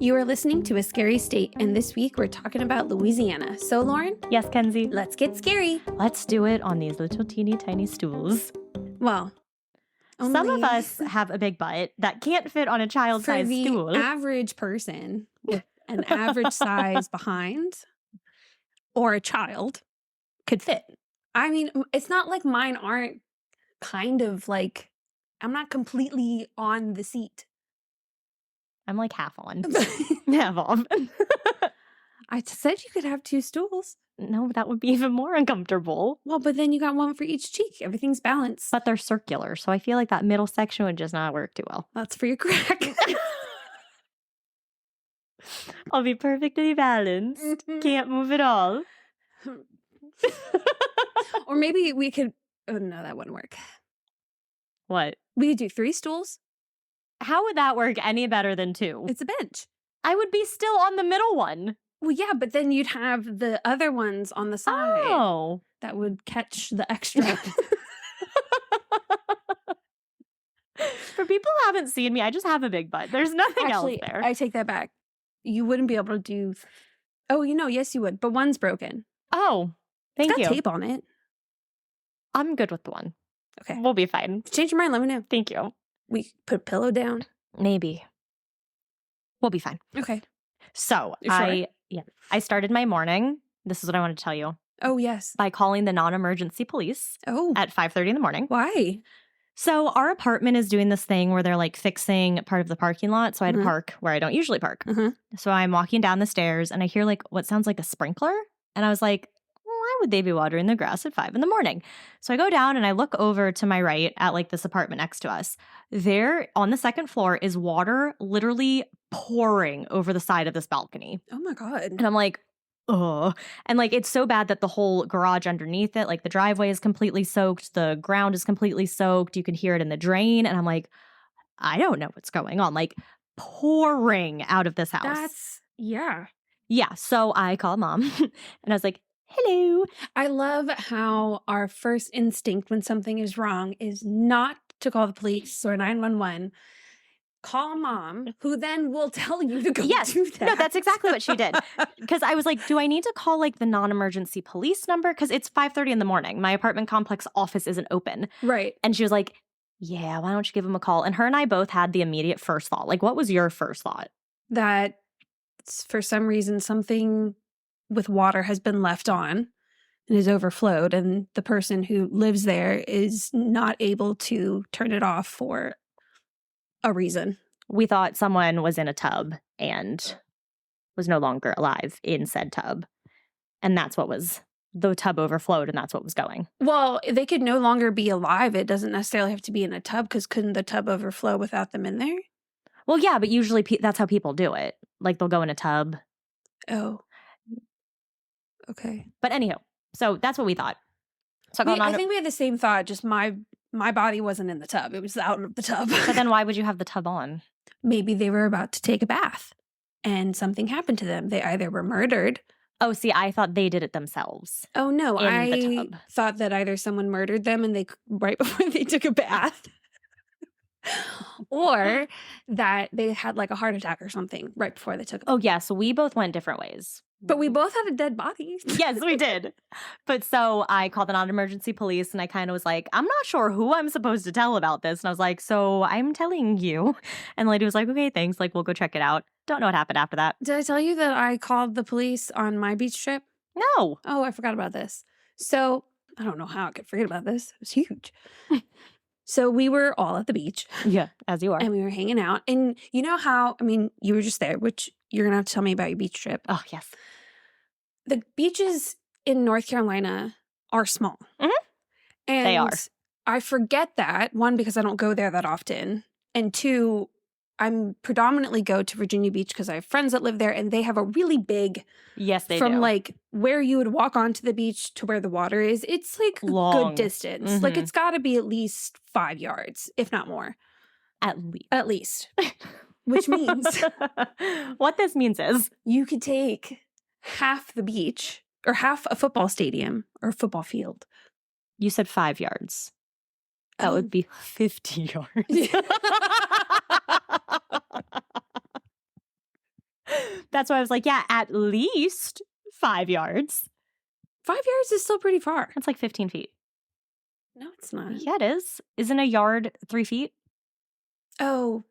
You are listening to A Scary State, and this week we're talking about Louisiana. So, Lauren? Yes, Kenzie. Let's get scary. Let's do it on these little teeny tiny stools. Well, some of us have a big butt that can't fit on a child-sized stool. For the average person with an average size behind or a child could fit. I mean, it's not like mine aren't kind of like, I'm not completely on the seat. I'm like half on. Half off. I said you could have two stools. No, that would be even more uncomfortable. Well, but then you got one for each cheek. Everything's balanced. But they're circular, so I feel like that middle section would just not work too well. That's for your crack. I'll be perfectly balanced. Can't move at all. Or maybe we could... Oh, no, that wouldn't work. What? We could do 3 stools. How would that work any better than 2? It's a bench. I would be still on the middle one. Well, yeah, but then you'd have the other ones on the side. Oh. That would catch the extra. For people who haven't seen me, I just have a big butt. There's nothing else there. I take that back. You wouldn't be able to do... Oh, yes, you would. But one's broken. Oh, thank you. It's got tape on it. I'm good with the one. Okay. We'll be fine. Change your mind, let me know. Thank you. We put a pillow down. Maybe. We'll be fine. Okay. So, sure? I started my morning. This is what I want to tell you. Oh, yes. By calling the non-emergency police at 5:30 in the morning. Why? So our apartment is doing this thing where they're like fixing part of the parking lot. So I had to park where I don't usually park. So I'm walking down the stairs and I hear like what sounds like a sprinkler. And I was like, why would they be watering the grass at 5 in the morning? So I go down and I look over to my right at like this apartment next to us. There on the second floor is water literally pouring over the side of this balcony. Oh my God. And I'm like, oh. And like it's so bad that the whole garage underneath it, like the driveway is completely soaked. The ground is completely soaked. You can hear it in the drain. And I'm like, I don't know what's going on. Like pouring out of this house. Yeah. So I called mom and I was like, hello. I love how our first instinct when something is wrong is not to call the police or 911. Call mom, who then will tell you to go do that. No, that's exactly what she did. Because I was like, do I need to call like the non-emergency police number? Because it's 5:30 in the morning. My apartment complex office isn't open. Right. And she was like, yeah, why don't you give them a call? And her and I both had the immediate first thought. Like, what was your first thought? That for some reason something with water has been left on and is overflowed, and the person who lives there is not able to turn it off for a reason. We thought someone was in a tub and was no longer alive in said tub. And that's what was, the tub overflowed and that's what was going. Well, they could no longer be alive. It doesn't necessarily have to be in a tub, because couldn't the tub overflow without them in there? Well, yeah, but usually that's how people do it. Like they'll go in a tub. Oh. Okay. But anyhow, so that's what we thought. So I think we had the same thought, just my body wasn't in the tub. It was out of the tub. But then why would you have the tub on? Maybe they were about to take a bath and something happened to them. They either were murdered. Oh, see, I thought they did it themselves. Oh, no. In the I tub. thought that either someone murdered them and they right before they took a bath, or that they had like a heart attack or something right before they took a bath. Oh, yeah. So we both went different ways. But we both had a dead body. Yes, we did. But so I called the non-emergency police and I kind of was like, I'm not sure who I'm supposed to tell about this. And I was like, so I'm telling you. And the lady was like, okay, thanks. Like, we'll go check it out. Don't know what happened after that. Did I tell you that I called the police on my beach trip? No. Oh, I forgot about this. So I don't know how I could forget about this. It was huge. So we were all at the beach. Yeah, as you are. And we were hanging out. And you know how, you were just there, which you're going to have to tell me about your beach trip. Oh, yes. The beaches in North Carolina are small. And they are. I forget that, one, because I don't go there that often. And two, I'm predominantly go to Virginia Beach because I have friends that live there and they have a really big... Yes, they do. From like where you would walk onto the beach to where the water is, it's like long. A good distance. Like it's got to be at least 5 yards, if not more. At least. At least. Which means... What this means is... You could take half the beach or half a football stadium or football field. You said 5 yards. That would be 50 yards. That's why I was like, yeah, at least 5 yards. 5 yards is still pretty far. That's like 15 feet. No, it's not. Yeah, it is. Isn't a yard 3 feet? Oh.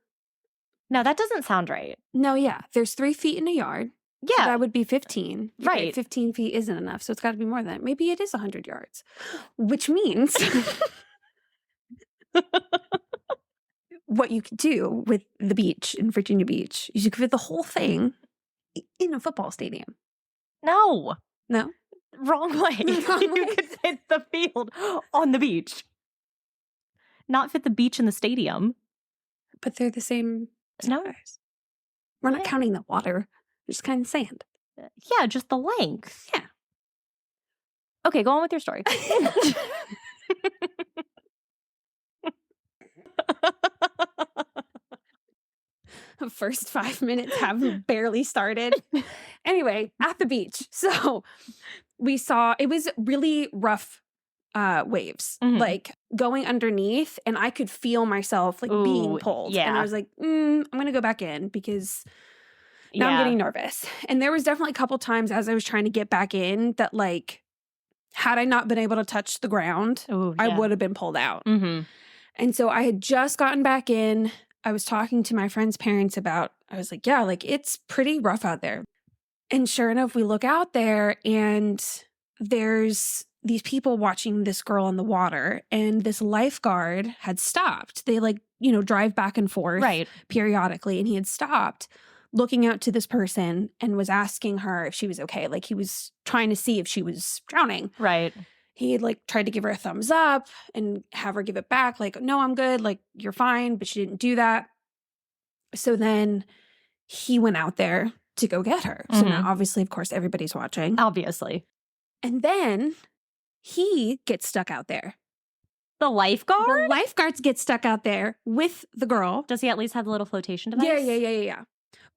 No, that doesn't sound right. No, yeah. There's 3 feet in a yard. Yeah. So that would be 15. Right. Okay, 15 feet isn't enough, so it's got to be more than that. Maybe it is 100 yards, which means what you could do with the beach in Virginia Beach is you could fit the whole thing in a football stadium. No. No? Wrong way. Wrong You way? could fit the field on the beach. Not fit the beach in the stadium. But they're the same No. size. We're not Yeah. counting the water. Just kind of sand. Yeah, just the length. Yeah. Okay, go on with your story. First 5 minutes have barely started. Anyway, at the beach. So we saw, it was really rough waves, Mhm. like going underneath, and I could feel myself like being Ooh, pulled. yeah. And I was like, I'm going to go back in because now I'm getting nervous. And there was definitely a couple times as I was trying to get back in that, like, had I not been able to touch the ground, Ooh, I yeah. would have been pulled out. Mm-hmm. And so I had just gotten back in. I was talking to my friend's parents about, I was like, yeah, like it's pretty rough out there. And sure enough, we look out there and there's these people watching this girl in the water, and this lifeguard had stopped. They drive back and forth Right. periodically. And he had stopped looking out to this person and was asking her if she was okay. Like he was trying to see if she was drowning. Right. He had tried to give her a thumbs up and have her give it back. Like, no, I'm good. Like, you're fine. But she didn't do that. So then he went out there to go get her. So now, obviously, of course, everybody's watching. Obviously. And then he gets stuck out there. The lifeguard? The lifeguards get stuck out there with the girl. Does he at least have the little flotation device? Yeah.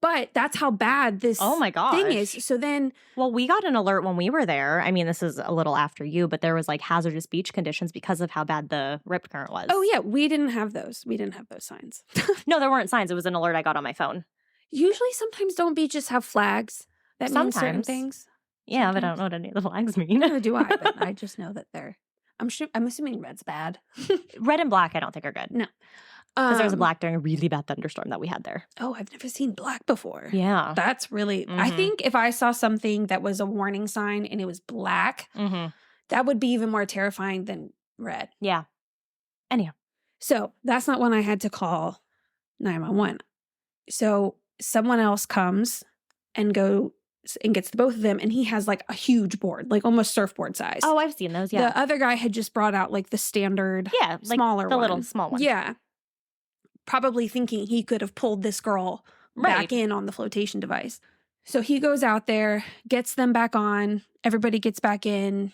But that's how bad this thing is. So then... Well, we got an alert when we were there. I mean, this is a little after you, but there was hazardous beach conditions because of how bad the rip current was. Oh, yeah. We didn't have those. We didn't have those signs. No, there weren't signs. It was an alert I got on my phone. Usually, sometimes don't beaches have flags that mean certain Sometimes. things? Yeah, but I don't know what any of the flags mean. Neither do I, but I just know that they're... I'm assuming red's bad. Red and black I don't think are good. No. Because there was a black during a really bad thunderstorm that we had there. Oh, I've never seen black before. Yeah. That's really... I think if I saw something that was a warning sign and it was black, that would be even more terrifying than red. Yeah. Anyhow. So that's not when I had to call 911. So someone else comes and gets the both of them, and he has a huge board, almost surfboard size. Oh, I've seen those, yeah. The other guy had just brought out the standard, smaller the one. little small one. Yeah. Probably thinking he could have pulled this girl back in on the flotation device. So he goes out there, gets them back on. Everybody gets back in.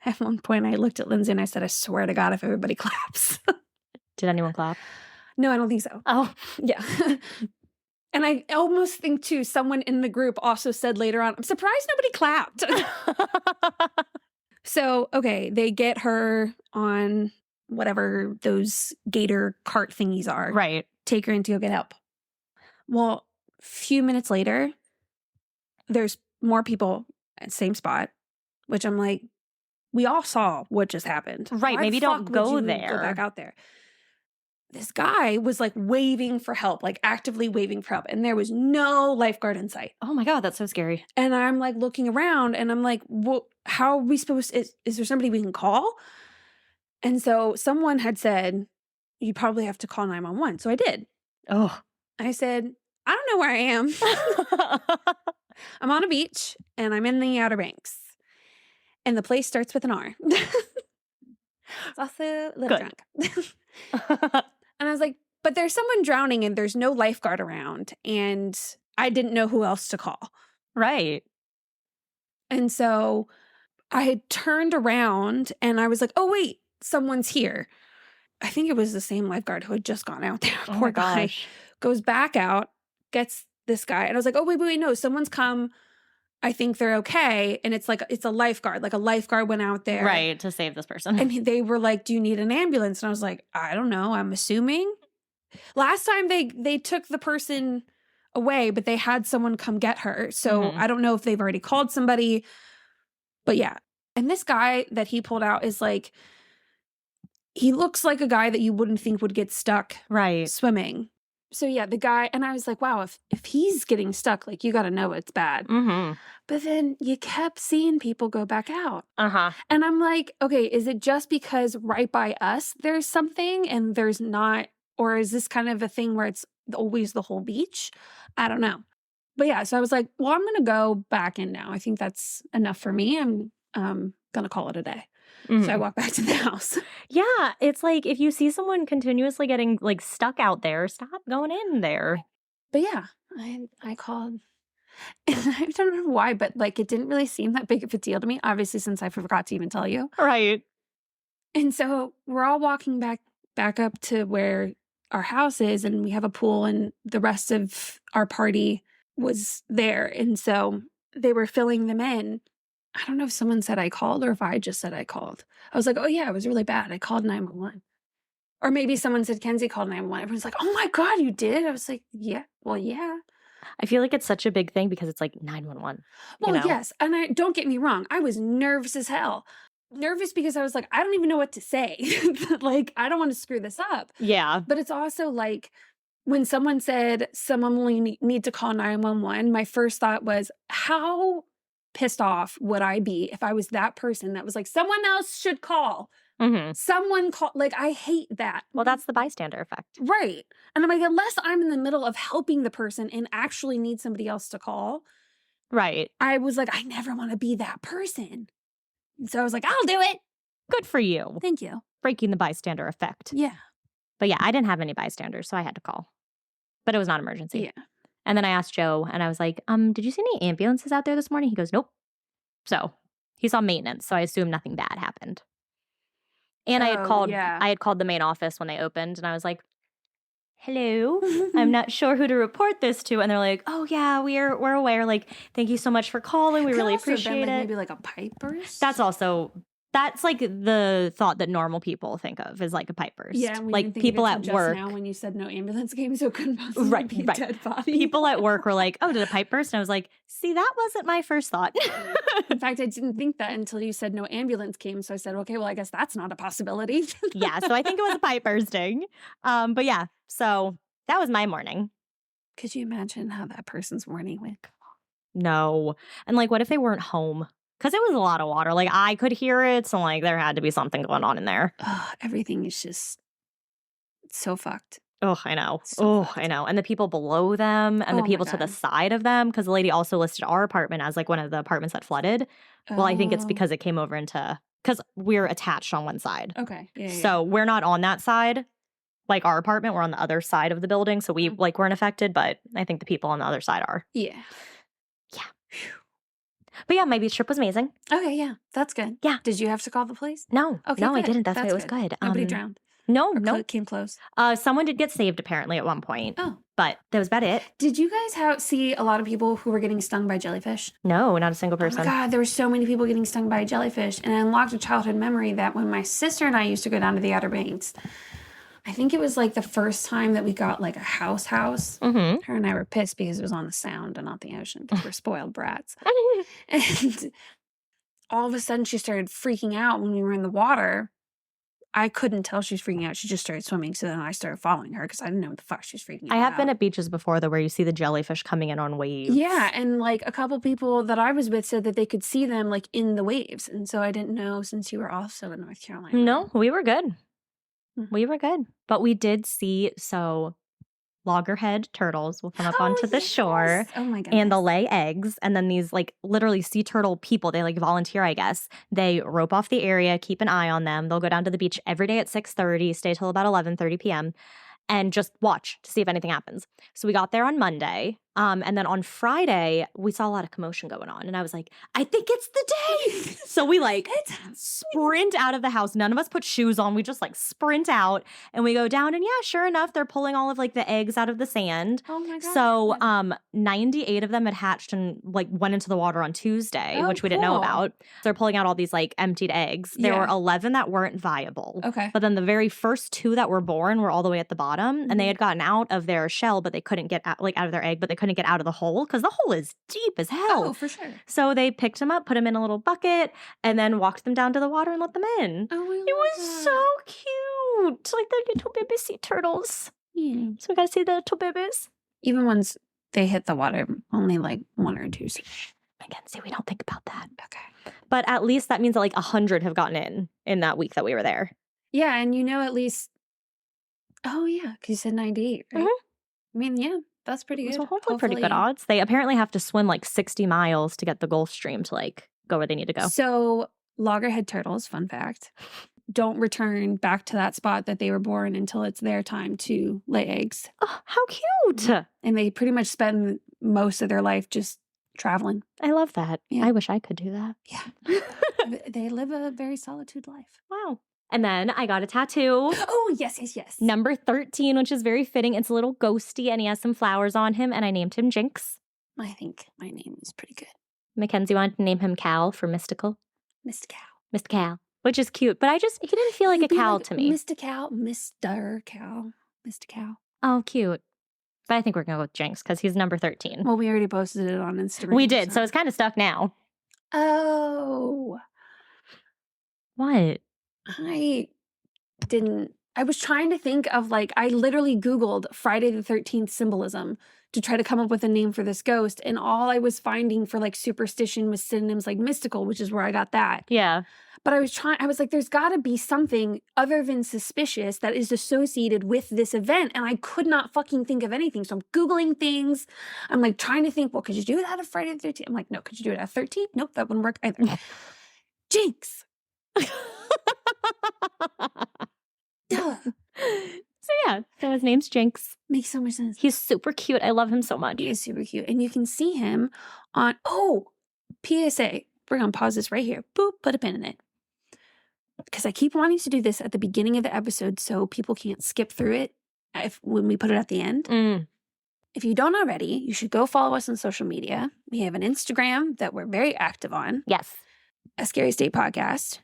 At one point, I looked at Lindsay and I said, I swear to God, if everybody claps. Did anyone clap? No, I don't think so. Oh. Yeah. And I almost think, too, someone in the group also said later on, I'm surprised nobody clapped. So, okay, they get her on whatever those gator cart thingies are. Right. Take her in to go get help. Well, a few minutes later, there's more people at the same spot, which I'm like, we all saw what just happened. Right. Why Maybe the don't fuck go would you there. Go back out there. This guy was waving for help, actively waving for help. And there was no lifeguard in sight. Oh my God, that's so scary. And I'm looking around and I'm like, well, how are we supposed to, is there somebody we can call? And so someone had said, you probably have to call 911. So I did. Oh. I said, I don't know where I am. I'm on a beach and I'm in the Outer Banks. And the place starts with an R. It's also a little drunk. And I was like, but there's someone drowning and there's no lifeguard around. And I didn't know who else to call. Right. And so I had turned around and I was like, oh, wait, someone's here. I think it was the same lifeguard who had just gone out there. Oh Poor my guy. gosh. Goes back out, gets this guy. And I was like, oh, wait, no, someone's come. I think they're okay. And it's a lifeguard. A lifeguard went out there. Right, to save this person. And they were like, do you need an ambulance? And I was like, I don't know. I'm assuming. Last time they took the person away, but they had someone come get her. So Mhm. I don't know if they've already called somebody, but yeah. And this guy that he pulled out is like, he looks like a guy that you wouldn't think would get stuck Right. swimming. So yeah, the guy, and I was like, wow, if he's getting stuck, like you got to know it's bad. Mm-hmm. But then you kept seeing people go back out. Uh-huh. And I'm like, okay, is it just because right by us there's something and there's not, or is this kind of a thing where it's always the whole beach? I don't know. But yeah, so I was like, well, I'm going to go back in now. I think that's enough for me. I'm going to call it a day. Mhm. So I walk back to the house. Yeah, it's like if you see someone continuously getting like stuck out there, stop going in there. But yeah, I called. And I don't know why, but like it didn't really seem that big of a deal to me, obviously, since I forgot to even tell you. Right. And so we're all walking back up to where our house is, and we have a pool, and the rest of our party was there. And so they were filling them in. I don't know if someone said I called or if I just said I called. I was like, oh yeah, it was really bad. I called 911. Or maybe someone said Kenzie called 911. Everyone's like, oh my God, you did? I was like, yeah, well, yeah. I feel like it's such a big thing because it's like 911. Well, you know? yes. And don't get me wrong. I was nervous as hell. Nervous because I was like, I don't even know what to say. Like, I don't want to screw this up. Yeah. But it's also like when someone said someone will need to call 911, my first thought was, how pissed off would I be if I was that person that was like, someone else should call. Mm-hmm. Someone call. Like, I hate that. Well, that's the bystander effect. Right. And I'm like, unless I'm in the middle of helping the person and actually need somebody else to call. Right. I was like, I never want to be that person. And so I was like, I'll do it. Good for you. Thank you. Breaking the bystander effect. Yeah. But yeah, I didn't have any bystanders, so I had to call. But it was not an emergency. Yeah. And then I asked Joe, and I was like, did you see any ambulances out there this morning? He goes, nope. So he saw maintenance, so I assumed nothing bad happened. And I had called the main office when they opened, and I was like, hello, I'm not sure who to report this to. And they're like, oh yeah, we're aware. Like, thank you so much for calling. We really appreciate it. Maybe like a pipe burst. That's like the thought that normal people think of is like a pipe burst. Yeah, we like didn't think people of it at till work. just now when you said no ambulance came, so it couldn't possibly be a dead body. People at work were like, "Oh, did a pipe burst?" And I was like, "See, that wasn't my first thought." In fact, I didn't think that until you said no ambulance came. So I said, "Okay, well, I guess that's not a possibility." Yeah, so I think it was a pipe bursting. But yeah, so that was my morning. Could you imagine how that person's morning went? No, and like, what if they weren't home? Because it was a lot of water. Like, I could hear it. So, like, there had to be something going on in there. Everything is just so fucked. Oh, I know. Fucked. I know. And the people below them and the people to the side of them. Because the lady also listed our apartment as, like, one of the apartments that flooded. Well, I think it's because it came over into... Because we're attached on one side. Okay. Yeah, so we're not on that side. Like, our apartment, we're on the other side of the building. So we, like, weren't affected. But I think the people on the other side are. Yeah. Yeah. But yeah, my beach trip was amazing. Okay, yeah. That's good. Yeah. Did you have to call the police? No. Okay, no, good. I didn't. That's why it was good. good. Nobody drowned? No, or no. Came close? Someone did get saved, apparently, at one point. Oh. But that was about it. Did you guys see a lot of people who were getting stung by jellyfish? No, not a single person. Oh my God, there were so many people getting stung by a jellyfish. And I unlocked a childhood memory that when my sister and I used to go down to the Outer Banks, I think it was like the first time that we got like a house. Mm-hmm. Her and I were pissed because it was on the sound and not the ocean because we're spoiled brats. And all of a sudden she started freaking out when we were in the water. I couldn't tell she was freaking out. She just started swimming. So then I started following her because I didn't know what the fuck she was freaking out. I have been at beaches before, though, where you see the jellyfish coming in on waves. Yeah. And like a couple people that I was with said that they could see them like in the waves. And so I didn't know since you were also in North Carolina. No, we were good. Mm-hmm. We were good. But we did see, loggerhead turtles will come up onto the shore. Oh my God. And they'll lay eggs. And then these like literally sea turtle people, they like volunteer, I guess. They rope off the area, keep an eye on them. They'll go down to the beach every day at 6:30, stay till about 11:30 p.m. and just watch to see if anything happens. So we got there on Monday. And then on Friday, we saw a lot of commotion going on. And I was like, I think it's the day. So we like sprint out of the house. None of us put shoes on. We just like sprint out and we go down. And yeah, sure enough, they're pulling all of like the eggs out of the sand. Oh my God. So 98 of them had hatched and like went into the water on Tuesday, which we didn't know about. They're pulling out all these like emptied eggs. There were 11 that weren't viable. Okay. But then the very first 2 that were born were all the way at the bottom. And they had gotten out of their shell, but they couldn't get out, like out of their egg, but they couldn't get out of the hole because the hole is deep as hell. Oh, for sure. So they picked them up, put them in a little bucket, and then walked them down to the water and let them in. Oh, it was so cute. Like the little baby sea turtles. Yeah. So we got to see the little babies. Even once they hit the water, only like 1 or 2. Again, see, we don't think about that. Okay. But at least that means that like 100 have gotten in that week that we were there. Yeah, and at least, oh yeah, because you said 98, right? I mean, yeah, that's pretty good. So hopefully pretty good odds. They apparently have to swim like 60 miles to get the Gulf Stream to like go where they need to go. So loggerhead turtles, fun fact, don't return back to that spot that they were born until it's their time to lay eggs. Oh, how cute. And they pretty much spend most of their life just traveling. I love that. Yeah. I wish I could do that. Yeah. They live a very solitude life. Wow. And then I got a tattoo. Oh, yes. Number 13, which is very fitting. It's a little ghosty and he has some flowers on him and I named him Jinx. I think my name is pretty good. Mackenzie wanted to name him Cal for mystical. Mr. Cal. Mr. Cal, which is cute. But he didn't feel like a Cal to me. Mr. Cal, Mr. Cal, Mr. Cal. Oh, cute. But I think we're going to go with Jinx because he's number 13. Well, we already posted it on Instagram. We did, so it's kind of stuck now. Oh. What? I was trying to think of like, I literally Googled Friday the 13th symbolism to try to come up with a name for this ghost. And all I was finding for like superstition was synonyms like mystical, which is where I got that. Yeah. But I was like, there's got to be something other than suspicious that is associated with this event. And I could not fucking think of anything. So I'm Googling things. I'm like trying to think, well, could you do that at Friday the 13th? I'm like, no, could you do it at 13th? Nope, that wouldn't work either. Jinx. Duh. So yeah, so his name's Jinx. Makes so much sense. He's super cute. I love him so much. He is super cute. And you can see him on, PSA. We're going to pause this right here. Boop, put a pin in it. Because I keep wanting to do this at the beginning of the episode so people can't skip through it when we put it at the end. If you don't already, you should go follow us on social media. We have an Instagram that we're very active on. Yes. A Scary State Podcast.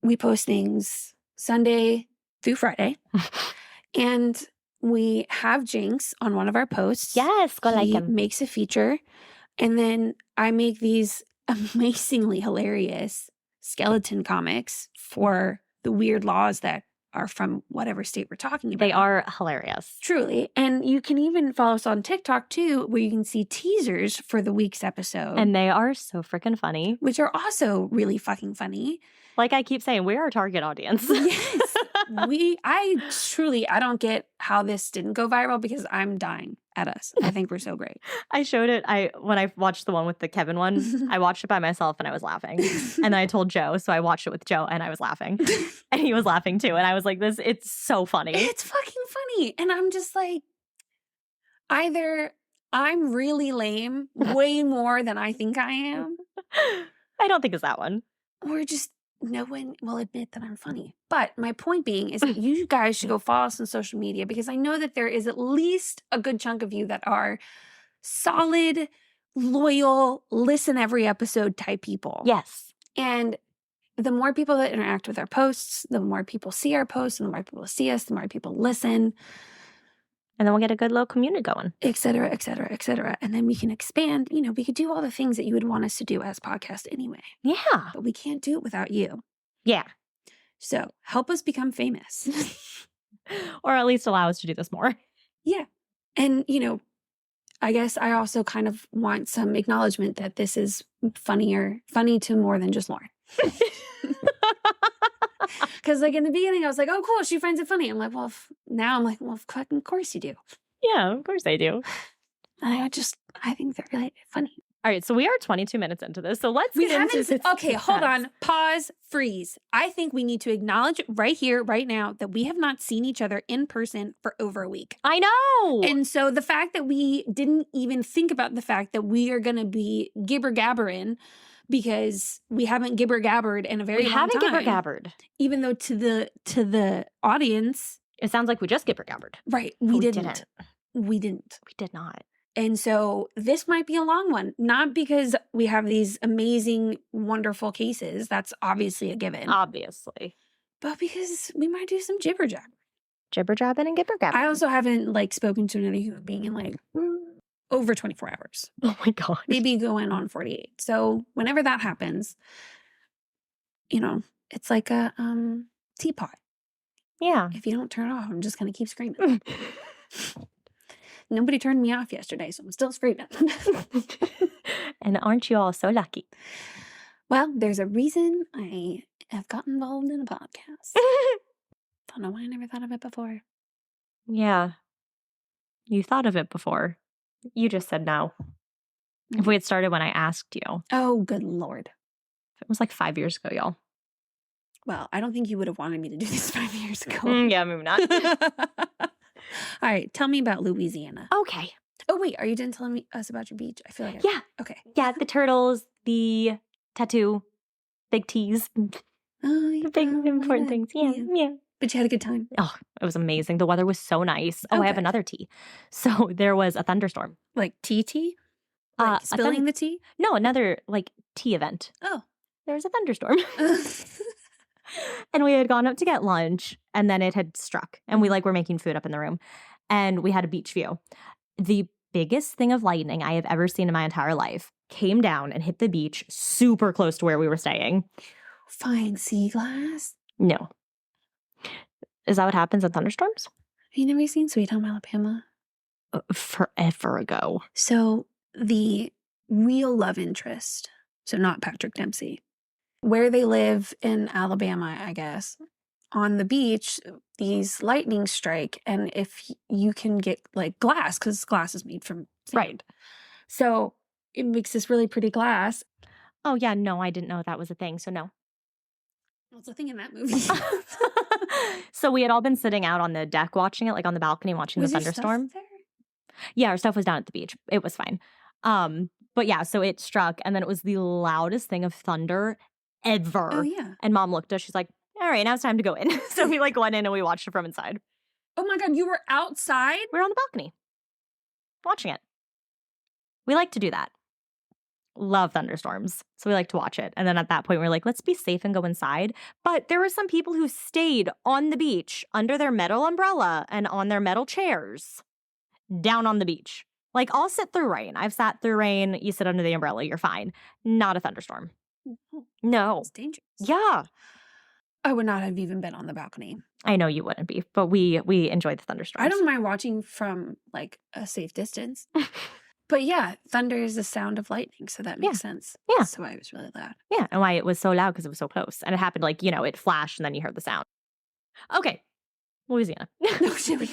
We post things Sunday through Friday. And we have Jinx on one of our posts. Yes, go like him. He makes a feature. And then I make these amazingly hilarious skeleton comics for the weird laws that are from whatever state we're talking about. They are hilarious. Truly. And you can even follow us on TikTok too, where you can see teasers for the week's episode. And they are so freaking funny. Which are also really fucking funny. Like I keep saying, we're our target audience. Yes. I don't get how this didn't go viral because I'm dying at us. I think we're so great. I showed it. When I watched the one with the Kevin one, I watched it by myself and I was laughing. And then I told Joe, so I watched it with Joe and I was laughing. And he was laughing too. And I was like, it's so funny. It's fucking funny. And I'm just like, either I'm really lame way more than I think I am. I don't think it's that one. Or just no one will admit that I'm funny. But my point being is that you guys should go follow us on social media because I know that there is at least a good chunk of you that are solid, loyal, listen every episode type people. Yes. And the more people that interact with our posts, the more people see our posts, and the more people see us, the more people listen. And then we'll get a good little community going. Et cetera, et cetera, et cetera. And then we can expand. We could do all the things that you would want us to do as podcast anyway. Yeah. But we can't do it without you. Yeah. So help us become famous. Or at least allow us to do this more. Yeah. And, I guess I also kind of want some acknowledgement that this is funny to more than just Lauren. Because like in the beginning, I was like, oh, cool, she finds it funny. I'm like, now I'm like, fucking of course you do. Yeah, of course I do. I think they're really funny. All right, so we are 22 minutes into this, so let's get into this. Okay, hold on. Pause, freeze. I think we need to acknowledge right here, right now, that we have not seen each other in person for over a week. I know. And so the fact that we didn't even think about the fact that we are going to be gibber-gabbering because we haven't gibber-gabbered in a very long time. We haven't gibber-gabbered. Even though to the audience, it sounds like we just gibber-gabbered. Right. We didn't. We didn't. We did not. And so this might be a long one, not because we have these amazing, wonderful cases. That's obviously a given. Obviously. But because we might do some jibber-jabber. Jibber-jabbing and gibber-gabbing. I also haven't spoken to another human being in over 24 hours. Oh my God. Maybe going on 48. So whenever that happens, it's like a teapot. Yeah. If you don't turn it off, I'm just going to keep screaming. Nobody turned me off yesterday, so I'm still screaming. And aren't you all so lucky? Well, there's a reason I have gotten involved in a podcast. Don't know why I never thought of it before. Yeah. You thought of it before. You just said no. If we had started when I asked you. Oh, good Lord. It was like 5 years ago, y'all. Well, I don't think you would have wanted me to do this 5 years ago. Yeah, maybe not. All right, tell me about Louisiana. Okay. Oh, wait, are you done telling us about your beach? I feel like Yeah. Okay. Yeah, the turtles, the tattoo, big T's. Oh, yeah. The big important things. Yeah. But you had a good time. Oh, it was amazing. The weather was so nice. Oh, I have another tea. So there was a thunderstorm. Like tea? Like spilling the tea? No, another tea event. Oh. There was a thunderstorm. And we had gone up to get lunch, and then it had struck. And we were making food up in the room. And we had a beach view. The biggest thing of lightning I have ever seen in my entire life came down and hit the beach super close to where we were staying. Fine sea glass? No. Is that what happens in thunderstorms? Have you never seen Sweet Home Alabama? Forever ago. So the real love interest, so not Patrick Dempsey, where they live in Alabama, I guess, on the beach, these lightning strike. And if you can get glass, because glass is made from sand. Right. So it makes this really pretty glass. Oh, yeah. No, I didn't know that was a thing. So no. What's the thing in that movie? So we had all been sitting out on the deck watching it, on the balcony watching the thunderstorm. Stuff there? Yeah, our stuff was down at the beach. It was fine. But yeah, so it struck, and then it was the loudest thing of thunder ever. Oh, yeah. And Mom looked at us. She's like, all right, now it's time to go in. So we went in and we watched it from inside. Oh my God, you were outside? We were on the balcony watching it. We like to do that. Love thunderstorms. So we like to watch it. And then at that point, we were like, let's be safe and go inside. But there were some people who stayed on the beach under their metal umbrella and on their metal chairs down on the beach. I'll sit through rain. I've sat through rain. You sit under the umbrella. You're fine. Not a thunderstorm. No. It's dangerous. Yeah. I would not have even been on the balcony. I know you wouldn't be, but we enjoyed the thunderstorms. I don't mind watching from a safe distance. But yeah, thunder is the sound of lightning, so that makes sense. Yeah. That's why it was really loud. Yeah, and why it was so loud because it was so close. And it happened it flashed and then you heard the sound. Okay. Louisiana. No shit.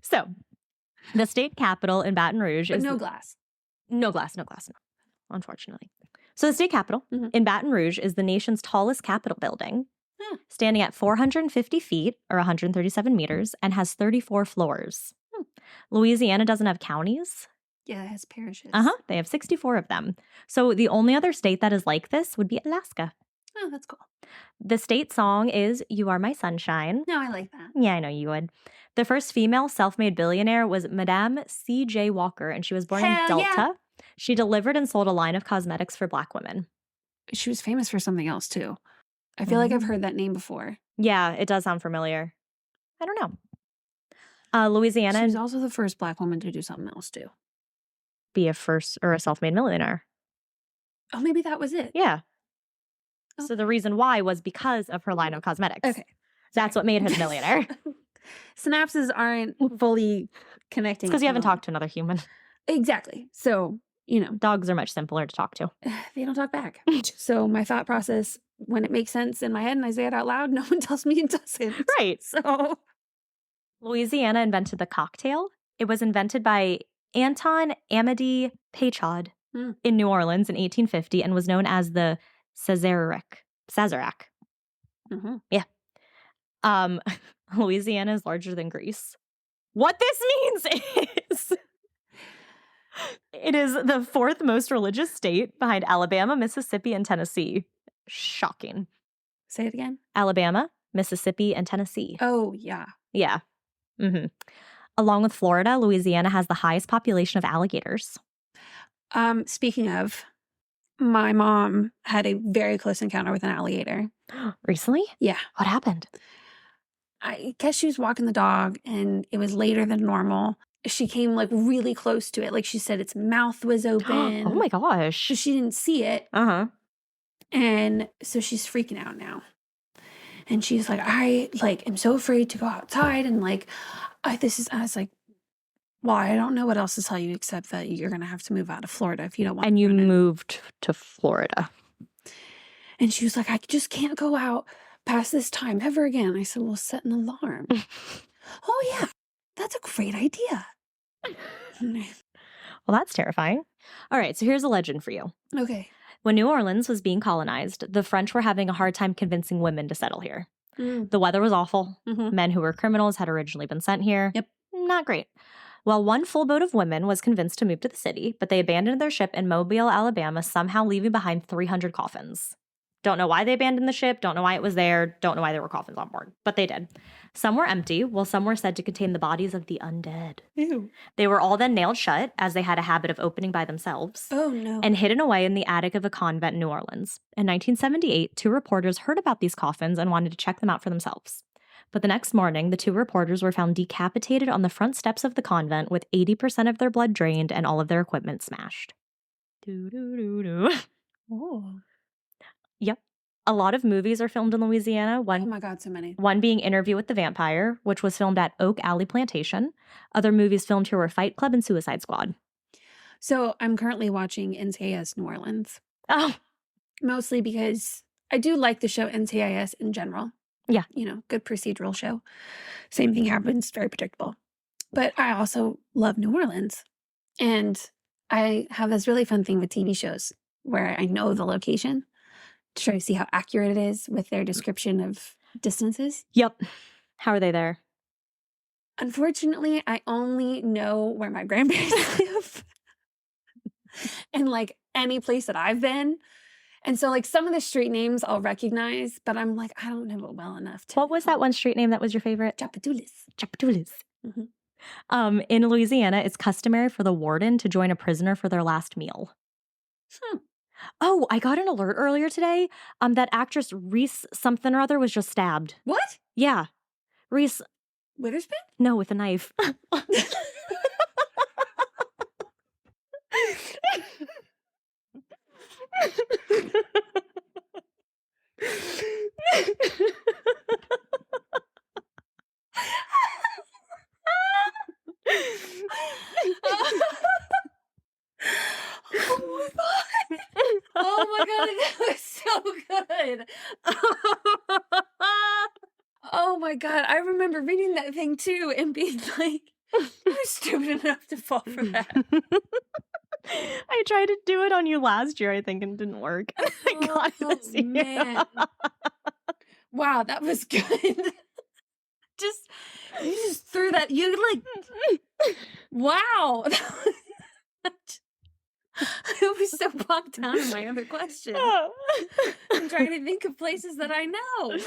So, the state capitol in Baton Rouge is... no glass. No glass, no, unfortunately. So the state capitol in Baton Rouge is the nation's tallest capitol building, standing at 450 feet or 137 meters and has 34 floors. Louisiana doesn't have counties. Yeah, it has parishes. They have 64 of them. So the only other state that is like this would be Alaska. Oh, that's cool. The state song is You Are My Sunshine. No, I like that. Yeah, I know you would. The first female self-made billionaire was Madame C.J. Walker, and she was born in Delta. Yeah. She delivered and sold a line of cosmetics for Black women. She was famous for something else, too. I feel like I've heard that name before. Yeah, it does sound familiar. I don't know. Louisiana. She was also the first Black woman to do something else, too. Be a first or a self-made millionaire. Oh, maybe that was it. Yeah. Oh. So the reason why was because of her line of cosmetics. Okay. That's what made her a millionaire. Synapses aren't fully connecting. It's because you haven't talked to another human. Exactly. So, Dogs are much simpler to talk to. They don't talk back. So my thought process, when it makes sense in my head and I say it out loud, no one tells me it doesn't. Right. So Louisiana invented the cocktail. It was invented by Anton Amedee Peychaud in New Orleans in 1850 and was known as the Sazerac. Mm-hmm. Yeah. Louisiana is larger than Greece. What this means is it is the fourth most religious state behind Alabama, Mississippi, and Tennessee. Shocking. Say it again. Alabama, Mississippi, and Tennessee. Oh, yeah. Yeah. Mm-hmm. Along with Florida, Louisiana has the highest population of alligators. Speaking of, my mom had a very close encounter with an alligator. Recently? Yeah. What happened? I guess she was walking the dog and it was later than normal. She came like really close to it. Like she said, its mouth was open. Oh my gosh. So she didn't see it. Uh-huh. And so she's freaking out now. And she's like, I am so afraid to go outside. And I was like, well, I don't know what else to tell you except that you're going to have to move out of Florida if you don't want to. And you moved to Florida. And she was like, I just can't go out past this time ever again. I said, well, set an alarm. Oh, yeah, that's a great idea. Well, that's terrifying. All right, so here's a legend for you. Okay. When New Orleans was being colonized, the French were having a hard time convincing women to settle here. The weather was awful. Mm-hmm. Men who were criminals had originally been sent here. Yep. Not great. Well, one full boat of women was convinced to move to the city, but they abandoned their ship in Mobile, Alabama, somehow leaving behind 300 coffins. Don't know why they abandoned the ship, don't know why it was there, don't know why there were coffins on board, but they did. Some were empty, while some were said to contain the bodies of the undead. Ew. They were all then nailed shut, as they had a habit of opening by themselves. Oh, no. And hidden away in the attic of a convent in New Orleans. In 1978, 2 reporters heard about these coffins and wanted to check them out for themselves. But the next morning, the 2 reporters were found decapitated on the front steps of the convent with 80% of their blood drained and all of their equipment smashed. Doo-doo-doo-doo. Oh. Yep. A lot of movies are filmed in Louisiana. Oh my God, so many. One being Interview with the Vampire, which was filmed at Oak Alley Plantation. Other movies filmed here were Fight Club and Suicide Squad. So I'm currently watching NCIS New Orleans. Oh. Mostly because I do like the show NCIS in general. Yeah. You know, good procedural show. Same thing happens, very predictable. But I also love New Orleans. And I have this really fun thing with TV shows where I know the location to try to see how accurate it is with their description of distances. Yep. How are they there? Unfortunately, I only know where my grandparents live and any place that I've been. And so some of the street names I'll recognize, but I'm like, I don't know it well enough to. What was that one street name that was your favorite? Chapadoulis. Chapadoulis. Mm-hmm. In Louisiana, it's customary for the warden to join a prisoner for their last meal. Oh, I got an alert earlier today. That actress Reese something or other was just stabbed. What? Yeah. Reese. Witherspoon? No, with a knife. Oh my God, that was so good. Oh my God, I remember reading that thing too and being like, I was stupid enough to fall for that. I tried to do it on you last year, I think, and it didn't work. I got it this year. Man. Wow, that was good. You just threw that. Wow. I was so bogged down in my other question. I'm trying to think of places that I know.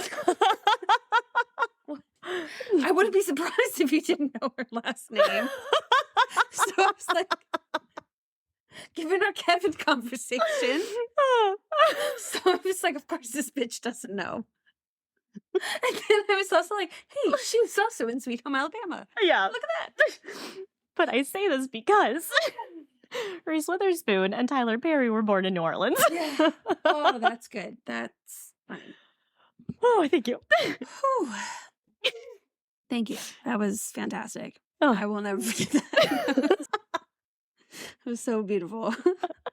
I wouldn't be surprised if you didn't know her last name. So I was like, given our Kevin conversation. So I was like, of course this bitch doesn't know. And then I was also like, hey, she was also in Sweet Home Alabama. Yeah. Look at that. But I say this because Reese Witherspoon and Tyler Perry were born in New Orleans. Yeah. Oh, that's good. That's funny. Oh, thank you. Thank you. That was fantastic. Oh. I will never forget that. It was so beautiful.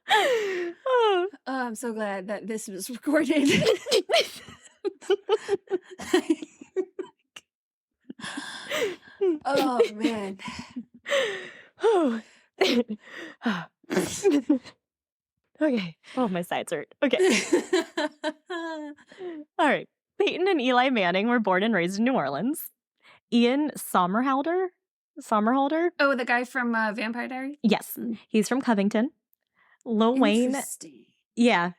Oh, I'm so glad that this was recorded. Oh, man. Okay. Oh, my sides hurt. Okay. All right. Peyton and Eli Manning were born and raised in New Orleans. Ian Somerhalder? Oh, the guy from Vampire Diaries? Yes. He's from Covington. Lil Wayne. Interesting. Yeah.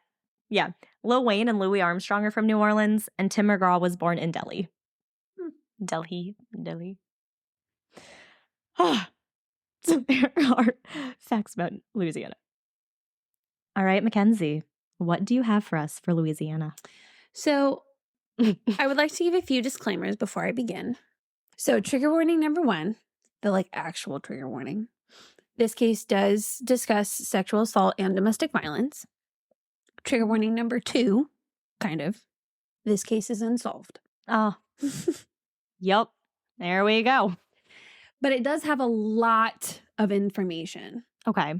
Lil Wayne and Louis Armstrong are from New Orleans, and Tim McGraw was born in Delhi. Delhi. So there are facts about Louisiana. All right, Mackenzie, what do you have for us for Louisiana? So I would like to give a few disclaimers before I begin. So trigger warning number 1, the actual trigger warning. This case does discuss sexual assault and domestic violence. Trigger warning number 2, kind of. This case is unsolved. Oh. Yep. There we go. But it does have a lot of information. Okay.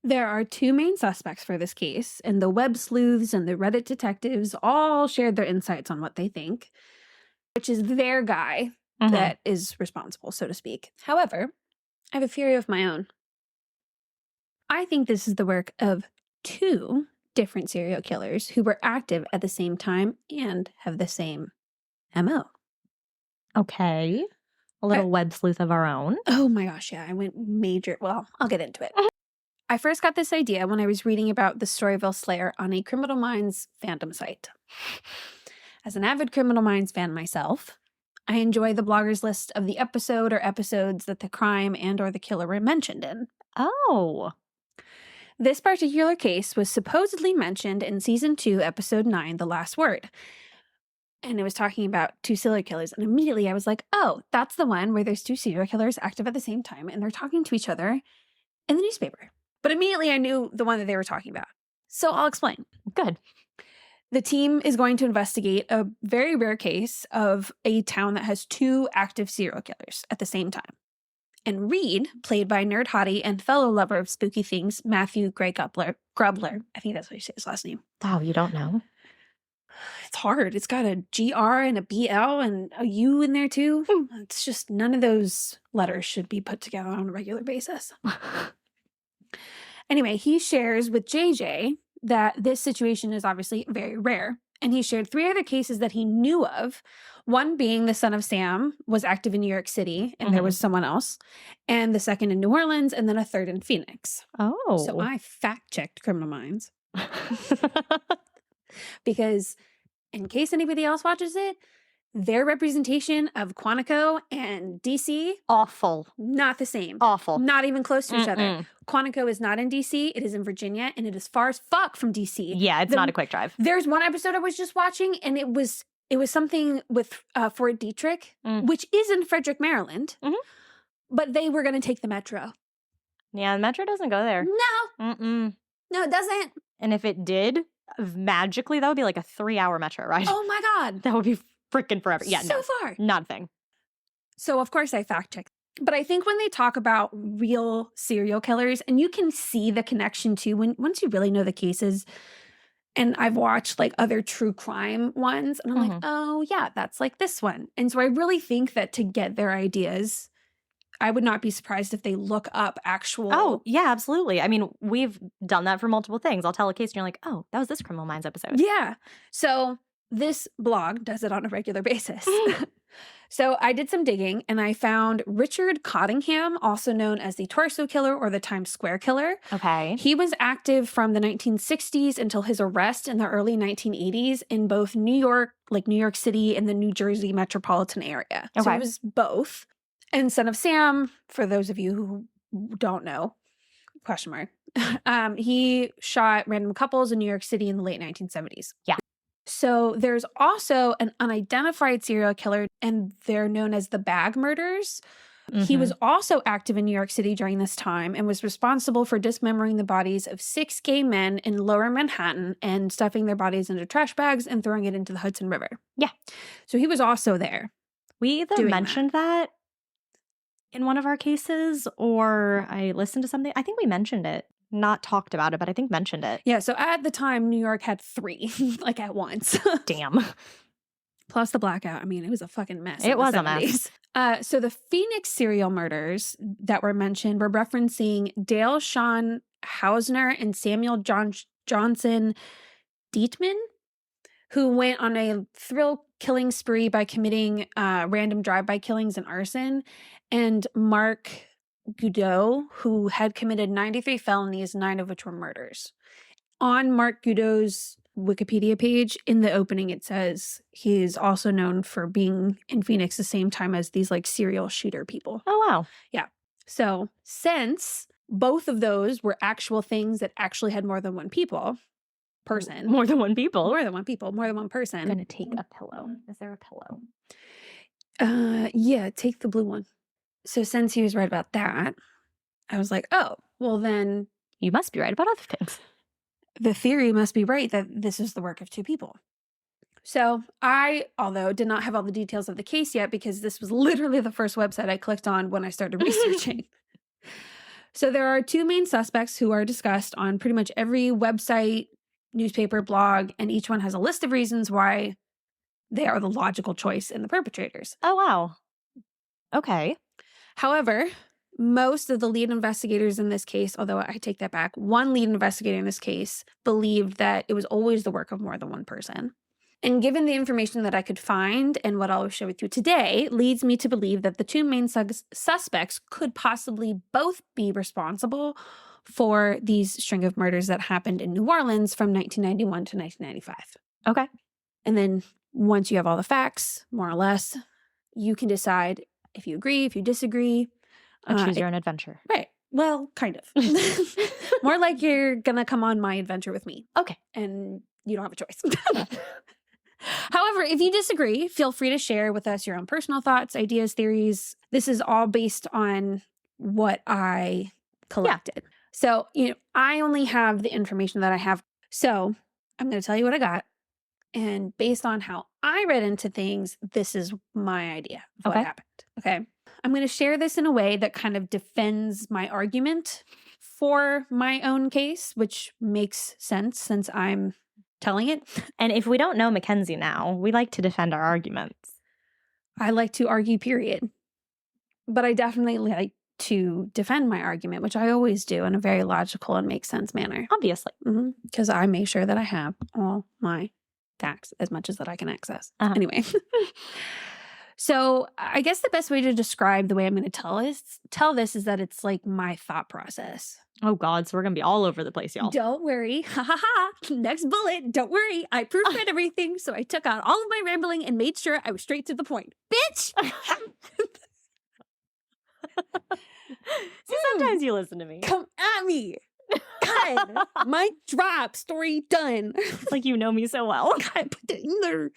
There are 2 main suspects for this case, and the web sleuths and the Reddit detectives all shared their insights on what they think, which is their guy that is responsible, so to speak. However, I have a theory of my own. I think this is the work of 2 different serial killers who were active at the same time and have the same MO. Okay. A little web sleuth of our own. Oh my gosh, yeah. I went major. Well, I'll get into it. I first got this idea when I was reading about the Storyville Slayer on a Criminal Minds fandom site. As an avid Criminal Minds fan myself, I enjoy the blogger's list of the episode or episodes that the crime and or the killer were mentioned in. Oh. This particular case was supposedly mentioned in Season 2, Episode 9, The Last Word. And it was talking about 2 serial killers. And immediately I was like, oh, that's the one where there's 2 serial killers active at the same time and they're talking to each other in the newspaper. But immediately I knew the one that they were talking about. So I'll explain. Good. The team is going to investigate a very rare case of a town that has 2 active serial killers at the same time. And Reed, played by nerd hottie and fellow lover of spooky things, Matthew Gray Grubler, I think that's what you say his last name. Oh, you don't know? It's hard. It's got a GR and a BL and a U in there too. It's just none of those letters should be put together on a regular basis. Anyway, he shares with JJ that this situation is obviously very rare. And he shared 3 other cases that he knew of. One being the son of Sam was active in New York City and there was someone else. And the second in New Orleans and then a third in Phoenix. Oh. So I fact-checked Criminal Minds. Because in case anybody else watches it, their representation of Quantico and DC, awful. Not the same. Awful. Not even close to each other. Quantico is not in DC. It is in Virginia, and it is far as fuck from DC. Yeah, it's not a quick drive. There's one episode I was just watching, and it was something with Fort Detrick, which is in Frederick, Maryland, but they were going to take the metro. Yeah, the metro doesn't go there. No. No, it doesn't. And if it did, magically, that would be like a 3-hour metro ride. Oh my God. That would be freaking forever. Yeah, so far. Not a thing. So, of course, I fact-checked. But I think when they talk about real serial killers, and you can see the connection too, once you really know the cases, and I've watched like other true crime ones, and I'm like, oh yeah, that's like this one. And so I really think that to get their ideas, I would not be surprised if they look up actual. Oh, yeah, absolutely. I mean, we've done that for multiple things. I'll tell a case and you're like, oh, that was this Criminal Minds episode. Yeah. So this blog does it on a regular basis. So I did some digging and I found Richard Cottingham, also known as the Torso Killer or the Times Square Killer. Okay. He was active from the 1960s until his arrest in the early 1980s in both New York, like New York City and the New Jersey metropolitan area. Okay. So it was both. And Son of Sam, for those of you who don't know, question mark, he shot random couples in New York City in the late 1970s. Yeah. So there's also an unidentified serial killer, and they're known as the Bag Murders. He was also active in New York City during this time and was responsible for dismembering the bodies of 6 gay men in lower Manhattan and stuffing their bodies into trash bags and throwing it into the Hudson River. Yeah. So he was also there. We either mentioned that in one of our cases or I listened to something. I think we mentioned it. Not talked about it, but I think mentioned it. Yeah, so at the time, New York had 3, like at once. Damn. Plus the blackout. I mean, it was a fucking mess. It was a mess. So the Phoenix serial murders that were mentioned were referencing Dale Sean Hausner and Samuel Johnson Dietman, who went on a thrill killing spree by committing random drive-by killings and arson, and Mark Goudot, who had committed 93 felonies, 9 of which were murders. On Mark Goudot's Wikipedia page, in the opening, it says he is also known for being in Phoenix the same time as these like serial shooter people. Oh, wow. Yeah. So since both of those were actual things that actually had more than one person. More than one people. More than one people. More than one person. I'm going to take a pillow. Is there a pillow? Yeah, take the blue one. So since he was right about that, I was like, oh, well then You must be right about other things. The theory must be right that this is the work of 2 people. So I, although did not have all the details of the case yet, because this was literally the first website I clicked on when I started researching. So there are 2 main suspects who are discussed on pretty much every website, newspaper, blog, and each one has a list of reasons why they are the logical choice in the perpetrators. Oh, wow. Okay. However, most of the lead investigators in this case, although I take that back, one lead investigator in this case believed that it was always the work of more than one person. And given the information that I could find and what I'll share with you today, leads me to believe that the 2 main suspects could possibly both be responsible for these string of murders that happened in New Orleans from 1991 to 1995. Okay. And then once you have all the facts, more or less, you can decide if you agree, if you disagree. Choose your own adventure. Right. Well, kind of. More like you're going to come on my adventure with me. Okay. And you don't have a choice. However, if you disagree, feel free to share with us your own personal thoughts, ideas, theories. This is all based on what I collected. Yeah. So, I only have the information that I have. So I'm going to tell you what I got. And based on how I read into things, this is my idea of what happened. Okay. I'm going to share this in a way that kind of defends my argument for my own case, which makes sense since I'm telling it. And if we don't know Mackenzie now, we like to defend our arguments. I like to argue, period. But I definitely like to defend my argument, which I always do in a very logical and makes sense manner. Obviously. Because I make sure that I have all my facts as much as that I can access. Anyway. So I guess the best way to describe the way I'm going to tell this is that it's like my thought process. Oh God, so we're going to be all over the place, y'all. Don't worry. Ha ha ha. Next bullet. Don't worry. I proofread everything, so I took out all of my rambling and made sure I was straight to the point. Bitch! See, sometimes you listen to me. Come at me. God, mic drop. Story done. It's like you know me so well. God, put that in there.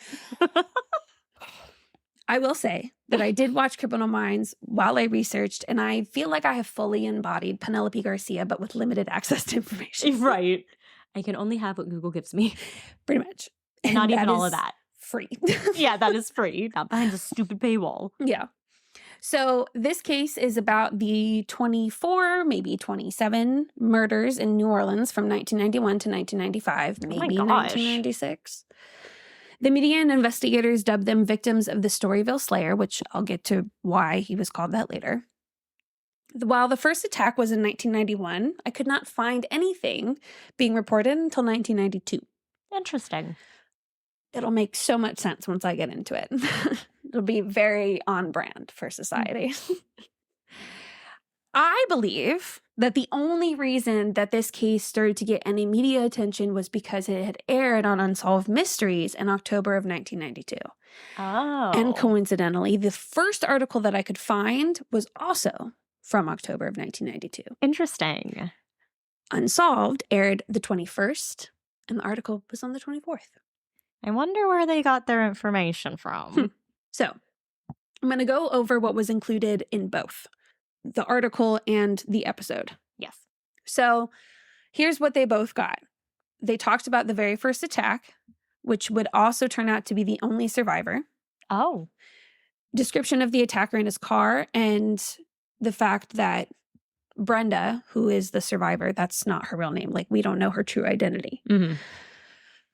I will say that I did watch Criminal Minds while I researched, and I feel like I have fully embodied Penelope Garcia, but with limited access to information. Right. I can only have what Google gives me. Pretty much. And not even all of that. Free. Yeah, that is free. Not behind a stupid paywall. Yeah. So this case is about the 24, maybe 27 murders in New Orleans from 1991 to 1995, maybe 1996. The media and investigators dubbed them victims of the Storyville Slayer, which I'll get to why he was called that later. While the first attack was in 1991, I could not find anything being reported until 1992. Interesting. It'll make so much sense once I get into it. It'll be very on brand for society. I believe that the only reason that this case started to get any media attention was because it had aired on Unsolved Mysteries in October of 1992. Oh. And coincidentally, the first article that I could find was also from October of 1992. Interesting. Unsolved aired the 21st, and the article was on the 24th. I wonder where they got their information from. So, I'm going to go over what was included in both the article and the episode. Yes. So, here's what they both got. They talked about the very first attack, which would also turn out to be the only survivor. Oh. Description of the attacker in his car, and the fact that Brenda, who is the survivor, that's not her real name. Like, we don't know her true identity. Mm-hmm.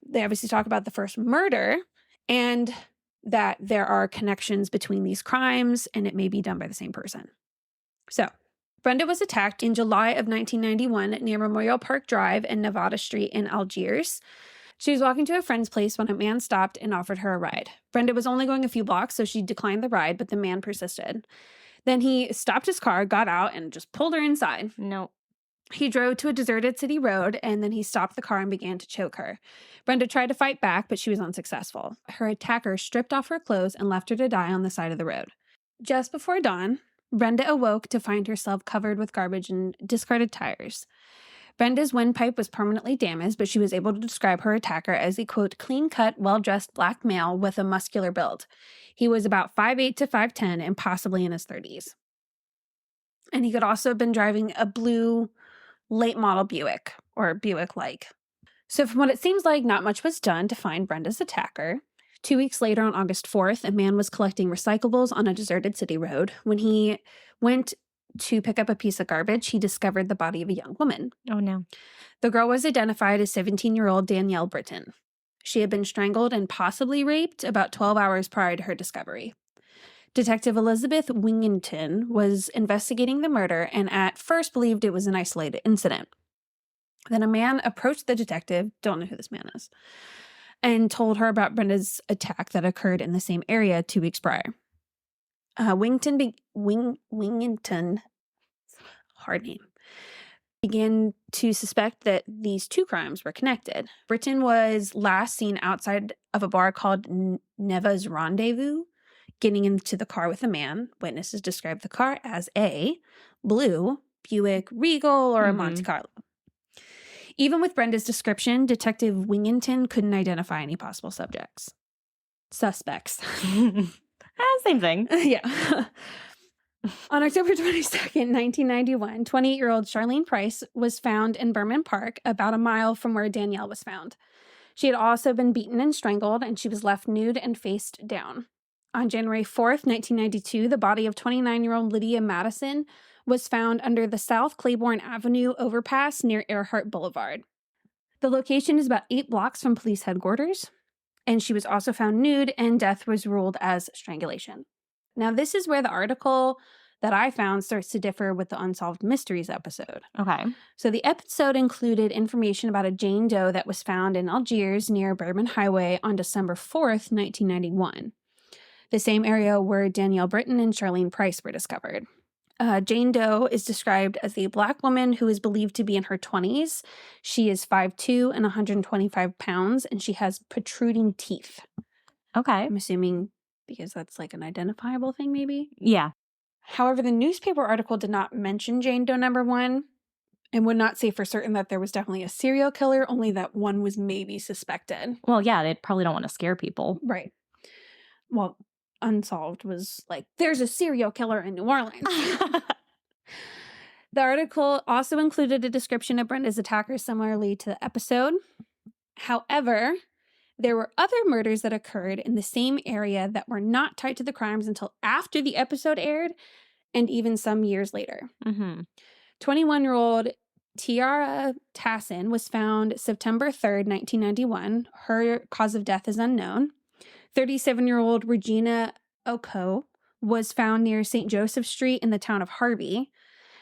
They obviously talk about the first murder, and that there are connections between these crimes and it may be done by the same person. So, Brenda was attacked in July of 1991 near Memorial Park Drive and Nevada Street in Algiers. She was walking to a friend's place when a man stopped and offered her a ride. Brenda was only going a few blocks, so she declined the ride, but the man persisted. Then he stopped his car, got out, and just pulled her inside. No. He drove to a deserted city road, and then he stopped the car and began to choke her. Brenda tried to fight back, but she was unsuccessful. Her attacker stripped off her clothes and left her to die on the side of the road. Just before dawn, Brenda awoke to find herself covered with garbage and discarded tires. Brenda's windpipe was permanently damaged, but she was able to describe her attacker as a, quote, clean-cut, well-dressed black male with a muscular build. He was about 5'8" to 5'10" and possibly in his 30s. And he could also have been driving a blue late-model Buick, or Buick-like. So from what it seems like, not much was done to find Brenda's attacker. 2 weeks later, on August 4th, a man was collecting recyclables on a deserted city road. When he went to pick up a piece of garbage, he discovered the body of a young woman. Oh, no. The girl was identified as 17-year-old Danielle Britton. She had been strangled and possibly raped about 12 hours prior to her discovery. Detective Elizabeth Wingington was investigating the murder and at first believed it was an isolated incident. Then a man approached the detective, don't know who this man is, and told her about Brenda's attack that occurred in the same area 2 weeks prior. Wingington, hard name, began to suspect that these two crimes were connected. Britton was last seen outside of a bar called Neva's Rendezvous, getting into the car with a man. Witnesses described the car as a blue Buick Regal or a Monte Carlo. Even with Brenda's description, Detective Wingington couldn't identify any possible suspects. Same thing. Yeah. On October 22nd, 1991, 28-year-old Charlene Price was found in Berman Park, about a mile from where Danielle was found. She had also been beaten and strangled, and she was left nude and faced down. On January 4th, 1992, the body of 29-year-old Lydia Madison was found under the South Claiborne Avenue overpass near Earhart Boulevard. The location is about 8 blocks from police headquarters, and she was also found nude, and death was ruled as strangulation. Now, this is where the article that I found starts to differ with the Unsolved Mysteries episode. Okay. So the episode included information about a Jane Doe that was found in Algiers near Bourbon Highway on December 4th, 1991. The same area where Danielle Britton and Charlene Price were discovered. Jane Doe is described as a black woman who is believed to be in her 20s. She is 5'2" and 125 pounds, and she has protruding teeth. Okay. I'm assuming because that's like an identifiable thing, maybe? Yeah. However, the newspaper article did not mention Jane Doe number 1 and would not say for certain that there was definitely a serial killer, only that one was maybe suspected. Well, yeah, they probably don't want to scare people. Right. Well, Unsolved was like, there's a serial killer in New Orleans. The article also included a description of Brenda's attacker similarly to the episode. However, there were other murders that occurred in the same area that were not tied to the crimes until after the episode aired, and even some years later. 21-year-old Tiara Tassin was found September 3rd, 1991. Her cause of death is unknown. 37-year-old Regina Oko was found near St. Joseph Street in the town of Harvey.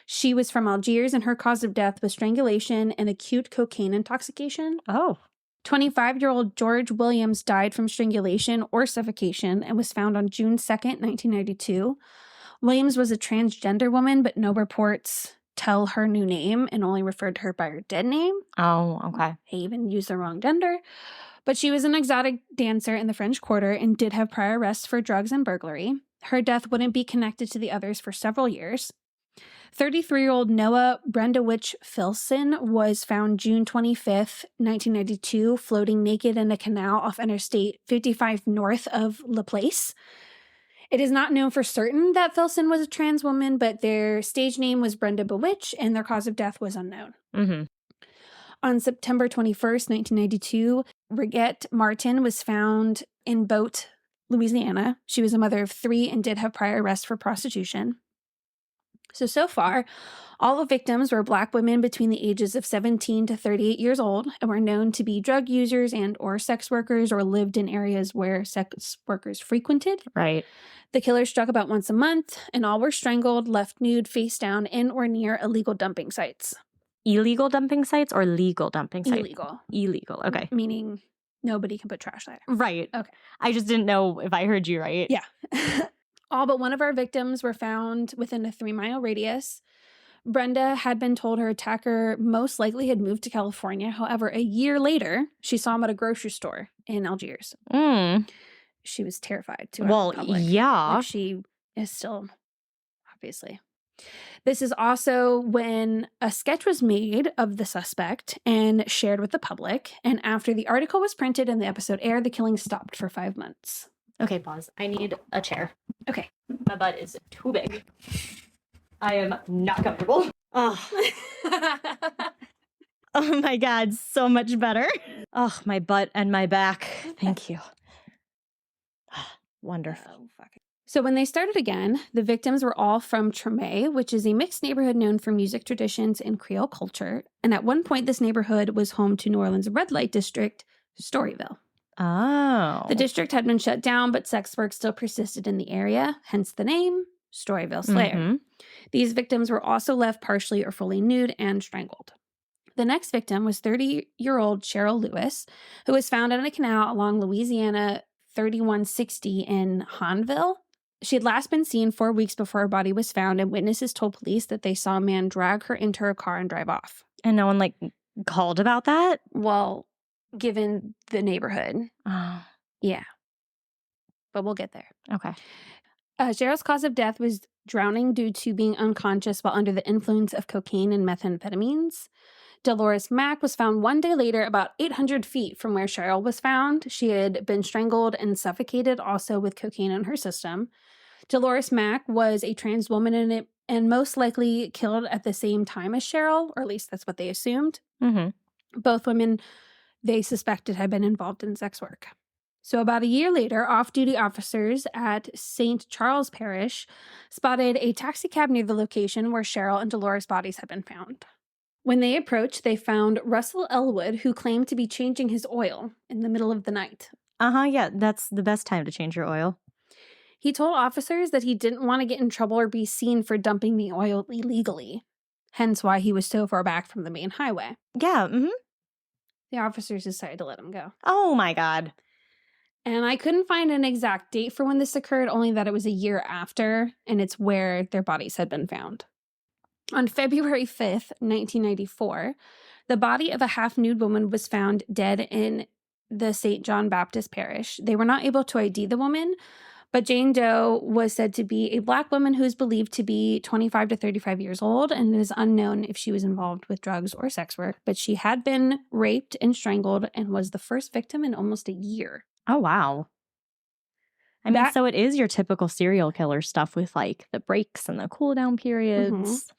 She was from Algiers, and her cause of death was strangulation and acute cocaine intoxication. Oh. 25-year-old George Williams died from strangulation or suffocation and was found on June 2nd, 1992. Williams was a transgender woman, but no reports tell her new name and only referred to her by her dead name. Oh, okay. They even used the wrong gender. But she was an exotic dancer in the French Quarter and did have prior arrests for drugs and burglary. Her death wouldn't be connected to the others for several years. 33-year-old Noah Brendowich Filson was found June 25th, 1992, floating naked in a canal off Interstate 55 north of La Place. It is not known for certain that Filson was a trans woman, but their stage name was Brenda Bewitch, and their cause of death was unknown. On September 21st, 1992, Brigitte Martin was found in Boat, Louisiana. She was a mother of 3 and did have prior arrests for prostitution. So far, all the victims were Black women between the ages of 17 to 38 years old and were known to be drug users and or sex workers or lived in areas where sex workers frequented. Right. The killers struck about once a month, and all were strangled, left nude, face down, in or near illegal dumping sites. Illegal dumping sites or legal dumping sites? Illegal. Illegal, okay. Meaning nobody can put trash there. Right. Okay. I just didn't know if I heard you right. Yeah. All but one of our victims were found within a 3-mile radius. Brenda had been told her attacker most likely had moved to California. However, a year later, she saw him at a grocery store in Algiers. She was terrified to Well, public. yeah. Like she is still, obviously. This is also when a sketch was made of the suspect and shared with the public. And after the article was printed and the episode aired, the killing stopped for 5 months. Okay, pause. I need a chair. Okay. My butt is too big. I am not comfortable. Oh. Oh my God, so much better. Oh, my butt and my back. Thank you. Wonderful. Oh, fuck. So when they started again, the victims were all from Treme, which is a mixed neighborhood known for music traditions and Creole culture. And at one point, this neighborhood was home to New Orleans' red light district, Storyville. Oh. The district had been shut down, but sex work still persisted in the area, hence the name, Storyville Slayer. Mm-hmm. These victims were also left partially or fully nude and strangled. The next victim was 30-year-old Cheryl Lewis, who was found in a canal along Louisiana 3160 in Hanville. She had last been seen 4 weeks before her body was found, and witnesses told police that they saw a man drag her into her car and drive off. And no one, called about that? Well, given the neighborhood. Oh. Yeah. But we'll get there. Okay. Cheryl's cause of death was drowning due to being unconscious while under the influence of cocaine and methamphetamines. Dolores Mack was found 1 day later, about 800 feet from where Cheryl was found. She had been strangled and suffocated, also with cocaine in her system. Dolores Mack was a trans woman and most likely killed at the same time as Cheryl, or at least that's what they assumed. Mm-hmm. Both women they suspected had been involved in sex work. So about a year later, off-duty officers at St. Charles Parish spotted a taxicab near the location where Cheryl and Dolores' bodies had been found. When they approached, they found Russell Elwood, who claimed to be changing his oil in the middle of the night. Yeah, that's the best time to change your oil. He told officers that he didn't want to get in trouble or be seen for dumping the oil illegally, hence why he was so far back from the main highway. Yeah, mm-hmm. The officers decided to let him go. Oh my God. And I couldn't find an exact date for when this occurred, only that it was a year after, and it's where their bodies had been found. On February 5th, 1994, the body of a half-nude woman was found dead in the St. John Baptist Parish. They were not able to ID the woman, but Jane Doe was said to be a Black woman who is believed to be 25 to 35 years old, and it is unknown if she was involved with drugs or sex work, but she had been raped and strangled and was the first victim in almost a year. Oh, wow. I mean, so it is your typical serial killer stuff with the breaks and the cool down periods. Mm-hmm.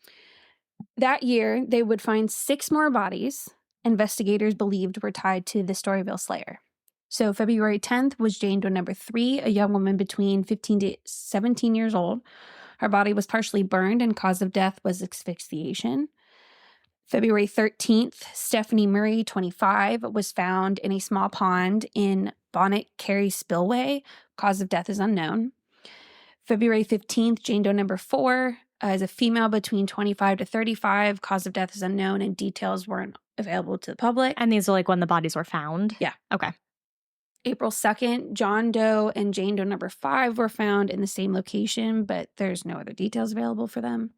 That year, they would find 6 more bodies investigators believed were tied to the Storyville Slayer. So February 10th was Jane Doe number 3, a young woman between 15 to 17 years old. Her body was partially burned and cause of death was asphyxiation. February 13th, Stephanie Murray, 25, was found in a small pond in Bonnet Carey Spillway. Cause of death is unknown. February 15th, Jane Doe number 4 is a female between 25 to 35. Cause of death is unknown and details weren't available to the public. And these are when the bodies were found? Yeah. Okay. April 2nd, John Doe and Jane Doe number 5 were found in the same location, but there's no other details available for them.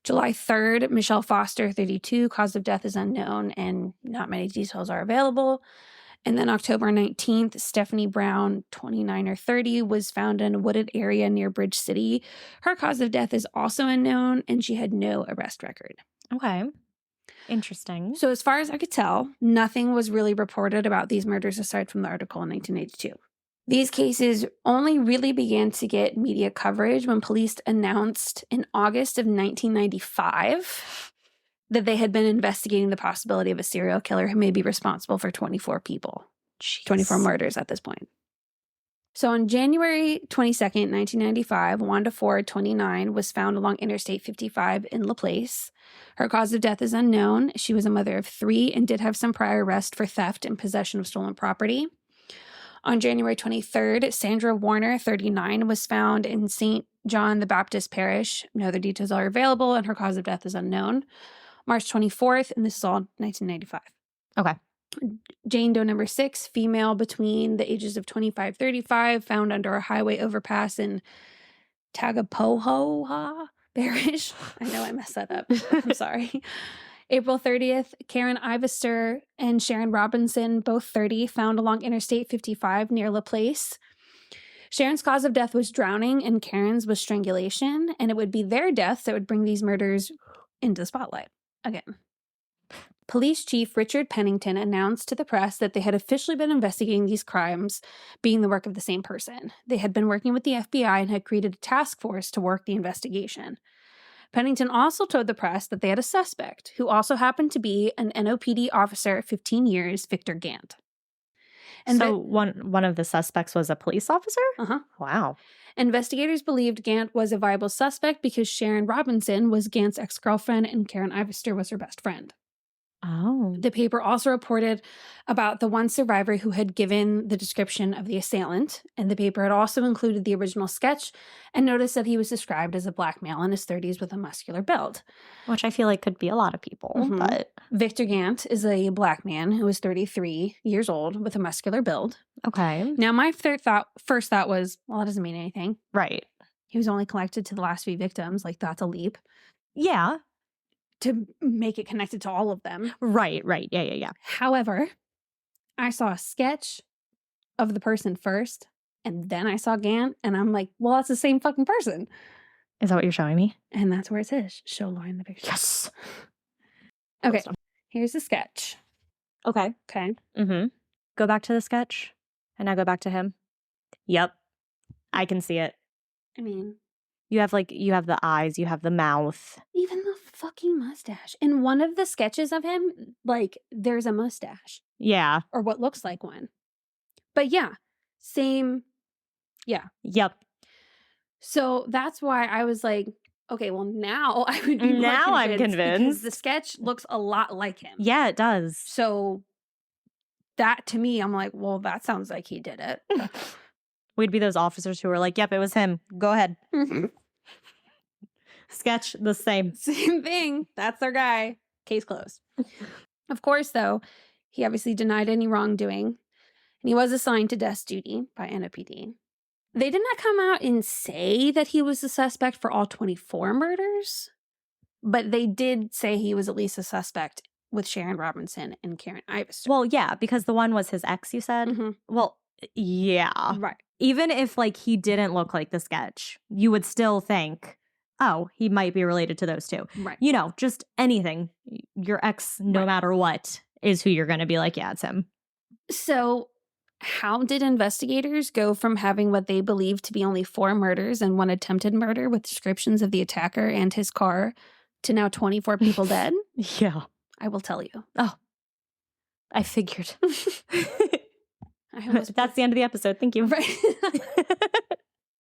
July 3rd, Michelle Foster, 32, cause of death is unknown and not many details are available. And then October 19th, Stephanie Brown, 29 or 30, was found in a wooded area near Bridge City. Her cause of death is also unknown and she had no arrest record. Okay. Interesting. So as far as I could tell, nothing was really reported about these murders aside from the article in 1982. These cases only really began to get media coverage when police announced in August of 1995 that they had been investigating the possibility of a serial killer who may be responsible for 24 people. Jeez. 24 murders at this point. So on January 22nd, 1995, Wanda Ford, 29, was found along Interstate 55 in LaPlace. Her cause of death is unknown. She was a mother of 3 and did have some prior arrests for theft and possession of stolen property. On January 23rd, Sandra Warner, 39, was found in St. John the Baptist Parish. No other details are available, and her cause of death is unknown. March 24th, and this is all 1995. Okay. Jane Doe number 6, female between the ages of 25-35, found under a highway overpass in Tagapohoa Parish. I know I messed that up. I'm sorry. April 30th, Karen Ivester and Sharon Robinson, both 30, found along Interstate 55 near LaPlace. Sharon's cause of death was drowning and Karen's was strangulation, and it would be their deaths that would bring these murders into the spotlight again. Police Chief Richard Pennington announced to the press that they had officially been investigating these crimes being the work of the same person. They had been working with the FBI and had created a task force to work the investigation. Pennington also told the press that they had a suspect, who also happened to be an NOPD officer of 15 years, Victor Gant. And so one of the suspects was a police officer? Uh-huh. Wow. Investigators believed Gant was a viable suspect because Sharon Robinson was Gant's ex-girlfriend and Karen Ivester was her best friend. Oh. The paper also reported about the one survivor who had given the description of the assailant, and the paper had also included the original sketch and noticed that he was described as a black male in his 30s with a muscular build. Which I feel like could be a lot of people, but... Victor Gant is a black man who is 33 years old with a muscular build. Okay. Now, my first thought was, well, that doesn't mean anything. Right. He was only connected to the last few victims. Like, that's a leap. Yeah. To make it connected to all of them. Right. Yeah. However, I saw a sketch of the person first, and then I saw Gant, and I'm like, well, that's the same fucking person. Is that what you're showing me? And that's where it says, show Lauren the picture. Yes. Okay, here's the sketch. Okay. Mm-hmm. Go back to the sketch, and now go back to him. Yep. I can see it. I mean... You have the eyes, you have the mouth. Even the fucking mustache. In one of the sketches of him, like, there's a mustache. Yeah. Or what looks like one. But yeah, same. Yeah. Yep. So that's why I was like, okay, well, now I would be now I'm convinced. Because the sketch looks a lot like him. Yeah, it does. So that, to me, I'm like, well, that sounds like he did it. We'd be those officers who were like, yep, it was him. Go ahead. Sketch the same. Same thing. That's their guy. Case closed. Of course, though, he obviously denied any wrongdoing, and he was assigned to desk duty by NOPD. They did not come out and say that he was the suspect for all 24 murders, but they did say he was at least a suspect with Sharon Robinson and Karen Ivester. Well, yeah, because the one was his ex, you said? Mm-hmm. Well, yeah. Right. Even if, like, he didn't look like the sketch, you would still think, oh, he might be related to those two. Right. You know, just anything. Your ex, no matter what, is who you're going to be like, yeah, it's him. So how did investigators go from having what they believed to be only 4 murders and 1 attempted murder with descriptions of the attacker and his car to now 24 people dead? Yeah. I will tell you. Oh, I figured. That's the end of the episode. Thank you. Right.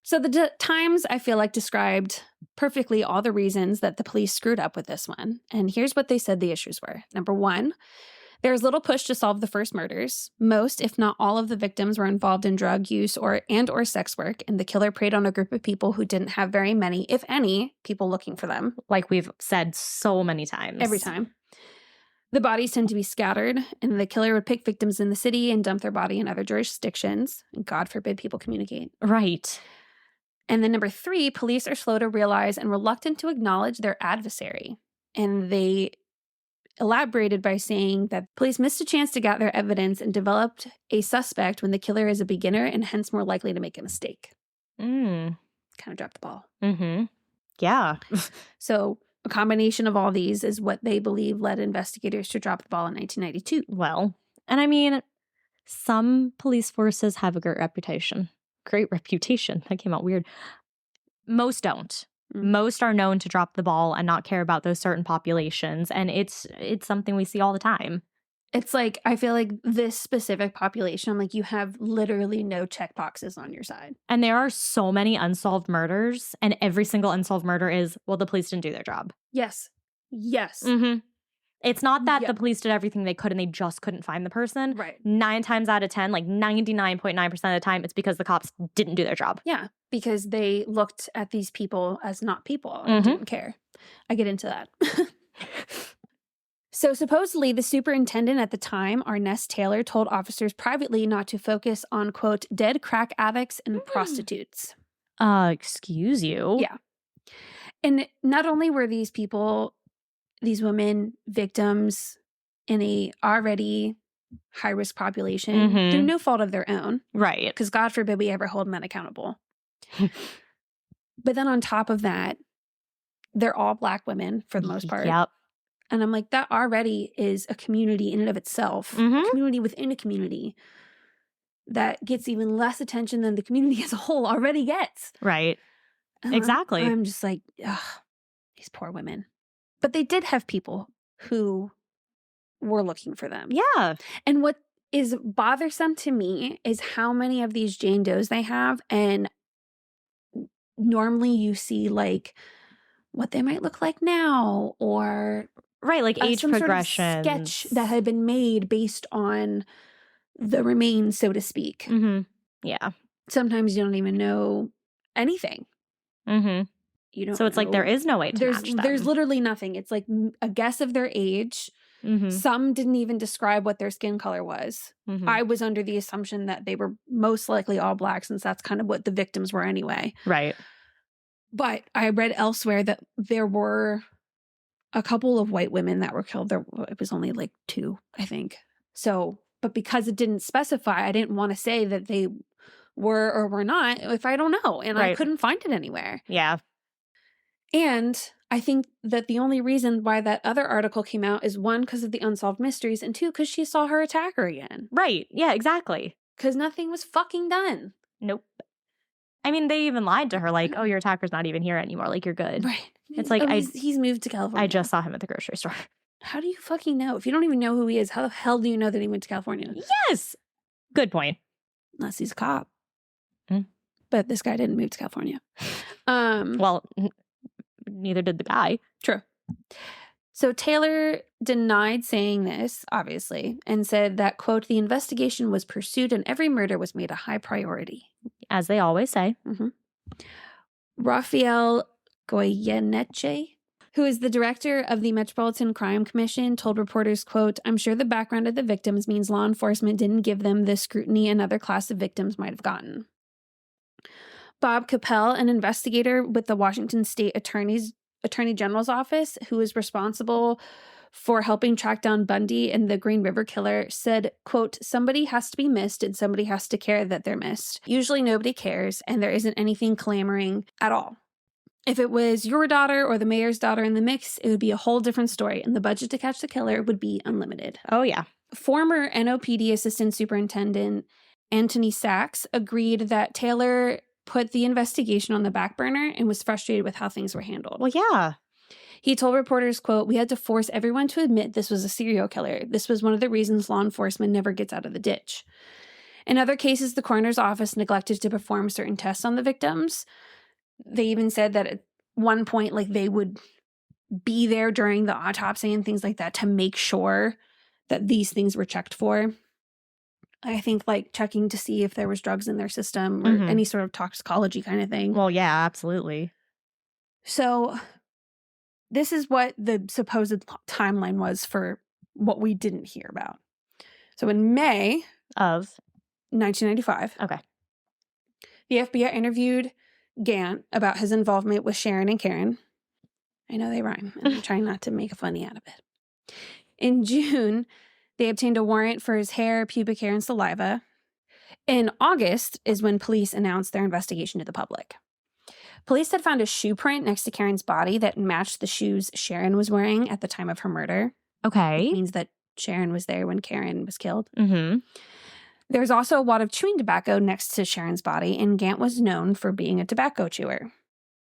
So the Times, I feel like, described perfectly all the reasons that the police screwed up with this one. And here's what they said the issues were. Number 1, there was little push to solve the first murders. Most, if not all, of the victims were involved in drug use or sex work, and the killer preyed on a group of people who didn't have very many, if any, people looking for them. Like we've said so many times. Every time. The bodies tend to be scattered, and the killer would pick victims in the city and dump their body in other jurisdictions. And God forbid people communicate. Right. And then number 3, police are slow to realize and reluctant to acknowledge their adversary. And they elaborated by saying that police missed a chance to gather evidence and developed a suspect when the killer is a beginner and hence more likely to make a mistake. Kind of dropped the ball. Mm-hmm. Yeah. So a combination of all these is what they believe led investigators to drop the ball in 1992. Well, and I mean, some police forces have a great reputation. Great reputation. That came out weird. Most don't. Most are known to drop the ball and not care about those certain populations. And it's something we see all the time. It's like, I feel like this specific population, I'm like, you have literally no check boxes on your side. And there are so many unsolved murders, and every single unsolved murder is, well, the police didn't do their job. Yes. Yes. Mm-hmm. It's not that the police did everything they could and they just couldn't find the person. Right. 9 times out of 10, like 99.9% of the time, it's because the cops didn't do their job. Yeah, because they looked at these people as not people and didn't care. I get into that. So supposedly the superintendent at the time, Arness Taylor, told officers privately not to focus on, quote, dead crack addicts and prostitutes. Excuse you? Yeah. And not only were these people, these women, victims in a already high-risk population through no fault of their own. Right. Because God forbid we ever hold men accountable. But then on top of that, they're all Black women for the most part. Yep. And I'm like, that already is a community in and of itself. A community within a community that gets even less attention than the community as a whole already gets. Right. And Exactly. I'm just like, ugh, these poor women. But they did have people who were looking for them. Yeah. And what is bothersome to me is how many of these Jane Does they have. And normally you see like what they might look like now, or right, like age progression, sort of sketch that had been made based on the remains, so to speak. Yeah. Sometimes you don't even know anything. You don't. So it's like there is no way to match them. There's literally nothing. It's like a guess of their age. Some didn't even describe what their skin color was. I was under the assumption that they were most likely all Black, since that's kind of what the victims were anyway. Right. But I read elsewhere that there were a couple of white women that were killed. It was only like 2, I think. So, but because it didn't specify, I didn't want to say that they were or were not if I don't know. And I couldn't find it anywhere. Yeah. And I think that the only reason why that other article came out is 1, because of the unsolved mysteries, and 2, because she saw her attacker again. Right. Yeah, exactly. Because nothing was fucking done. Nope. I mean, they even lied to her, like, oh, your attacker's not even here anymore. Like, you're good. Right. It's like, he's moved to California. I just saw him at the grocery store. How do you fucking know? If you don't even know who he is, how the hell do you know that he went to California? Yes. Good point. Unless he's a cop. But this guy didn't move to California. Well, neither did the guy. True. So Taylor denied saying this, obviously, and said that, quote, the investigation was pursued and every murder was made a high priority. As they always say. Rafael Goyeneche, who is the director of the Metropolitan Crime Commission, told reporters, quote, I'm sure the background of the victims means law enforcement didn't give them the scrutiny another class of victims might have gotten. Bob Capel, an investigator with the Washington State Attorney General's office, who is responsible for helping track down Bundy and the Green River Killer, said, quote, somebody has to be missed and somebody has to care that they're missed. Usually nobody cares and there isn't anything clamoring at all. If it was your daughter or the mayor's daughter in the mix, it would be a whole different story and the budget to catch the killer would be unlimited. Oh, yeah. Former NOPD Assistant Superintendent Anthony Sachs agreed that Taylor put the investigation on the back burner and was frustrated with how things were handled. Well, yeah. He told reporters, quote, we had to force everyone to admit this was a serial killer. This was one of the reasons law enforcement never gets out of the ditch. In other cases, the coroner's office neglected to perform certain tests on the victims. They even said that at one point, like, they would be there during the autopsy and things like that to make sure that these things were checked for. I think, like, checking to see if there was drugs in their system or any sort of toxicology kind of thing. Well, yeah, absolutely. So this is what the supposed timeline was for what we didn't hear about. So in May of 1995, the FBI interviewed Gant about his involvement with Sharon and Karen. I know they rhyme, and I'm trying not to make a funny out of it. In June, they obtained a warrant for his hair, pubic hair, and saliva. In August is when police announced their investigation to the public. Police had found a shoe print next to Karen's body that matched the shoes Sharon was wearing at the time of her murder. Okay. Which means that Sharon was there when Karen was killed. There's also a wad of chewing tobacco next to Sharon's body, and Gant was known for being a tobacco chewer.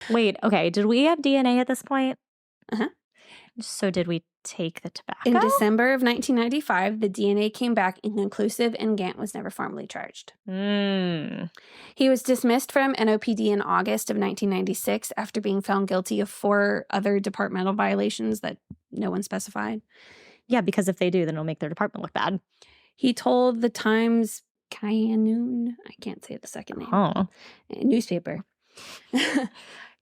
Wait, okay. Did we have DNA at this point? So did we take the tobacco? In December of 1995, the DNA came back inconclusive and Gant was never formally charged. He was dismissed from NOPD in August of 1996 after being found guilty of 4 other departmental violations that no one specified. Yeah, because if they do, then it'll make their department look bad. He told the Times Picayune, I can't say the second name, newspaper.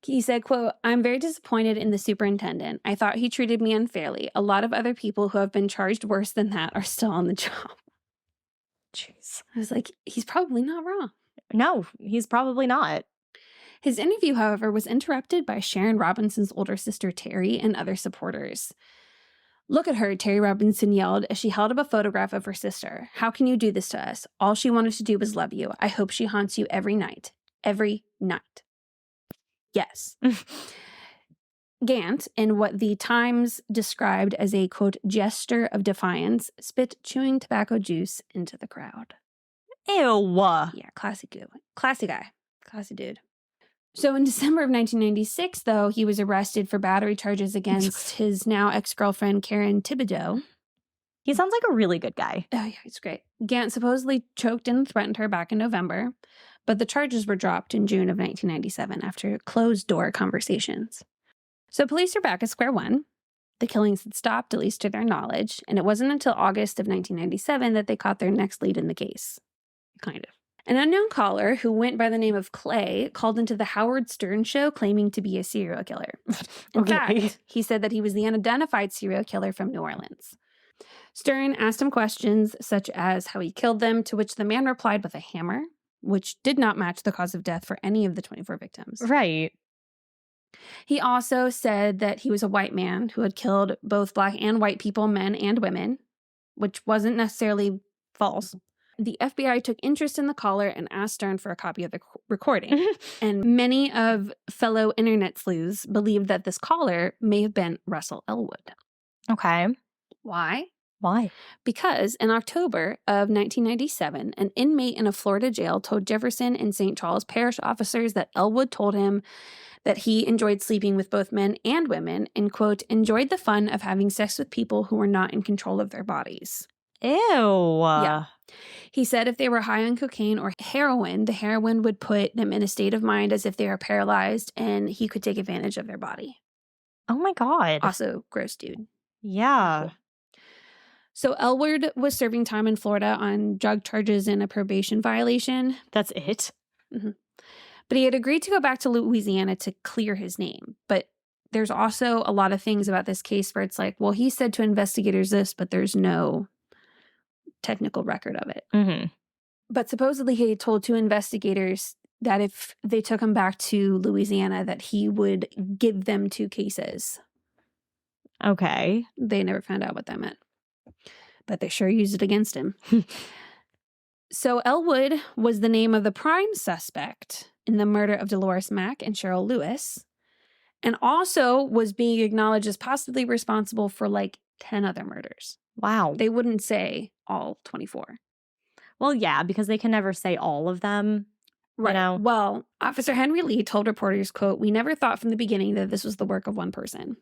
He said, quote, "I'm very disappointed in the superintendent. I thought he treated me unfairly. A lot of other people who have been charged worse than that are still on the job." Jeez. I was like, he's probably not wrong. No, he's probably not. His interview, however, was interrupted by Sharon Robinson's older sister, Terry, and other supporters. "Look at her," Terry Robinson yelled as she held up a photograph of her sister. "How can you do this to us? All she wanted to do was love you. I hope she haunts you every night." Every night. Yes. Gant, in what the Times described as a, quote, gesture of defiance, spit chewing tobacco juice into the crowd. Ew. Yeah, classy guy. Classy dude. So in December of 1996, though, he was arrested for battery charges against his now ex-girlfriend, Karen Thibodeau. He sounds like a really good guy. Oh, yeah, he's great. Gant supposedly choked and threatened her back in November, but the charges were dropped in June of 1997 after closed-door conversations. So police are back at square one. The killings had stopped, at least to their knowledge, and it wasn't until August of 1997 that they caught their next lead in the case. Kind of. An unknown caller who went by the name of Clay called into the Howard Stern show claiming to be a serial killer. In fact, he said that he was the unidentified serial killer from New Orleans. Stern asked him questions such as how he killed them, to which the man replied with a hammer, which did not match the cause of death for any of the 24 victims. Right. He also said that he was a white man who had killed both black and white people, men and women, which wasn't necessarily false. The FBI took interest in the caller and asked Stern for a copy of the recording. And many of fellow internet sleuths believed that this caller may have been Russell Elwood. Okay. Why? Why? Because in October of 1997, an inmate in a Florida jail told Jefferson and St. Charles parish officers that Elwood told him that he enjoyed sleeping with both men and women and, quote, enjoyed the fun of having sex with people who were not in control of their bodies. Ew. Yeah. He said if they were high on cocaine or heroin, the heroin would put them in a state of mind as if they were paralyzed and he could take advantage of their body. Oh my God. Also, gross dude. Yeah. So Elwood was serving time in Florida on drug charges and a probation violation. That's it? Mm-hmm. But he had agreed to go back to Louisiana to clear his name. But there's also a lot of things about this case where it's like, well, he said to investigators this, but there's no technical record of it. Mm-hmm. But supposedly he told 2 investigators that if they took him back to Louisiana, that he would give them 2 cases. Okay. They never found out what that meant. But they sure used it against him. So Elwood was the name of the prime suspect in the murder of Dolores Mack and Cheryl Lewis, and also was being acknowledged as possibly responsible for like 10 other murders. Wow. They wouldn't say all 24. Well, yeah, because they can never say all of them. Right. You know? Well, Officer Henry Lee told reporters, quote, "We never thought from the beginning that this was the work of one person,"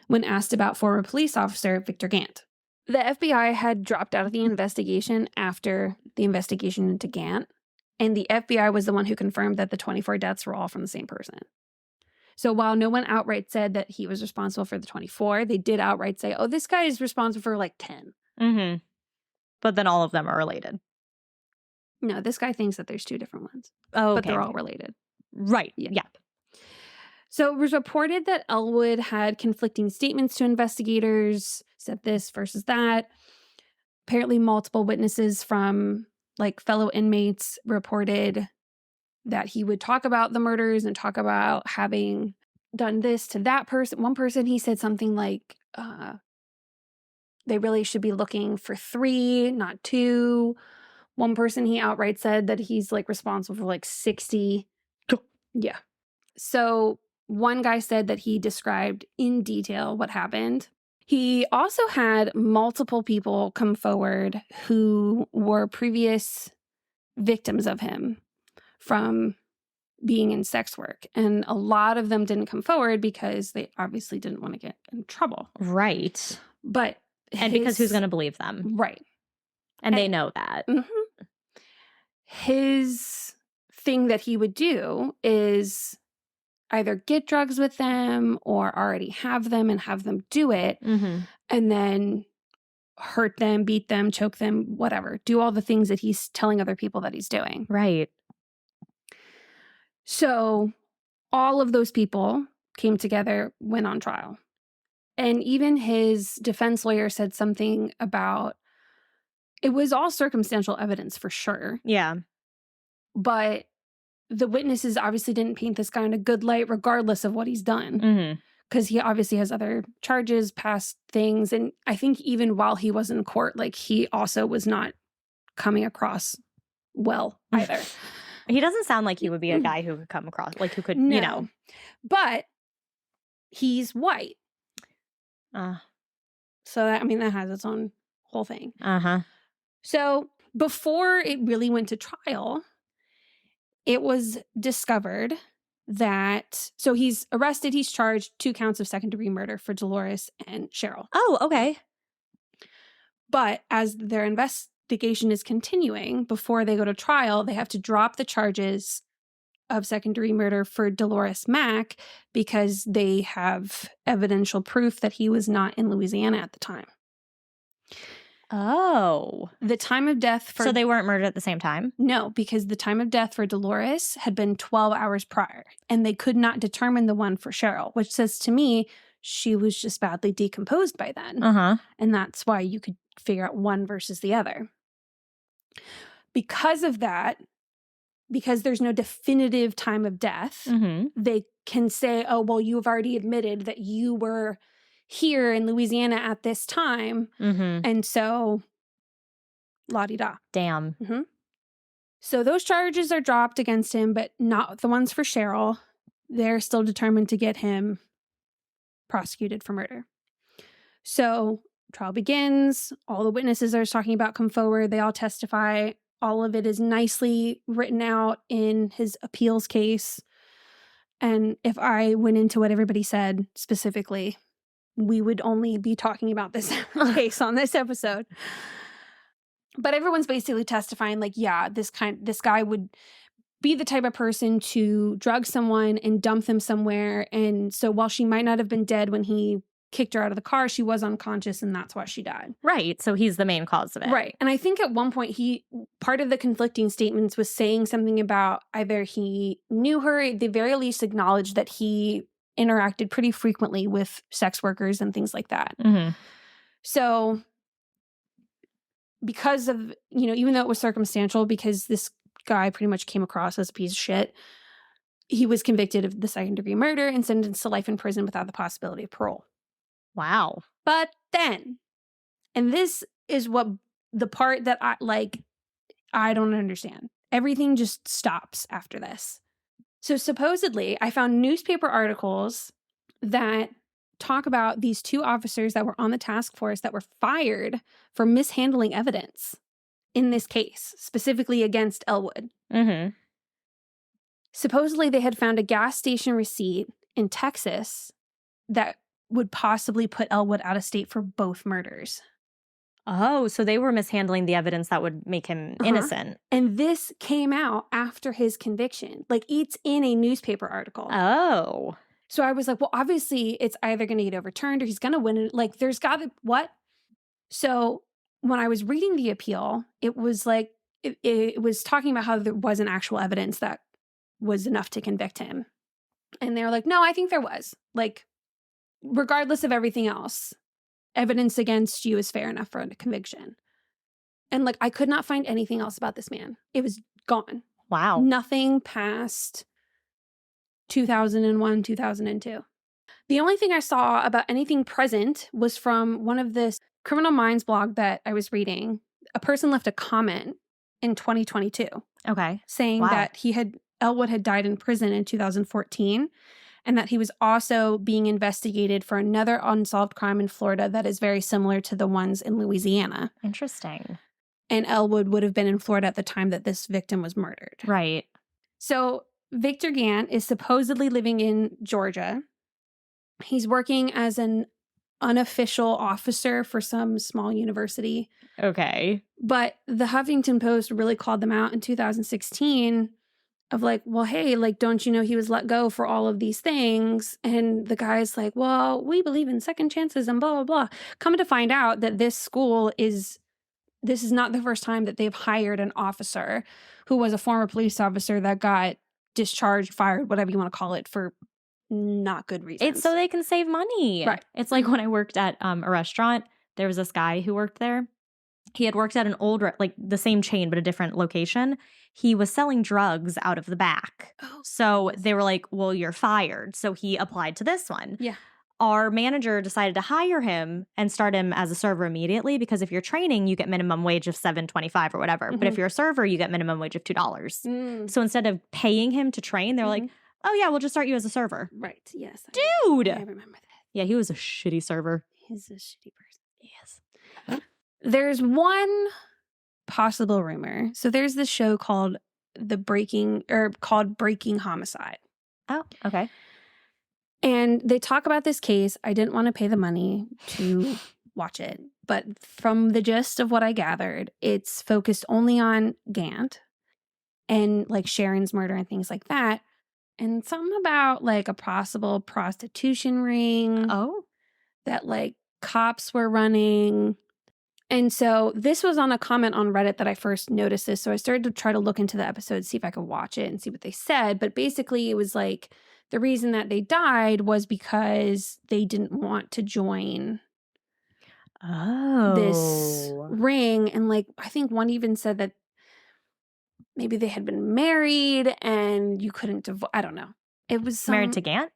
when asked about former police officer Victor Gant. The FBI had dropped out of the investigation after the investigation into Gant, and the FBI was the one who confirmed that the 24 deaths were all from the same person. So while no one outright said that he was responsible for the 24, they did outright say, oh, this guy is responsible for like 10. Mm-hmm. But then all of them are related. No, this guy thinks that there's 2 different ones. Oh, okay. But they're all related. Right. Yeah. So it was reported that Elwood had conflicting statements to investigators, said this versus that. Apparently multiple witnesses from like fellow inmates reported that he would talk about the murders and talk about having done this to that person. One person, he said something like, they really should be looking for 3, not 2. One person, he outright said that he's like responsible for like 60. Yeah. So one guy said that he described in detail what happened. He also had multiple people come forward who were previous victims of him from being in sex work. And a lot of them didn't come forward because they obviously didn't want to get in trouble. Right. But because who's going to believe them? Right. And they know that. Mm-hmm. His thing that he would do is either get drugs with them or already have them and have them do it, and then hurt them, beat them, choke them, whatever. Do all the things that he's telling other people that he's doing. Right. So all of those people came together, went on trial. And even his defense lawyer said something about, it was all circumstantial evidence for sure. Yeah. But the witnesses obviously didn't paint this guy in a good light, regardless of what he's done. Because he obviously has other charges, past things. And I think even while he was in court, like, he also was not coming across well either. He doesn't sound like he would be a guy who could come across, like, who could, No. you know. But he's white. So, that has its own whole thing. So before it really went to trial, it was discovered that, so he's arrested, he's charged 2 counts of second-degree murder for Dolores and Cheryl. Oh, okay. But as their investigation is continuing, before they go to trial, they have to drop the charges of second-degree murder for Dolores Mack because they have evidential proof that he was not in Louisiana at the time. Oh. The time of death for... So they weren't murdered at the same time? No, because the time of death for Dolores had been 12 hours prior, and they could not determine the one for Cheryl, which says to me she was just badly decomposed by then. And that's why you could figure out one versus the other. Because of that, because there's no definitive time of death, they can say, oh, well, you have already admitted that you were here in Louisiana at this time. And so, la-di-da. Damn. So those charges are dropped against him, but not the ones for Cheryl. They're still determined to get him prosecuted for murder. So trial begins. All the witnesses I was talking about come forward. They all testify. All of it is nicely written out in his appeals case. And if I went into what everybody said specifically, we would only be talking about this case on this episode. But everyone's basically testifying like, yeah, this guy would be the type of person to drug someone and dump them somewhere. And so while she might not have been dead when he kicked her out of the car, she was unconscious, and that's why she died. Right. So he's the main cause of it. Right. And I think at one point part of the conflicting statements was saying something about either he knew her, at the very least acknowledged that he interacted pretty frequently with sex workers and things like that. So because of, even though it was circumstantial, because this guy pretty much came across as a piece of shit, he was convicted of the second-degree murder and sentenced to life in prison without the possibility of parole. Wow. But then, and this is what the part that I don't understand. Everything just stops after this. So supposedly, I found newspaper articles that talk about these 2 officers that were on the task force that were fired for mishandling evidence in this case, specifically against Elwood. Supposedly, they had found a gas station receipt in Texas that would possibly put Elwood out of state for both murders. Oh, so they were mishandling the evidence that would make him innocent. And this came out after his conviction. Like, it's in a newspaper article. Oh. So I was like, well, obviously, it's either going to get overturned or he's going to win it. Like, there's got to, what? So when I was reading the appeal, it was like, it was talking about how there wasn't actual evidence that was enough to convict him. And they were like, no, I think there was. Like, regardless of everything else, evidence against you is fair enough for a conviction. And like, I could not find anything else about this man. It was gone. Wow. Nothing past 2001, 2002. The only thing I saw about anything present was from one of this Criminal Minds blog that I was reading. A person left a comment in 2022. Okay. Saying that Elwood had died in prison in 2014. And that he was also being investigated for another unsolved crime in Florida that is very similar to the ones in Louisiana. Interesting. And Elwood would have been in Florida at the time that this victim was murdered. Right. So Victor Gant is supposedly living in Georgia. He's working as an unofficial officer for some small university. Okay. But the Huffington Post really called them out in 2016 of like, well, hey, like, don't you know he was let go for all of these things? And the guy's like, well, we believe in second chances and blah, blah, blah. Come to find out that this is not the first time that they've hired an officer who was a former police officer that got discharged, fired, whatever you want to call it, for not good reasons. It's so they can save money. Right. It's like when I worked at a restaurant, there was this guy who worked there. He had worked at an old, like the same chain, but a different location. He was selling drugs out of the back. Oh. So they were like, well, you're fired. So he applied to this one. Yeah. Our manager decided to hire him and start him as a server immediately because if you're training, you get minimum wage of $7.25 or whatever. But if you're a server, you get minimum wage of $2. So instead of paying him to train, they're like, oh, yeah, we'll just start you as a server. Right. Yes. Dude. I remember that. Yeah, he was a shitty server. He's a shitty person. Yes. There's one possible rumor. So there's this show called Breaking Homicide. Oh, okay. And they talk about this case. I didn't want to pay the money to watch it. But from the gist of what I gathered, it's focused only on Gant and like Sharon's murder and things like that. And something about like a possible prostitution ring. Oh. That like cops were running. And so this was on a comment on Reddit that I first noticed this. So I started to try to look into the episode, see if I could watch it and see what they said. But basically it was like the reason that they died was because they didn't want to join this ring. And like, I think one even said that maybe they had been married and you couldn't divorce. I don't know. It was married to Gant?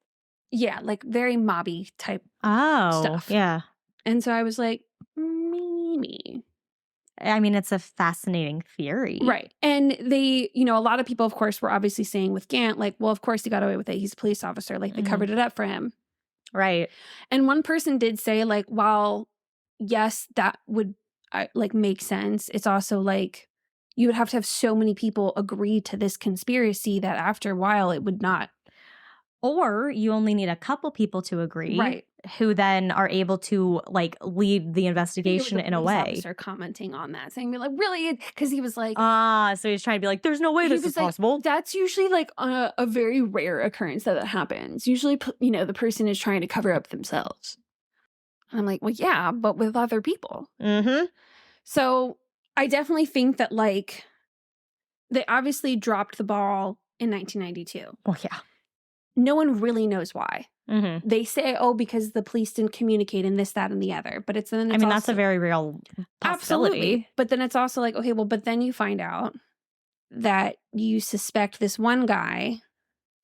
Yeah, like very mobby type stuff. Yeah. And so I was like, maybe. I mean, it's a fascinating theory. Right. And they, a lot of people, of course, were obviously saying with Gant, like, well, of course he got away with it. He's a police officer. Like, they covered it up for him. Right. And one person did say, like, while, yes, that would, like, make sense, it's also, like, you would have to have so many people agree to this conspiracy that after a while it would not. Or you only need a couple people to agree. Right. Who then are able to like lead the investigation in a way. Officer commenting on that, saying like, really? Because he was like, so he's trying to be like, there's no way this is possible. That's usually like a very rare occurrence that happens. Usually, the person is trying to cover up themselves. And I'm like, well, yeah, but with other people. So I definitely think that like they obviously dropped the ball in 1992. Well, yeah. No one really knows why. They say, oh, because the police didn't communicate and this, that, and the other. But it's also, that's a very real possibility. Absolutely. But then it's also like, okay, well, but then you find out that you suspect this one guy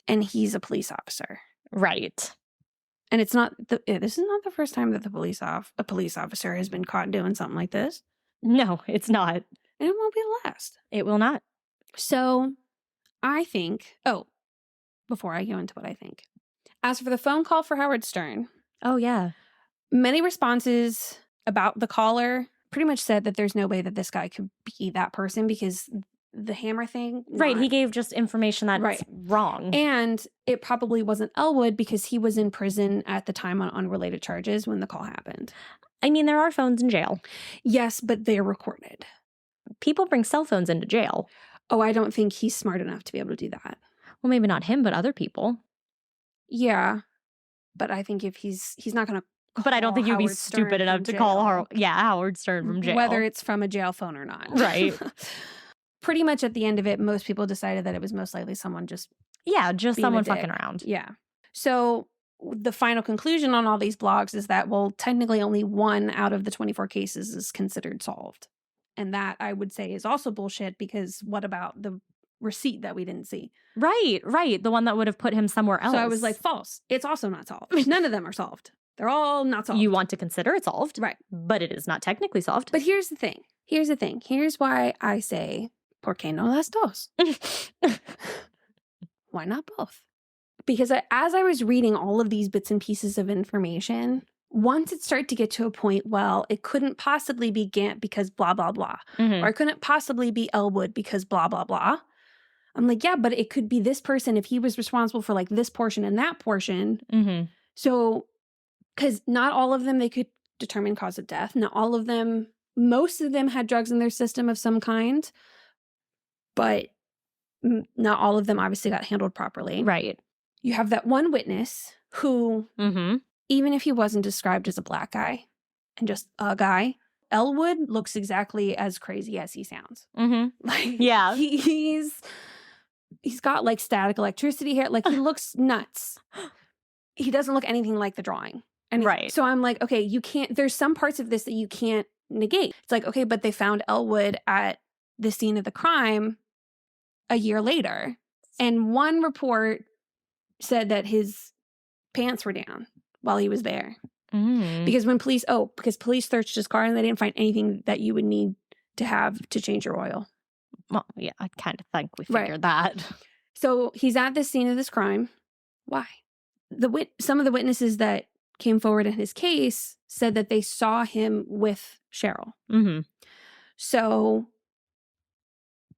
and he's a police officer. Right. And it's not, this is not the first time that a police officer has been caught doing something like this. No, it's not. And it won't be the last. It will not. So I think, before I go into what I think. As for the phone call for Howard Stern. Oh, yeah. Many responses about the caller pretty much said that there's no way that this guy could be that person because the hammer thing. Right. He gave just information that's wrong. And it probably wasn't Elwood because he was in prison at the time on unrelated charges when the call happened. I mean, there are phones in jail. Yes, but they're recorded. People bring cell phones into jail. Oh, I don't think he's smart enough to be able to do that. Well, maybe not him, but other people. Yeah. But I think if he's not going to call But I don't think you'd be Howard stupid Stern enough to from call jail. Howard Stern from jail. Whether it's from a jail phone or not. Right. Pretty much at the end of it, most people decided that it was most likely someone just someone fucking around. Yeah. So the final conclusion on all these blogs is that, well, technically only 1 out of the 24 cases is considered solved. And that I would say is also bullshit because what about the receipt that we didn't see? Right. The one that would have put him somewhere else. So I was like, false. It's also not solved. None of them are solved. They're all not solved. You want to consider it solved. Right. But it is not technically solved. But here's the thing. Here's why I say, ¿por qué no las dos? Why not both? Because as I was reading all of these bits and pieces of information, once it started to get to a point, well, it couldn't possibly be Gant because blah, blah, blah. Or it couldn't possibly be Elwood because blah, blah, blah. I'm like, yeah, but it could be this person if he was responsible for like this portion and that portion. So because not all of them they could determine cause of death. Not all of them, most of them had drugs in their system of some kind, but not all of them obviously got handled properly. Right. You have that one witness who, Mm-hmm. even if he wasn't described as a black guy and just a guy, Elwood looks exactly as crazy as he sounds. Mm-hmm. Like, Yeah. he's got like static electricity hair. Like, he looks nuts. He doesn't look anything like the drawing. And Right. so I'm like, okay, you can't, there's some parts of this that you can't negate. It's like, okay, but they found Elwood at the scene of the crime a year later. And one report said that his pants were down while he was there. Because because police searched his car and they didn't find anything that you would need to have to change your oil. Well, yeah, I kind of think we figured that. So he's at the scene of this crime. Why? Some of the witnesses that came forward in his case said that they saw him with Cheryl. Mm-hmm. So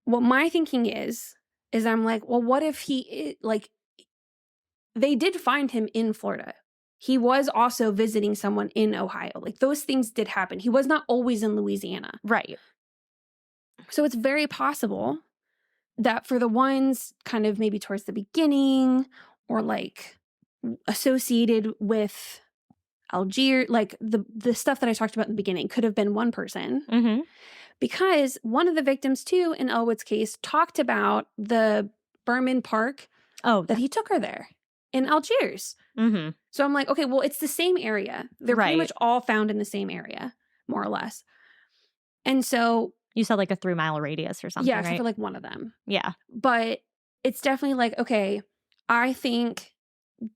what my thinking is I'm like, well, what if they did find him in Florida. He was also visiting someone in Ohio. Like, those things did happen. He was not always in Louisiana. Right. So it's very possible that for the ones kind of maybe towards the beginning or like associated with Algiers, like the stuff that I talked about in the beginning could have been one person. Mm-hmm. Because one of the victims too in Elwood's case talked about the Berman Park that he took her there in Algiers. Mm-hmm. So I'm like, okay, well, it's the same area. They're pretty much all found in the same area, more or less. And so you said like a 3-mile radius or something, yeah, right? except for like one of them. Yeah. But it's definitely like, okay, I think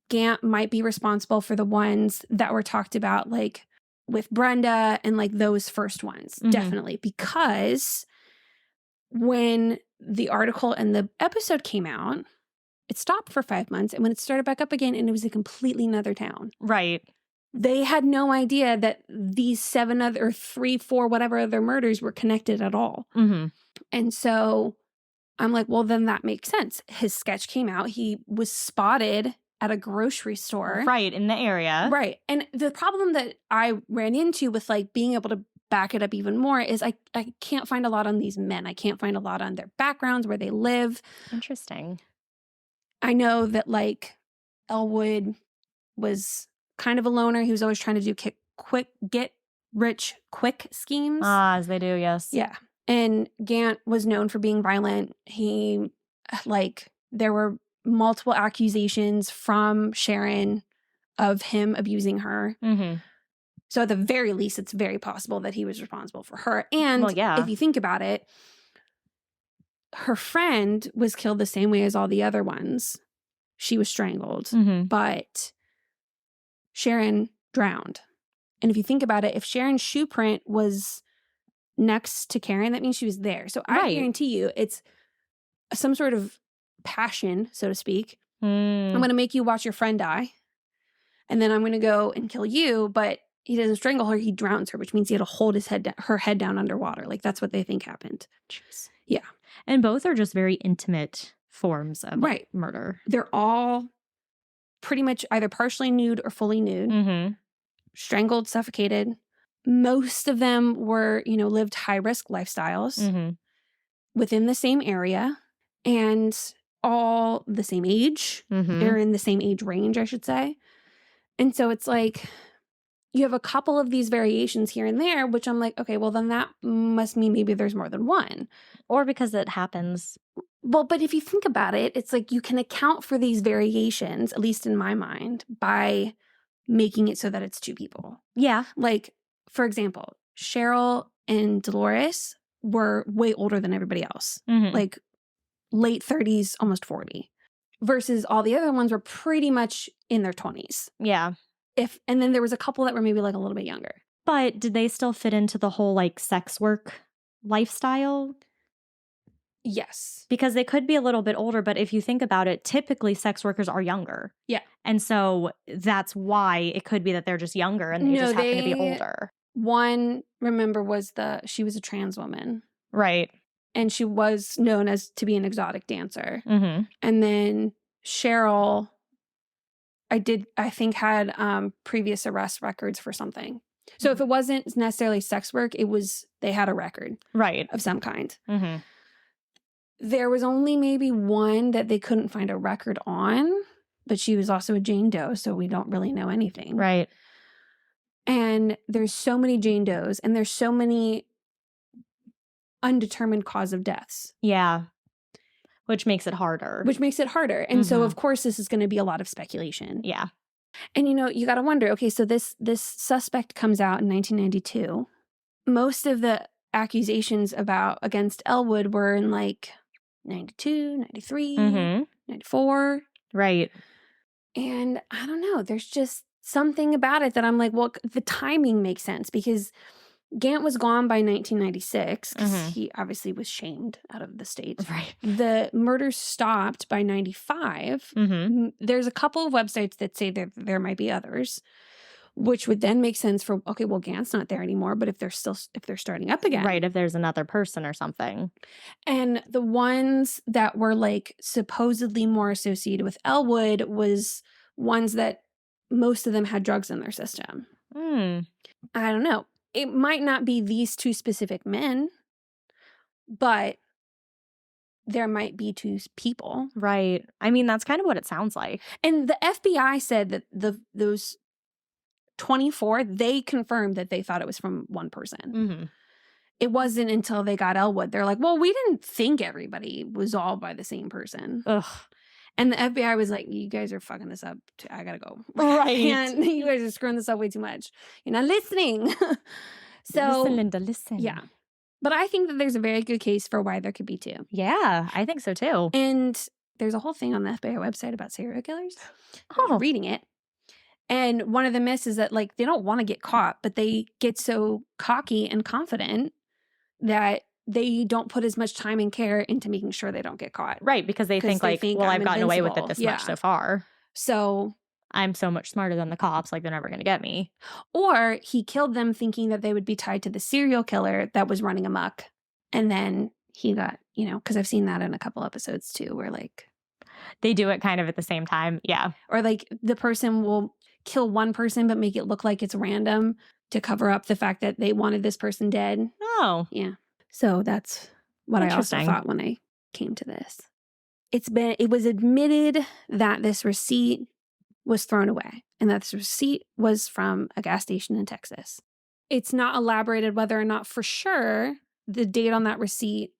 Gant might be responsible for the ones that were talked about, like with Brenda and like those first ones. Mm-hmm. Definitely. Because when the article and the episode came out, it stopped for 5 months. And when it started back up again, and it was a completely another town. Right. They had no idea that these 7 other, 3, 4, whatever other murders were connected at all. Mm-hmm. And so I'm like, well, then that makes sense. His sketch came out. He was spotted at a grocery store. Right, in the area. Right. And the problem that I ran into with like being able to back it up even more is I can't find a lot on these men. I can't find a lot on their backgrounds, where they live. Interesting. I know that like Elwood was kind of a loner. He was always trying to do get rich quick schemes. As they do, yes. Yeah. And Gant was known for being violent. There were multiple accusations from Sharon of him abusing her. Mm-hmm. So at the very least, it's very possible that he was responsible for her. And if you think about it, her friend was killed the same way as all the other ones. She was strangled, but Sharon drowned. And if you think about it, if Sharon's shoe print was next to Karen, that means she was there. So I guarantee you it's some sort of passion, so to speak. I'm going to make you watch your friend die. And then I'm going to go and kill you. But he doesn't strangle her. He drowns her, which means he had to hold her head down underwater. Like, that's what they think happened. Jeez. Yeah. And both are just very intimate forms of murder. They're all pretty much either partially nude or fully nude. Strangled, suffocated. Most of them were, lived high-risk lifestyles within the same area and all the same age. They're in the same age range, I should say. And so it's like you have a couple of these variations here and there, which I'm like, okay, well, then that must mean maybe there's more than one. Or because it happens. Well, but if you think about it, it's like you can account for these variations, at least in my mind, by making it so that it's 2 people. Yeah. Like, for example, Cheryl and Dolores were way older than everybody else. Like late 30s, almost 40. Versus all the other ones were pretty much in their 20s. Yeah. And then there was a couple that were maybe like a little bit younger. But did they still fit into the whole like sex work lifestyle? Yes. Because they could be a little bit older, but if you think about it, typically sex workers are younger. Yeah. And so that's why it could be that they're just younger and they just happen to be older. One, remember, she was a trans woman. Right. And she was known as to be an exotic dancer. And then Cheryl I think had previous arrest records for something. So if it wasn't necessarily sex work, they had a record Right. of some kind. Mm-hmm. There was only maybe one that they couldn't find a record on, but she was also a Jane Doe, so we don't really know anything. Right. And there's so many Jane Does, and there's so many undetermined cause of deaths. Yeah. Which makes it harder. And so, of course, this is going to be a lot of speculation. Yeah. And, you got to wonder, okay, so this suspect comes out in 1992. Most of the accusations against Elwood were in like 92, 93, 94. Right. And I don't know, there's just something about it that I'm like, well, the timing makes sense because Gant was gone by 1996 because he obviously was shamed out of the state. Right. The murders stopped by 95. There's a couple of websites that say that there might be others, which would then make sense for, okay, well, Gant's not there anymore, but if they're starting up again. Right, if there's another person or something. And the ones that were like supposedly more associated with Elwood was ones that most of them had drugs in their system. I don't know. It might not be these two specific men, but there might be two people. Right. I mean, that's kind of what it sounds like. And the FBI said that those 24, they confirmed that they thought it was from one person. It wasn't until they got Elwood. They're like, well, we didn't think everybody was all by the same person. Ugh. And the FBI was like, you guys are fucking this up. I gotta go. Right. And you guys are screwing this up way too much. You're not listening. So listen, Linda, listen. Yeah. But I think that there's a very good case for why there could be two. Yeah, I think so too. And there's a whole thing on the FBI website about serial killers. I was reading it. And one of the myths is that like they don't want to get caught, but they get so cocky and confident that they don't put as much time and care into making sure they don't get caught. Right, because they think like, well, I've gotten away with it this much so far. So I'm so much smarter than the cops, like they're never going to get me. Or he killed them thinking that they would be tied to the serial killer that was running amok. And then he got, because I've seen that in a couple episodes too, where like they do it kind of at the same time. Yeah. Or like the person will kill one person but make it look like it's random to cover up the fact that they wanted this person dead. Oh. Yeah. So that's what I also thought when I came to this. It was admitted that this receipt was thrown away and that this receipt was from a gas station in Texas. It's not elaborated whether or not for sure the date on that receipt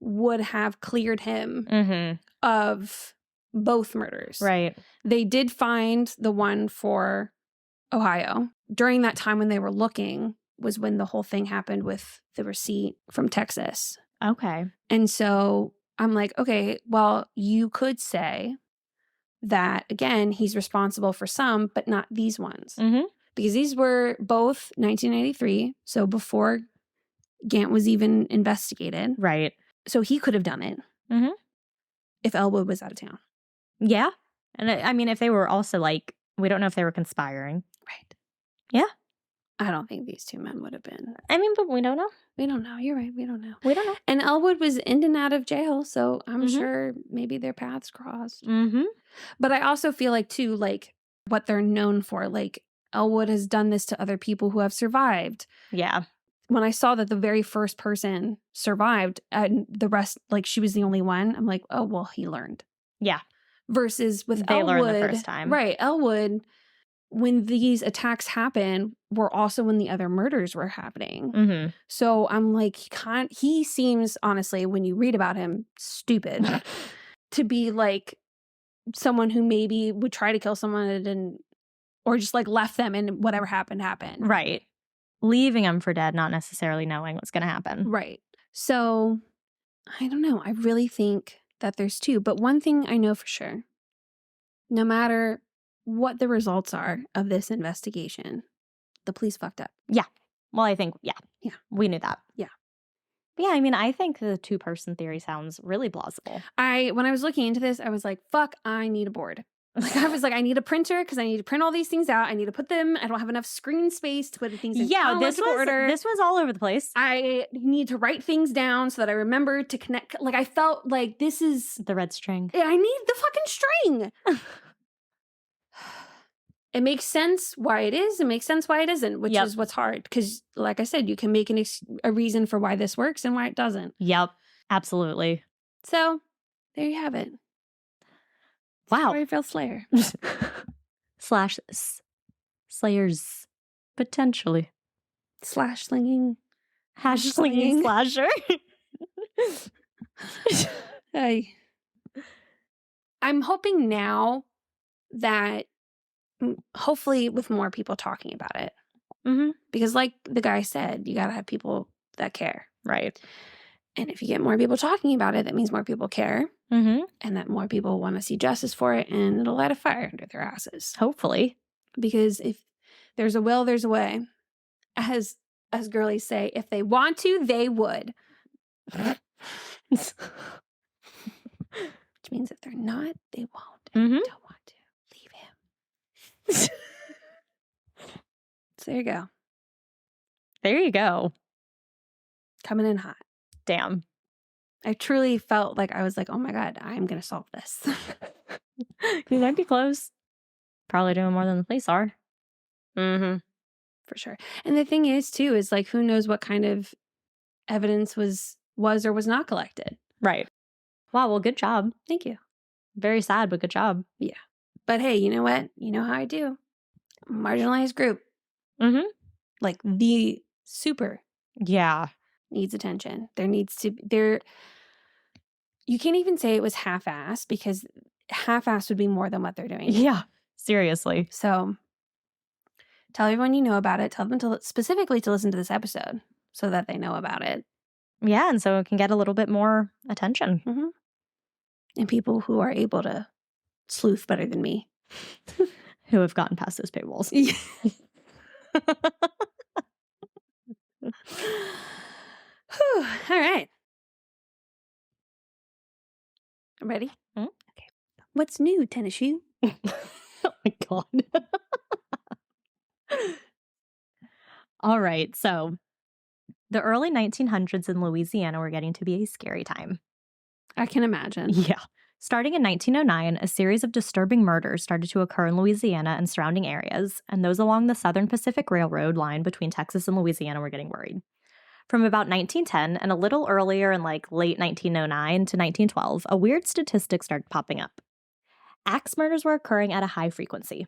would have cleared him of both murders. Right. They did find the one for Ohio. During that time when they were looking was when the whole thing happened with the receipt from Texas. Okay. And so I'm like, okay, well, you could say that, again, he's responsible for some, but not these ones. Because these were both 1993, so before Gant was even investigated. Right. So he could have done it if Elwood was out of town. Yeah. And I mean, if they were also like, we don't know if they were conspiring. Right. Yeah. I don't think these two men would have been. I mean, but we don't know. We don't know. You're right. We don't know. We don't know. And Elwood was in and out of jail, so I'm sure maybe their paths crossed. But I also feel like, too, like what they're known for, like Elwood has done this to other people who have survived. Yeah. When I saw that the very first person survived and the rest, like she was the only one, I'm like, oh, well, he learned. Yeah. Versus with they Elwood. learned the first time. Right. Elwood, when these attacks happen, were also when the other murders were happening. So I'm like, he seems, honestly, when you read about him, stupid to be like someone who maybe would try to kill someone and or just like left them and whatever happened. Right. Leaving them for dead, not necessarily knowing what's going to happen. Right. So I don't know. I really think that there's two. But one thing I know for sure, no matter what the results are of this investigation, the police fucked up. Yeah. Well, I think, yeah. We knew that. Yeah. But yeah, I mean, I think the two-person theory sounds really plausible. When I was looking into this, I was like, fuck, I need a board. Like, I was like, I need a printer because I need to print all these things out. I need to put them. I don't have enough screen space to put things in chronological order. This was all over the place. I need to write things down so that I remember to connect. Like, I felt like this is... The red string. I need the fucking string. it makes sense why it is. It makes sense why it isn't, which is what's hard. Because, like I said, you can make a reason for why this works and why it doesn't. Yep, absolutely. So, there you have it. Wow. Storyville Slayer. / Slayers. Potentially. Slash slinging. Hash slinging slasher. I'm hoping now that hopefully with more people talking about it. Mm-hmm. Because like the guy said, you got to have people that care. Right. And if you get more people talking about it, that means more people care. Mm-hmm. And that more people want to see justice for it, and it'll light a fire under their asses. Hopefully. Because if there's a will, there's a way. As girlies say, if they want to, they would. Which means if they're not, they won't. And they don't want to. Leave him. So there you go. There you go. Coming in hot. Damn. I truly felt like I was like, oh my God, I'm going to solve this. You might be close. Probably doing more than the police are. Mm-hmm. For sure. And the thing is, too, is like, who knows what kind of evidence was or was not collected. Right. Wow, well, good job. Thank you. Very sad, but good job. Yeah. But hey, you know what? You know how I do. Marginalized group. Mm-hmm. Like the super. Yeah. Needs attention. You can't even say it was half-assed, because half-assed would be more than what they're doing. Yeah. Seriously. So tell everyone you know about it. Tell them specifically to listen to this episode so that they know about it. Yeah, and so it can get a little bit more attention. Mm-hmm. And people who are able to sleuth better than me. Who have gotten past those paywalls. All right. I'm ready? Hmm? Okay. What's new, tennis shoe? Oh my God. All right. So the early 1900s in Louisiana were getting to be a scary time. I can imagine. Yeah. Starting in 1909, a series of disturbing murders started to occur in Louisiana and surrounding areas, and those along the Southern Pacific Railroad line between Texas and Louisiana were getting worried. From about 1910 and a little earlier in like late 1909 to 1912, a weird statistic started popping up. Axe murders were occurring at a high frequency.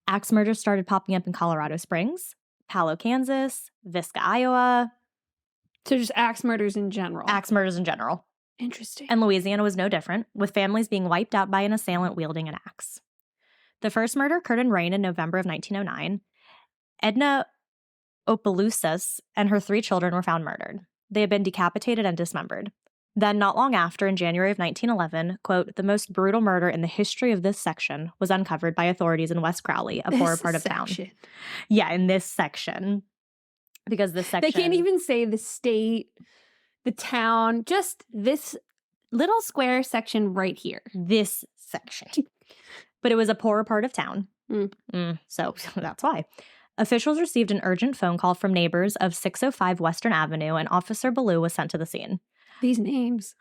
Axe murders started popping up in Colorado Springs, Palo, Kansas, Visca, Iowa. So just axe murders in general. Axe murders in general. Interesting. And Louisiana was no different, with families being wiped out by an assailant wielding an axe. The first murder occurred in Rayne in November of 1909. Edna Opelousas and her 3 children were found murdered. They had been decapitated and dismembered. Then, not long after, in January of 1911, quote, the most brutal murder in the history of this section was uncovered by authorities in West Crowley, a poorer part of town. Yeah, in this section. Because this section... They can't even say the state, the town, just this little square section right here. This section. But it was a poorer part of town. So that's why. Officials received an urgent phone call from neighbors of 605 Western Avenue, and Officer Ballou was sent to the scene. These names.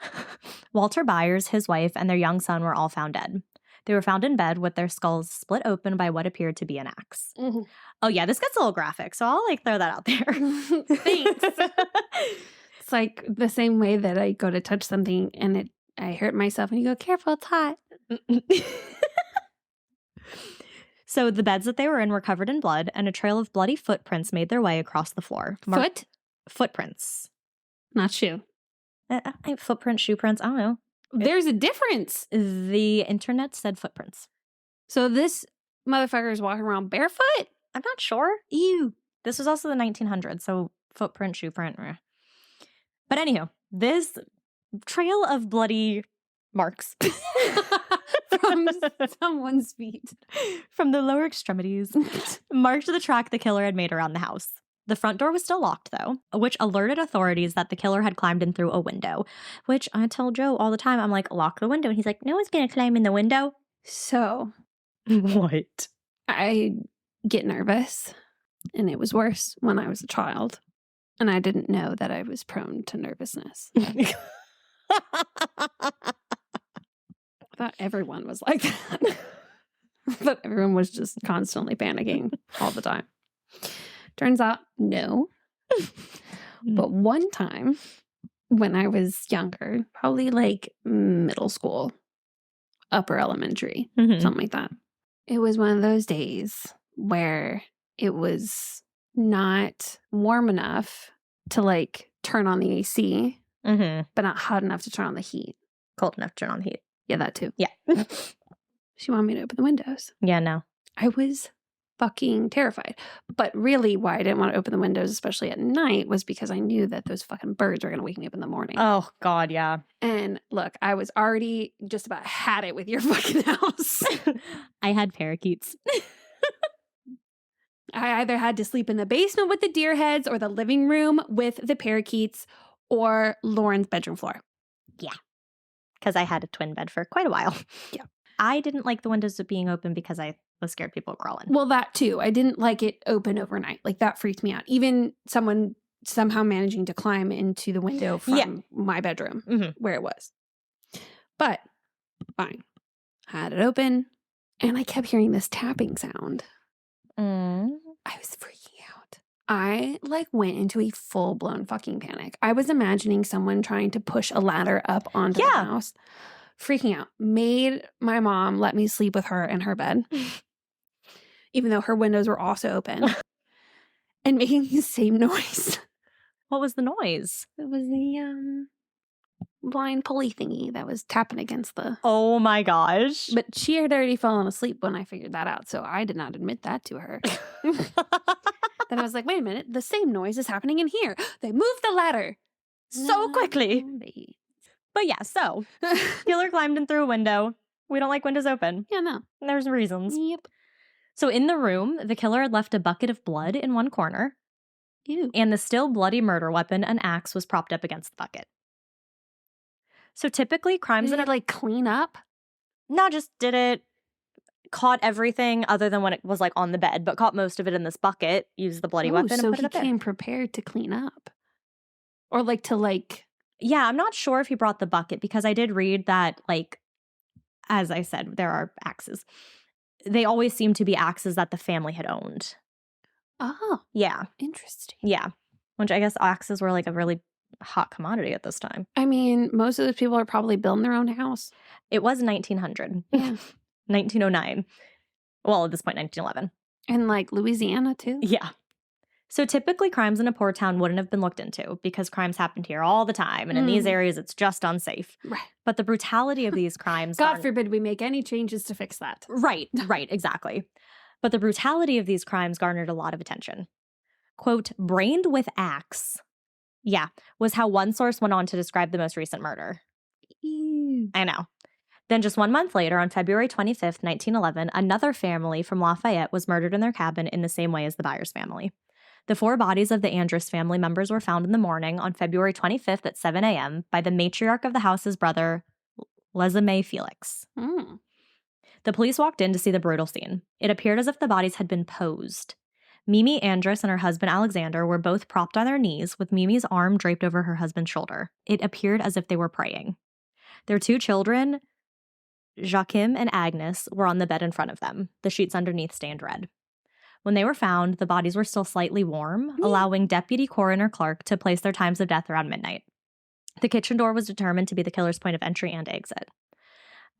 Walter Byers, his wife, and their young son were all found dead. They were found in bed with their skulls split open by what appeared to be an axe. Mm-hmm. Oh yeah, this gets a little graphic, so I'll throw that out there. Thanks. It's like the same way that I go to touch something and I hurt myself and you go, careful, it's hot. So the beds that they were in were covered in blood, and a trail of bloody footprints made their way across the floor. Footprints. Not shoe. Footprints, shoe prints, I don't know. There's a difference. The internet said footprints. So this motherfucker is walking around barefoot? I'm not sure. Ew. This was also the 1900s, so footprint, shoe print. But anyhow, this trail of bloody marks from someone's feet, from the lower extremities, marked the track the killer had made around the house. The front door was still locked, though, which alerted authorities that the killer had climbed in through a window, which I tell Joe all the time. I'm like, lock the window. And he's like, no one's going to climb in the window. So. What? I get nervous, and it was worse when I was a child, and I didn't know that I was prone to nervousness. I thought everyone was like that. But everyone was just constantly panicking all the time. Turns out, no. But one time when I was younger, probably like middle school, upper elementary, something like that. It was one of those days where it was not warm enough to like turn on the AC, but not hot enough to turn on the heat. Cold enough to turn on the heat. Yeah, that too. Yeah. She wanted me to open the windows. Yeah, no. I was fucking terrified. But really why I didn't want to open the windows, especially at night, was because I knew that those fucking birds were going to wake me up in the morning. Oh, God, yeah. And look, I was already just about had it with your fucking house. I had parakeets. I either had to sleep in the basement with the deer heads or the living room with the parakeets or Lauren's bedroom floor. Yeah. Because I had a twin bed for quite a while. Yeah. I didn't like the windows being open because I was scared people would crawl in. Well, that too. I didn't like it open overnight. Like that freaked me out. Even someone somehow managing to climb into the window from my bedroom where it was. But fine. I had it open and I kept hearing this tapping sound. I was freaking out. I like went into a full-blown fucking panic. I was imagining someone trying to push a ladder up onto the house. Freaking out. Made my mom let me sleep with her in her bed. Even though her windows were also open. And making the same noise. What was the noise? It was the blind pulley thingy that was tapping against the... Oh my gosh. But she had already fallen asleep when I figured that out, so I did not admit that to her. Then I was like, wait a minute, the same noise is happening in here. They moved the ladder so quickly. But yeah, so killer climbed in through a window. We don't like windows open. Yeah, no. There's reasons. Yep. So in the room, the killer had left a bucket of blood in one corner. Ew. And the still bloody murder weapon, an axe, was propped up against the bucket. So typically crimes Did that it like clean up? No, just did it, caught everything other than when it was like on the bed, but caught most of it in this bucket, used the bloody weapon so and put it he up there. came prepared to clean up. Or like to like... Yeah, I'm not sure if he brought the bucket because I did read that, like, as I said, there are axes. They always seem to be axes that the family had owned. Oh. Yeah. Interesting. Yeah. Which I guess axes were like a really hot commodity at this time. I mean, most of those people are probably building their own house. It was 1900. Yeah. 1909. Well, at this point, 1911. And like Louisiana too? Yeah. So typically crimes in a poor town wouldn't have been looked into because crimes happened here all the time. And in these areas, it's just unsafe. Right. But the brutality of these crimes... God forbid we make any changes to fix that. Right, exactly. But the brutality of these crimes garnered a lot of attention. Quote, brained with axe. Yeah, was how one source went on to describe the most recent murder. Ew. I know. Then just 1 month later, on February 25th, 1911, another family from Lafayette was murdered in their cabin in the same way as the Byers family. The 4 bodies of the Andrus family members were found in the morning on February 25th at 7 a.m. by the matriarch of the house's brother, Lesame Felix. The police walked in to see the brutal scene. It appeared as if the bodies had been posed. Mimi Andrus and her husband Alexander were both propped on their knees with Mimi's arm draped over her husband's shoulder. It appeared as if they were praying. Their 2 children, Joachim and Agnes, were on the bed in front of them, the sheets underneath stained red. When they were found, the bodies were still slightly warm, allowing Deputy Coroner Clark to place their times of death around midnight. The kitchen door was determined to be the killer's point of entry and exit.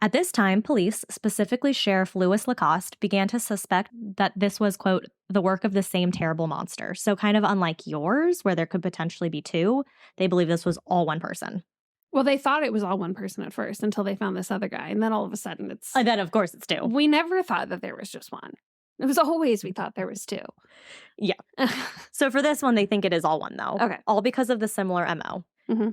At this time, police, specifically Sheriff Louis Lacoste, began to suspect that this was, quote, the work of the same terrible monster. So kind of unlike yours, where there could potentially be 2, they believe this was all one person. Well, they thought it was all one person at first until they found this other guy. And then all of a sudden it's... And then, of course, it's 2. We never thought that there was just one. It was always we thought there was 2. Yeah. So for this one, they think it is all one, though. Okay. All because of the similar MO.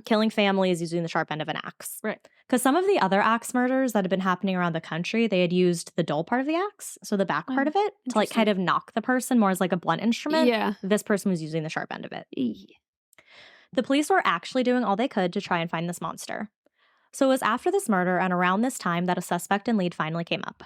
Killing families using the sharp end of an axe. Right. Because some of the other axe murders that had been happening around the country, they had used the dull part of the axe, so the back part of it, to like kind of knock the person more as like a blunt instrument. Yeah. This person was using the sharp end of it. The police were actually doing all they could to try and find this monster. So it was after this murder and around this time that a suspect and lead finally came up.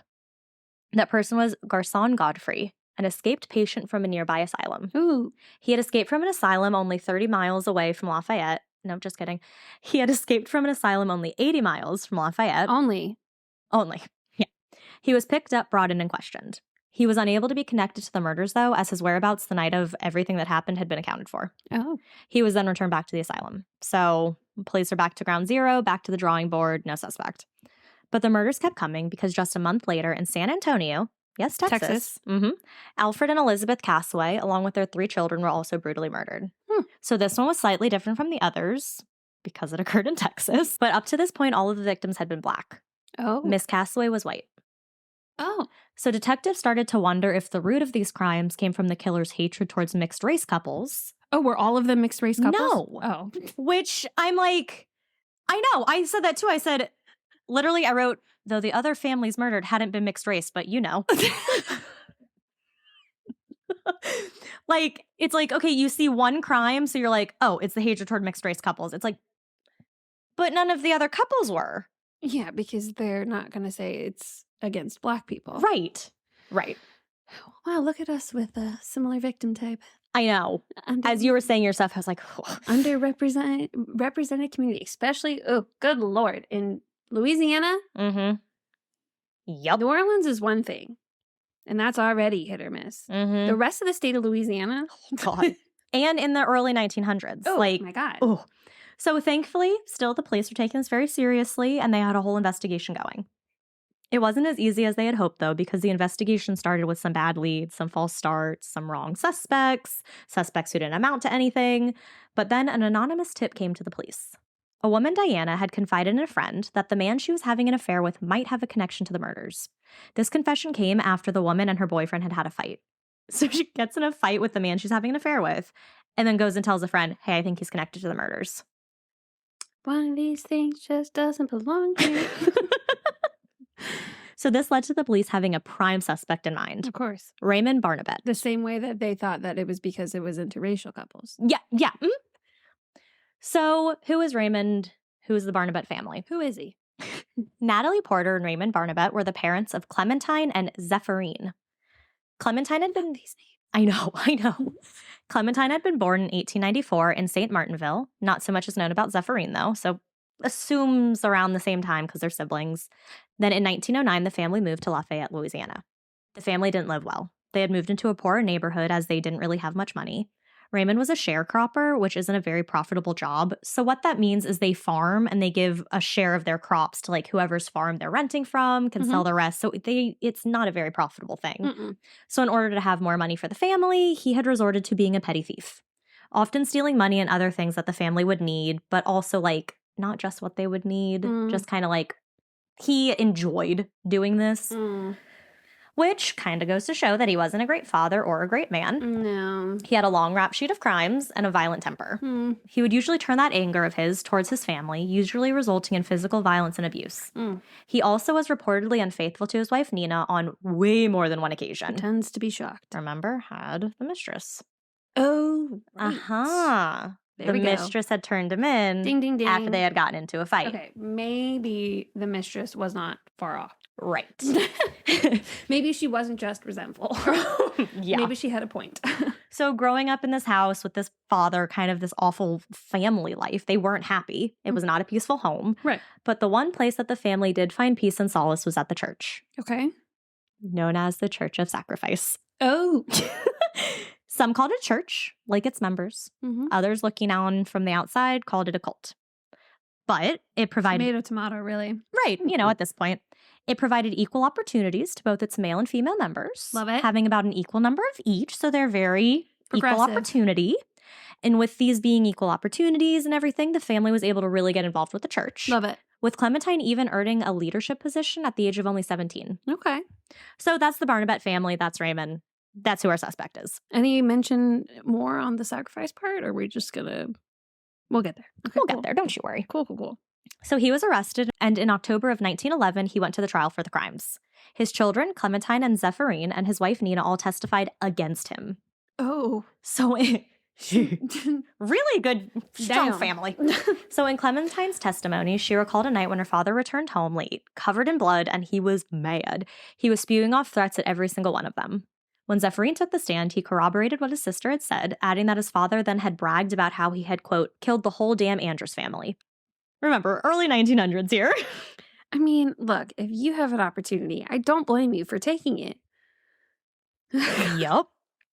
That person was Garcon Godfrey, an escaped patient from a nearby asylum. Ooh. He had escaped from an asylum only 30 miles away from Lafayette. No, just kidding. He had escaped from an asylum only 80 miles from Lafayette. Only. Yeah. He was picked up, brought in, and questioned. He was unable to be connected to the murders, though, as his whereabouts the night of everything that happened had been accounted for. Oh. He was then returned back to the asylum. So police are back to ground zero, back to the drawing board, no suspect. But the murders kept coming because just a month later in San Antonio, yes, Texas. Alfred and Elizabeth Castaway, along with their 3 children, were also brutally murdered. So this one was slightly different from the others because it occurred in Texas. But up to this point, all of the victims had been black. Oh. Miss Castaway was white. Oh. So detectives started to wonder if the root of these crimes came from the killer's hatred towards mixed race couples. Oh, were all of them mixed race couples? No. Oh. Which I'm like, I know. I said that too. I said, literally, I wrote, though the other families murdered hadn't been mixed race, but you know. Like, it's like, okay, you see one crime, so you're like, oh, it's the hatred toward mixed race couples. It's like, but none of the other couples were. Yeah, because they're not going to say it's against black people. Right. Right. Wow, look at us with a similar victim type. I know. As you were saying yourself, I was like, underrepresented community, especially, oh, good Lord, in Louisiana. Yep. New Orleans is one thing, and that's already hit or miss. The rest of the state of Louisiana. God. And in the early 1900s. Oh, like, my God. Oh. So thankfully, still the police were taking this very seriously, and they had a whole investigation going. It wasn't as easy as they had hoped, though, because the investigation started with some bad leads, some false starts, some wrong suspects who didn't amount to anything. But then an anonymous tip came to the police. A woman, Diana, had confided in a friend that the man she was having an affair with might have a connection to the murders. This confession came after the woman and her boyfriend had had a fight. So she gets in a fight with the man she's having an affair with, and then goes and tells a friend, hey, I think he's connected to the murders. One of these things just doesn't belong here. So this led to the police having a prime suspect in mind. Of course. Raymond Barnabet. The same way that they thought that it was because it was interracial couples. Yeah. So who is Raymond? Who is the Barnabet family? Who is he? Natalie Porter and Raymond Barnabet were the parents of Clementine and Zephyrine. Clementine had been... I know. Clementine had been born in 1894 in St. Martinville. Not so much is known about Zephyrine, though, so assumes around the same time because they're siblings. Then in 1909, the family moved to Lafayette, Louisiana. The family didn't live well. They had moved into a poorer neighborhood as they didn't really have much money. Raymond was a sharecropper, which isn't a very profitable job. So what that means is they farm and they give a share of their crops to like whoever's farm they're renting from can sell the rest. So it's not a very profitable thing. So in order to have more money for the family, he had resorted to being a petty thief, often stealing money and other things that the family would need, but also like not just what they would need, just kind of like he enjoyed doing this. Which kind of goes to show that he wasn't a great father or a great man. No. He had a long rap sheet of crimes and a violent temper. He would usually turn that anger of his towards his family, usually resulting in physical violence and abuse. He also was reportedly unfaithful to his wife, Nina, on way more than one occasion. Tends to be shocked. Remember, had the mistress. Oh, right. The mistress had turned him in ding, ding, ding. after they had gotten into a fight. Okay, maybe the mistress was not far off. Right. Maybe she wasn't just resentful. Yeah. Maybe she had a point. So growing up in this house with this father, kind of this awful family life, they weren't happy. It was not a peaceful home. Right. But the one place that the family did find peace and solace was at the church. Okay. Known as the Church of Sacrifice. Oh. Some called it church, like its members. Others looking on from the outside called it a cult. But it provided... Tomato, really. Right, at this point. It provided equal opportunities to both its male and female members. Love it. Having about an equal number of each, so they're very equal opportunity. And with these being equal opportunities and everything, the family was able to really get involved with the church. Love it. With Clementine even earning a leadership position at the age of only 17. Okay. So that's the Barnabet family. That's Raymond. That's who our suspect is. Any mention more on the sacrifice part, or are we just gonna... We'll get there. Okay, we'll get there. Don't you worry. Cool. So he was arrested, and in October of 1911, he went to the trial for the crimes. His children, Clementine and Zephyrine, and his wife, Nina, all testified against him. Oh. So really good, strong family. So in Clementine's testimony, she recalled a night when her father returned home late, covered in blood, and he was mad. He was spewing off threats at every single one of them. When Zephyrine took the stand, he corroborated what his sister had said, adding that his father then had bragged about how he had, quote, killed the whole damn Andrews family. Remember, early 1900s here. I mean, look, if you have an opportunity, I don't blame you for taking it. Yup.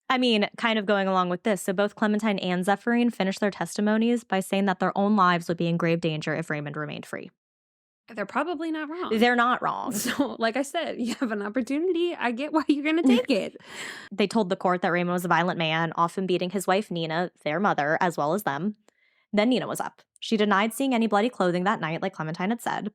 I mean, kind of going along with this, so both Clementine and Zephyrin finished their testimonies by saying that their own lives would be in grave danger if Raymond remained free. They're probably not wrong. They're not wrong. So, like I said, you have an opportunity. I get why you're going to take it. They told the court that Raymond was a violent man, often beating his wife Nina, their mother, as well as them. Then Nina was up. She denied seeing any bloody clothing that night, like Clementine had said.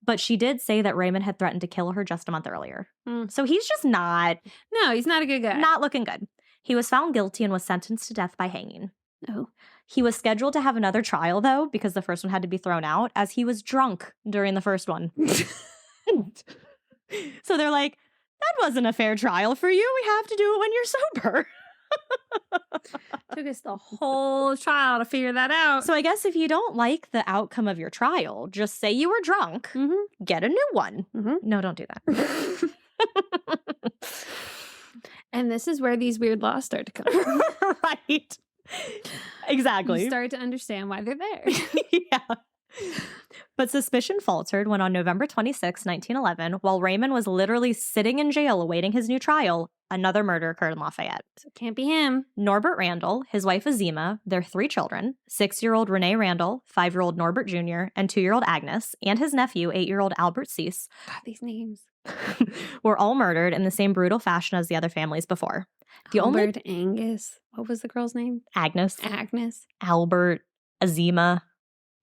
But she did say that Raymond had threatened to kill her just a month earlier. So he's just not... No, he's not a good guy. Not looking good. He was found guilty and was sentenced to death by hanging. Oh. He was scheduled to have another trial, though, because the first one had to be thrown out, as he was drunk during the first one. So they're like, that wasn't a fair trial for you. We have to do it when you're sober. Took us the whole trial to figure that out. So I guess if you don't like the outcome of your trial, just say you were drunk, get a new one. No, don't do that. And this is where these weird laws start to come. Right. Exactly. You start to understand why they're there. Yeah. But suspicion faltered when on November 26, 1911, while Raymond was literally sitting in jail awaiting his new trial, another murder occurred in Lafayette. So it can't be him. Norbert Randall, his wife Azima, their 3 children, 6-year-old Renee Randall, 5-year-old Norbert Jr., and 2-year-old Agnes, and his nephew, 8-year-old Albert Cease, God, these names. were all murdered in the same brutal fashion as the other families before. Albert, Angus. What was the girl's name? Agnes. Albert, Azima.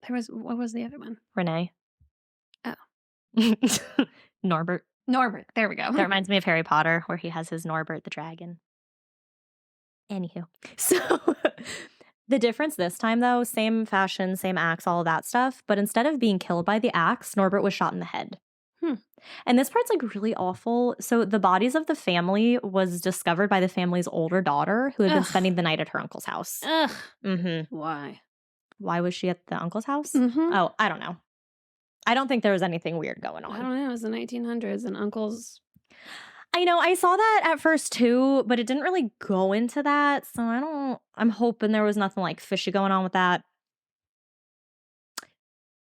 What was the other one? Renee. Oh. Norbert. There we go. That reminds me of Harry Potter, where he has his Norbert the dragon. Anywho. So the difference this time, though, same fashion, same axe, all of that stuff. But instead of being killed by the axe, Norbert was shot in the head. And this part's like really awful. So the bodies of the family was discovered by the family's older daughter, who had been spending the night at her uncle's house. Why? Why was she at the uncle's house? Oh, I don't know. I don't think there was anything weird going on. I don't know. It was the 1900s and uncles. I know. I saw that at first too, but it didn't really go into that. So I'm hoping there was nothing like fishy going on with that.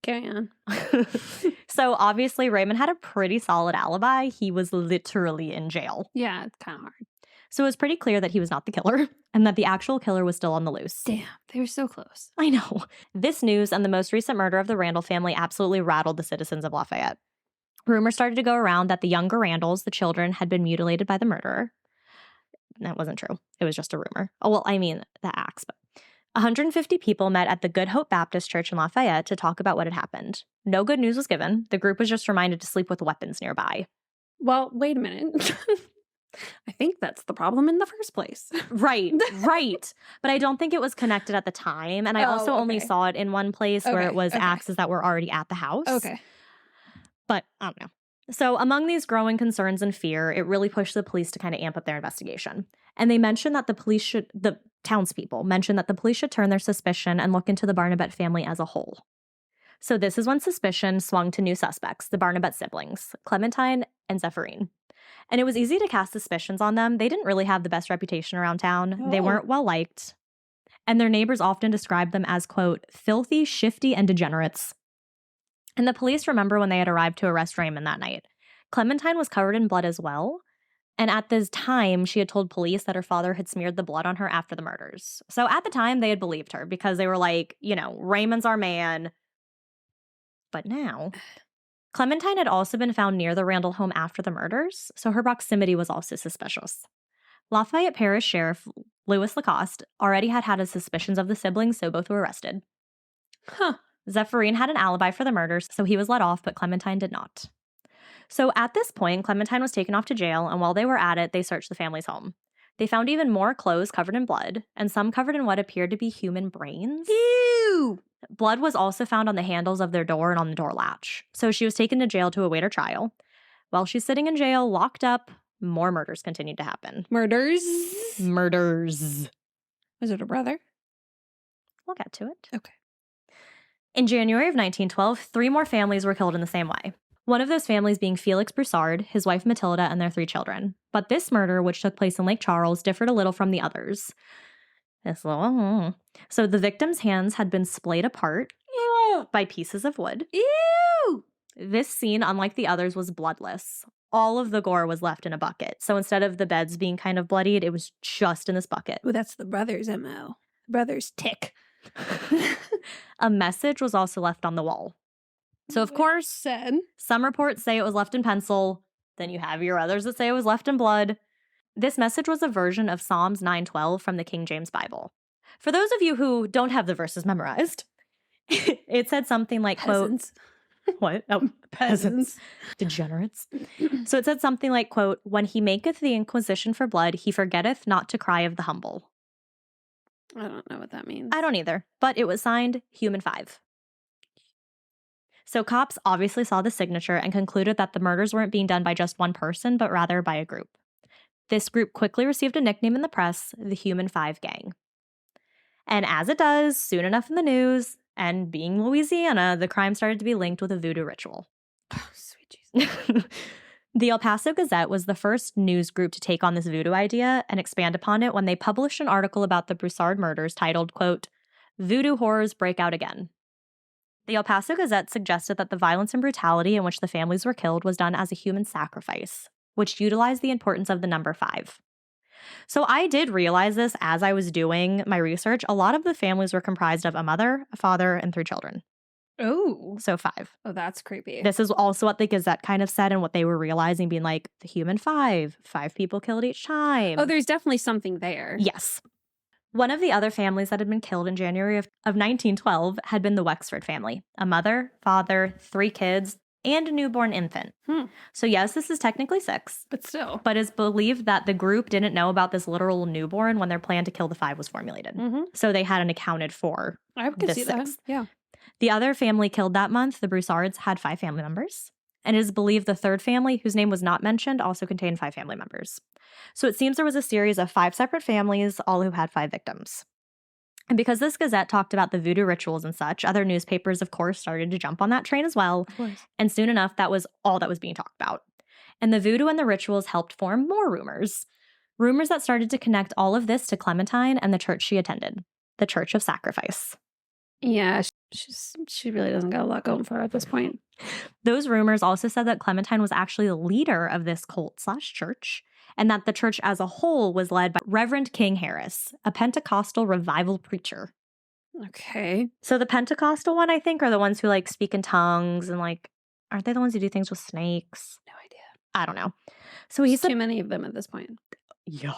Carry on. So obviously Raymond had a pretty solid alibi. He was literally in jail. Yeah, it's kind of hard. So it was pretty clear that he was not the killer and that the actual killer was still on the loose. Damn, they were so close. I know. This news and the most recent murder of the Randall family absolutely rattled the citizens of Lafayette. Rumors started to go around that the younger Randalls, the children, had been mutilated by the murderer. That wasn't true. It was just a rumor. Oh, well, I mean, the axe, but 150 people met at the Good Hope Baptist Church in Lafayette to talk about what had happened. No good news was given. The group was just reminded to sleep with weapons nearby. Well, wait a minute. I think that's the problem in the first place. Right. But I don't think it was connected at the time. And I also only saw it in one place where it was axes that were already at the house. Okay. But I don't know. So among these growing concerns and fear, it really pushed the police to kind of amp up their investigation. And they mentioned that the townspeople mentioned that the police should turn their suspicion and look into the Barnabet family as a whole. So this is when suspicion swung to new suspects, the Barnabet siblings, Clementine and Zephyrin. And it was easy to cast suspicions on them. They didn't really have the best reputation around town. They weren't well liked. And their neighbors often described them as, quote, filthy, shifty, and degenerates. And the police remember when they had arrived to arrest Raymond that night. Clementine was covered in blood as well. And at this time, she had told police that her father had smeared the blood on her after the murders. So at the time, they had believed her because they were like, Raymond's our man. But now, Clementine had also been found near the Randall home after the murders, so her proximity was also suspicious. Lafayette Parish Sheriff Louis Lacoste already had his suspicions of the siblings, so both were arrested. Zephyrin had an alibi for the murders, so he was let off, but Clementine did not. So at this point, Clementine was taken off to jail, and while they were at it, they searched the family's home. They found even more clothes covered in blood, and some covered in what appeared to be human brains. Ew! Blood was also found on the handles of their door and on the door latch. So she was taken to jail to await her trial. While she's sitting in jail, locked up, more murders continued to happen. Murders? Was it a brother? We'll get to it. Okay. In January of 1912, 3 more families were killed in the same way. One of those families being Felix Broussard, his wife Matilda, and their 3 children. But this murder, which took place in Lake Charles, differed a little from the others. So the victim's hands had been splayed apart by pieces of wood. Ew! This scene, unlike the others, was bloodless. All of the gore was left in a bucket. So instead of the beds being kind of bloodied, it was just in this bucket. Oh, that's the brothers' MO. Brothers tick. A message was also left on the wall. So, of course, said some reports say it was left in pencil. Then you have your others that say it was left in blood. This message was a version of Psalms 9:12 from the King James Bible. For those of you who don't have the verses memorized, it said something like, peasants. quote, what? Oh, peasants. Degenerates. So it said something like, quote, when he maketh the inquisition for blood, he forgetteth not to cry of the humble. I don't know what that means. I don't either, but it was signed Human 5. So cops obviously saw the signature and concluded that the murders weren't being done by just one person, but rather by a group. This group quickly received a nickname in the press, the Human 5 Gang. And as it does, soon enough in the news, and being Louisiana, the crime started to be linked with a voodoo ritual. Oh, sweet Jesus. The El Paso Gazette was the first news group to take on this voodoo idea and expand upon it when they published an article about the Broussard murders titled, quote, Voodoo Horrors Break Out Again. The El Paso Gazette suggested that the violence and brutality in which the families were killed was done as a human sacrifice, which utilized the importance of the number 5. So I did realize this as I was doing my research. A lot of the families were comprised of a mother, a father, and 3 children. Oh. So 5. Oh, that's creepy. This is also what the Gazette kind of said and what they were realizing, being like, the Human 5 people killed each time. Oh, there's definitely something there. Yes. One of the other families that had been killed in January of 1912 had been the Wexford family. A mother, father, 3 kids, and a newborn infant. So yes, this is technically 6. But still. But it's believed that the group didn't know about this literal newborn when their plan to kill the 5 was formulated. Mm-hmm. So they hadn't accounted for I could see 6. that. Yeah. The other family killed that month, the Broussards, had 5 family members. And it is believed the third family, whose name was not mentioned, also contained 5 family members. So it seems there was a series of 5 separate families, all who had 5 victims. And because this Gazette talked about the voodoo rituals and such, other newspapers, of course, started to jump on that train as well. Of course. And soon enough, that was all that was being talked about. And the voodoo and the rituals helped form more rumors. Rumors that started to connect all of this to Clementine and the church she attended, the Church of Sacrifice. Yeah, she really doesn't got a lot going for her at this point. Those rumors also said that Clementine was actually the leader of this cult/church, and that the church as a whole was led by Reverend King Harris, a Pentecostal revival preacher. Okay. So the Pentecostal one, I think, are the ones who like speak in tongues and like, aren't they the ones who do things with snakes? No idea. I don't know. So he's too many of them at this point. Yeah.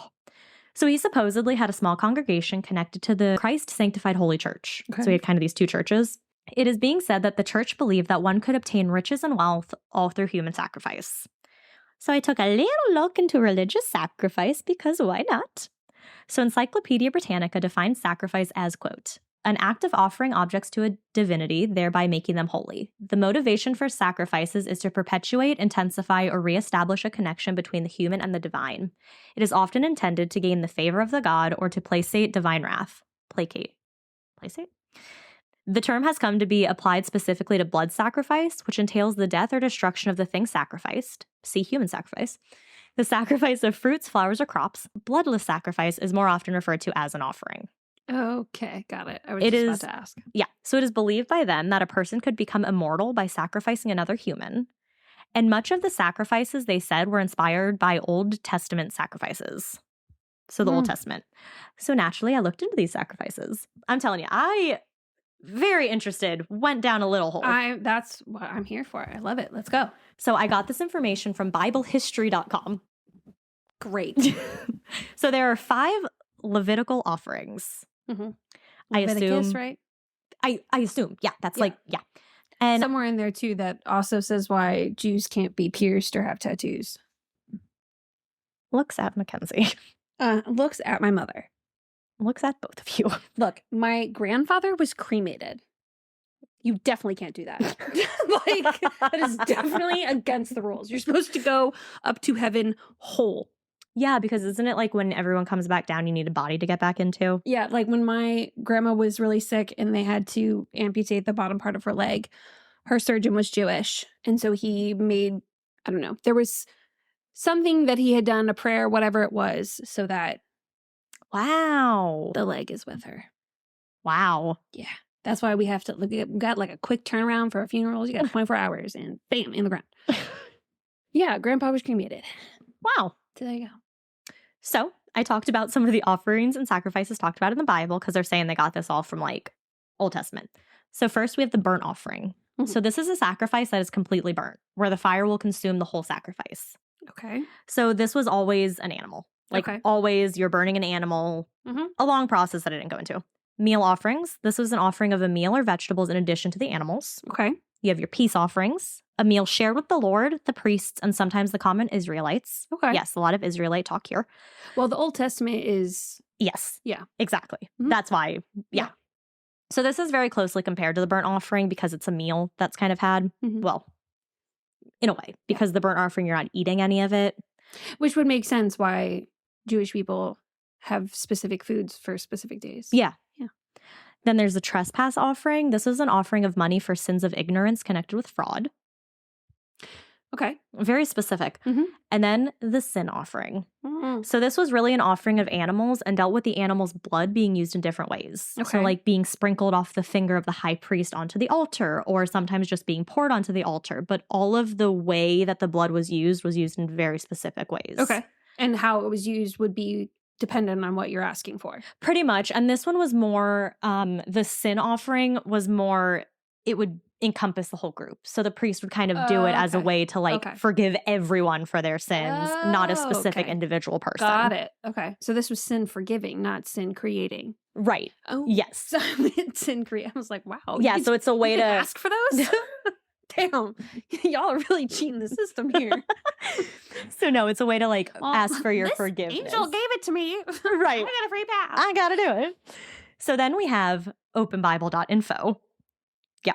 So he supposedly had a small congregation connected to the Christ Sanctified Holy Church. Okay. So he had kind of these 2 churches. It is being said that the church believed that one could obtain riches and wealth all through human sacrifice. So I took a little look into religious sacrifice because why not? So Encyclopedia Britannica defines sacrifice as, quote, an act of offering objects to a divinity, thereby making them holy. The motivation for sacrifices is to perpetuate, intensify, or reestablish a connection between the human and the divine. It is often intended to gain the favor of the god or to placate divine wrath. Placate? The term has come to be applied specifically to blood sacrifice, which entails the death or destruction of the thing sacrificed. See human sacrifice. The sacrifice of fruits, flowers, or crops. Bloodless sacrifice is more often referred to as an offering. Okay, got it. I was just about to ask. Yeah, so it is believed by them that a person could become immortal by sacrificing another human. And much of the sacrifices, they said, were inspired by Old Testament sacrifices. So the Old Testament. So naturally, I looked into these sacrifices. I'm telling you, I, very interested, went down a little hole. That's what I'm here for. I love it. Let's go. So I got this information from BibleHistory.com. Great. So there are 5 Levitical offerings. Mm-hmm. I assume, right? I assume, yeah, that's like, yeah. And somewhere in there too that also says why Jews can't be pierced or have tattoos. Looks at Mackenzie. Looks at my mother. Looks at both of you. Look, my grandfather was cremated. You definitely can't do that. Like, that is definitely against the rules. You're supposed to go up to heaven whole. Yeah, because isn't it like when everyone comes back down, you need a body to get back into? Yeah, like when my grandma was really sick and they had to amputate the bottom part of her leg, her surgeon was Jewish. And so he made, I don't know, there was something that he had done, a prayer, whatever it was, so that Wow. the leg is with her. Wow. Yeah. That's why we have to look at, we got like a quick turnaround for our funerals. You got 24 hours and bam, in the ground. Yeah, Grandpa was cremated. Wow. So there you go. So I talked about some of the offerings and sacrifices talked about in the Bible because they're saying they got this all from like Old Testament. So first we have the burnt offering. Mhm. So this is a sacrifice that is completely burnt, where the fire will consume the whole sacrifice. Okay. So this was always an animal. Like Okay. always you're burning an animal. Mhm. A long process that I didn't go into. Meal offerings. This was an offering of a meal or vegetables in addition to the animals. Okay. You have your peace offerings, a meal shared with the Lord, the priests, and sometimes the common Israelites. Okay. Yes, a lot of Israelite talk here. Well, the Old Testament is. Yes. Yeah. Exactly. Mhm. That's why. Yeah. So this is very closely compared to the burnt offering because it's a meal that's kind of had, Mhm. well, in a way, because the burnt offering, you're not eating any of it. Which would make sense why Jewish people have specific foods for specific days. Yeah. Yeah. Then there's the trespass offering. This is an offering of money for sins of ignorance connected with fraud. Okay. Very specific. Mhm. And then the sin offering. Mm. So this was really an offering of animals and dealt with the animal's blood being used in different ways. Okay. So like being sprinkled off the finger of the high priest onto the altar, or sometimes just being poured onto the altar. But all of the way that the blood was used in very specific ways. Okay. And how it was used would be dependent on what you're asking for. Pretty much. And this one was more, the sin offering was more, it would encompass the whole group. So the priest would kind of do it as a Okay. way to like Okay. forgive everyone for their sins, not a Oh, specific okay. individual person. Got it. Okay. So this was sin forgiving, not sin creating. Right. Oh. Yes. So it's sin creating. I was like, wow. Yeah, so it's a way you to can ask for those? Damn. Y'all are really cheating the system here. So no, it's a way to like Well, ask for your this forgiveness. Angel gave it to me. Right. I got a free pass. I gotta do it. So then we have openbible.info. Yeah.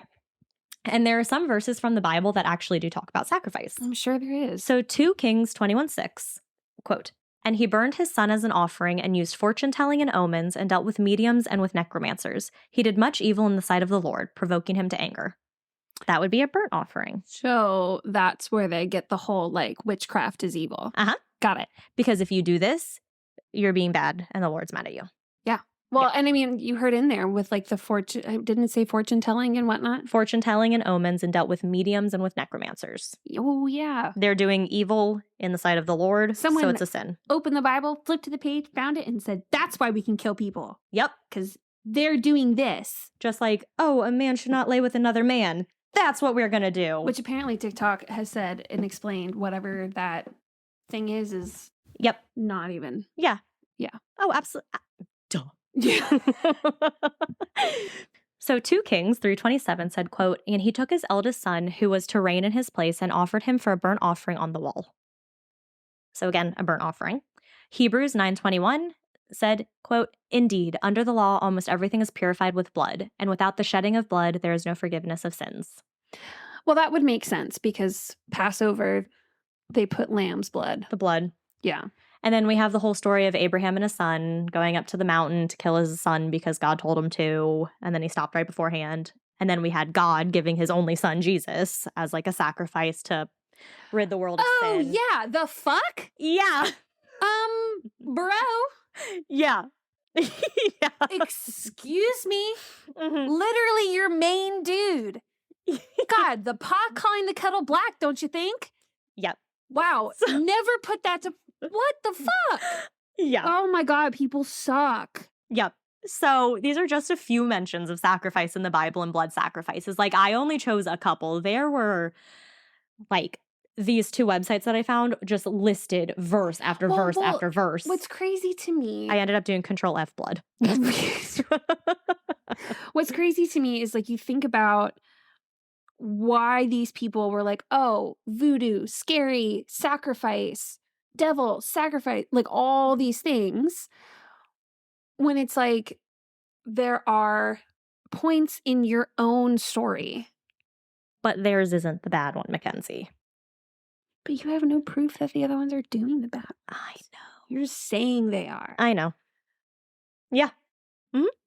And there are some verses from the Bible that actually do talk about sacrifice. I'm sure there is. So 2 Kings 21:6, quote, "And he burned his son as an offering and used fortune-telling and omens and dealt with mediums and with necromancers. He did much evil in the sight of the Lord, provoking him to anger." That would be a burnt offering. So that's where they get the whole like witchcraft is evil. Uh-huh. Got it. Because if you do this, you're being bad and the Lord's mad at you. Well, and I mean, you heard in there with like the fortune, didn't it say fortune telling and whatnot? Fortune-telling and omens and dealt with mediums and with necromancers. Oh, yeah. They're doing evil in the sight of the Lord, so Someone- it's a sin. Opened the Bible, flipped to the page, found it, and said, that's why we can kill people. Yep. Because they're doing this. Just like, oh, a man should not lay with another man. That's what we're going to do. Which apparently TikTok has said and explained whatever that thing is Yep. not even. Yeah. Yeah. Oh, absolutely. Duh. Yeah. So 2 Kings 3:27 said, quote, "And he took his eldest son, who was to reign in his place, and offered him for a burnt offering on the wall." So again, a burnt offering. Hebrews 9:21 said, quote, "Indeed, under the law, almost everything is purified with blood, and without the shedding of blood, there is no forgiveness of sins." Well, that would make sense because Passover, they put lamb's blood. The blood. Yeah. And then we have the whole story of Abraham and his son going up to the mountain to kill his son because God told him to. And then he stopped right beforehand. And then we had God giving his only son, Jesus, as like a sacrifice to rid the world of sin. Oh, yeah. The fuck? Yeah. Bro, Yeah. Yeah. excuse me. Mhm. Literally your main dude. God, the pot calling the kettle black, don't you think? Yep. Wow. Never put that to. What the fuck? Yeah. Oh my God, people suck. Yep. So these are just a few mentions of sacrifice in the Bible and blood sacrifices. Like I only chose a couple. There were like these 2 websites that I found just listed verse after verse after verse. What's crazy to me. I ended up doing Control F blood. What's crazy to me is like you think about why these people were like, oh, voodoo, scary, sacrifice, devil, sacrifice, like all these things. When it's like there are points in your own story. But theirs isn't the bad one, Mackenzie. But you have no proof that the other ones are doing the bad. I know. You're just saying they are. I know. Yeah.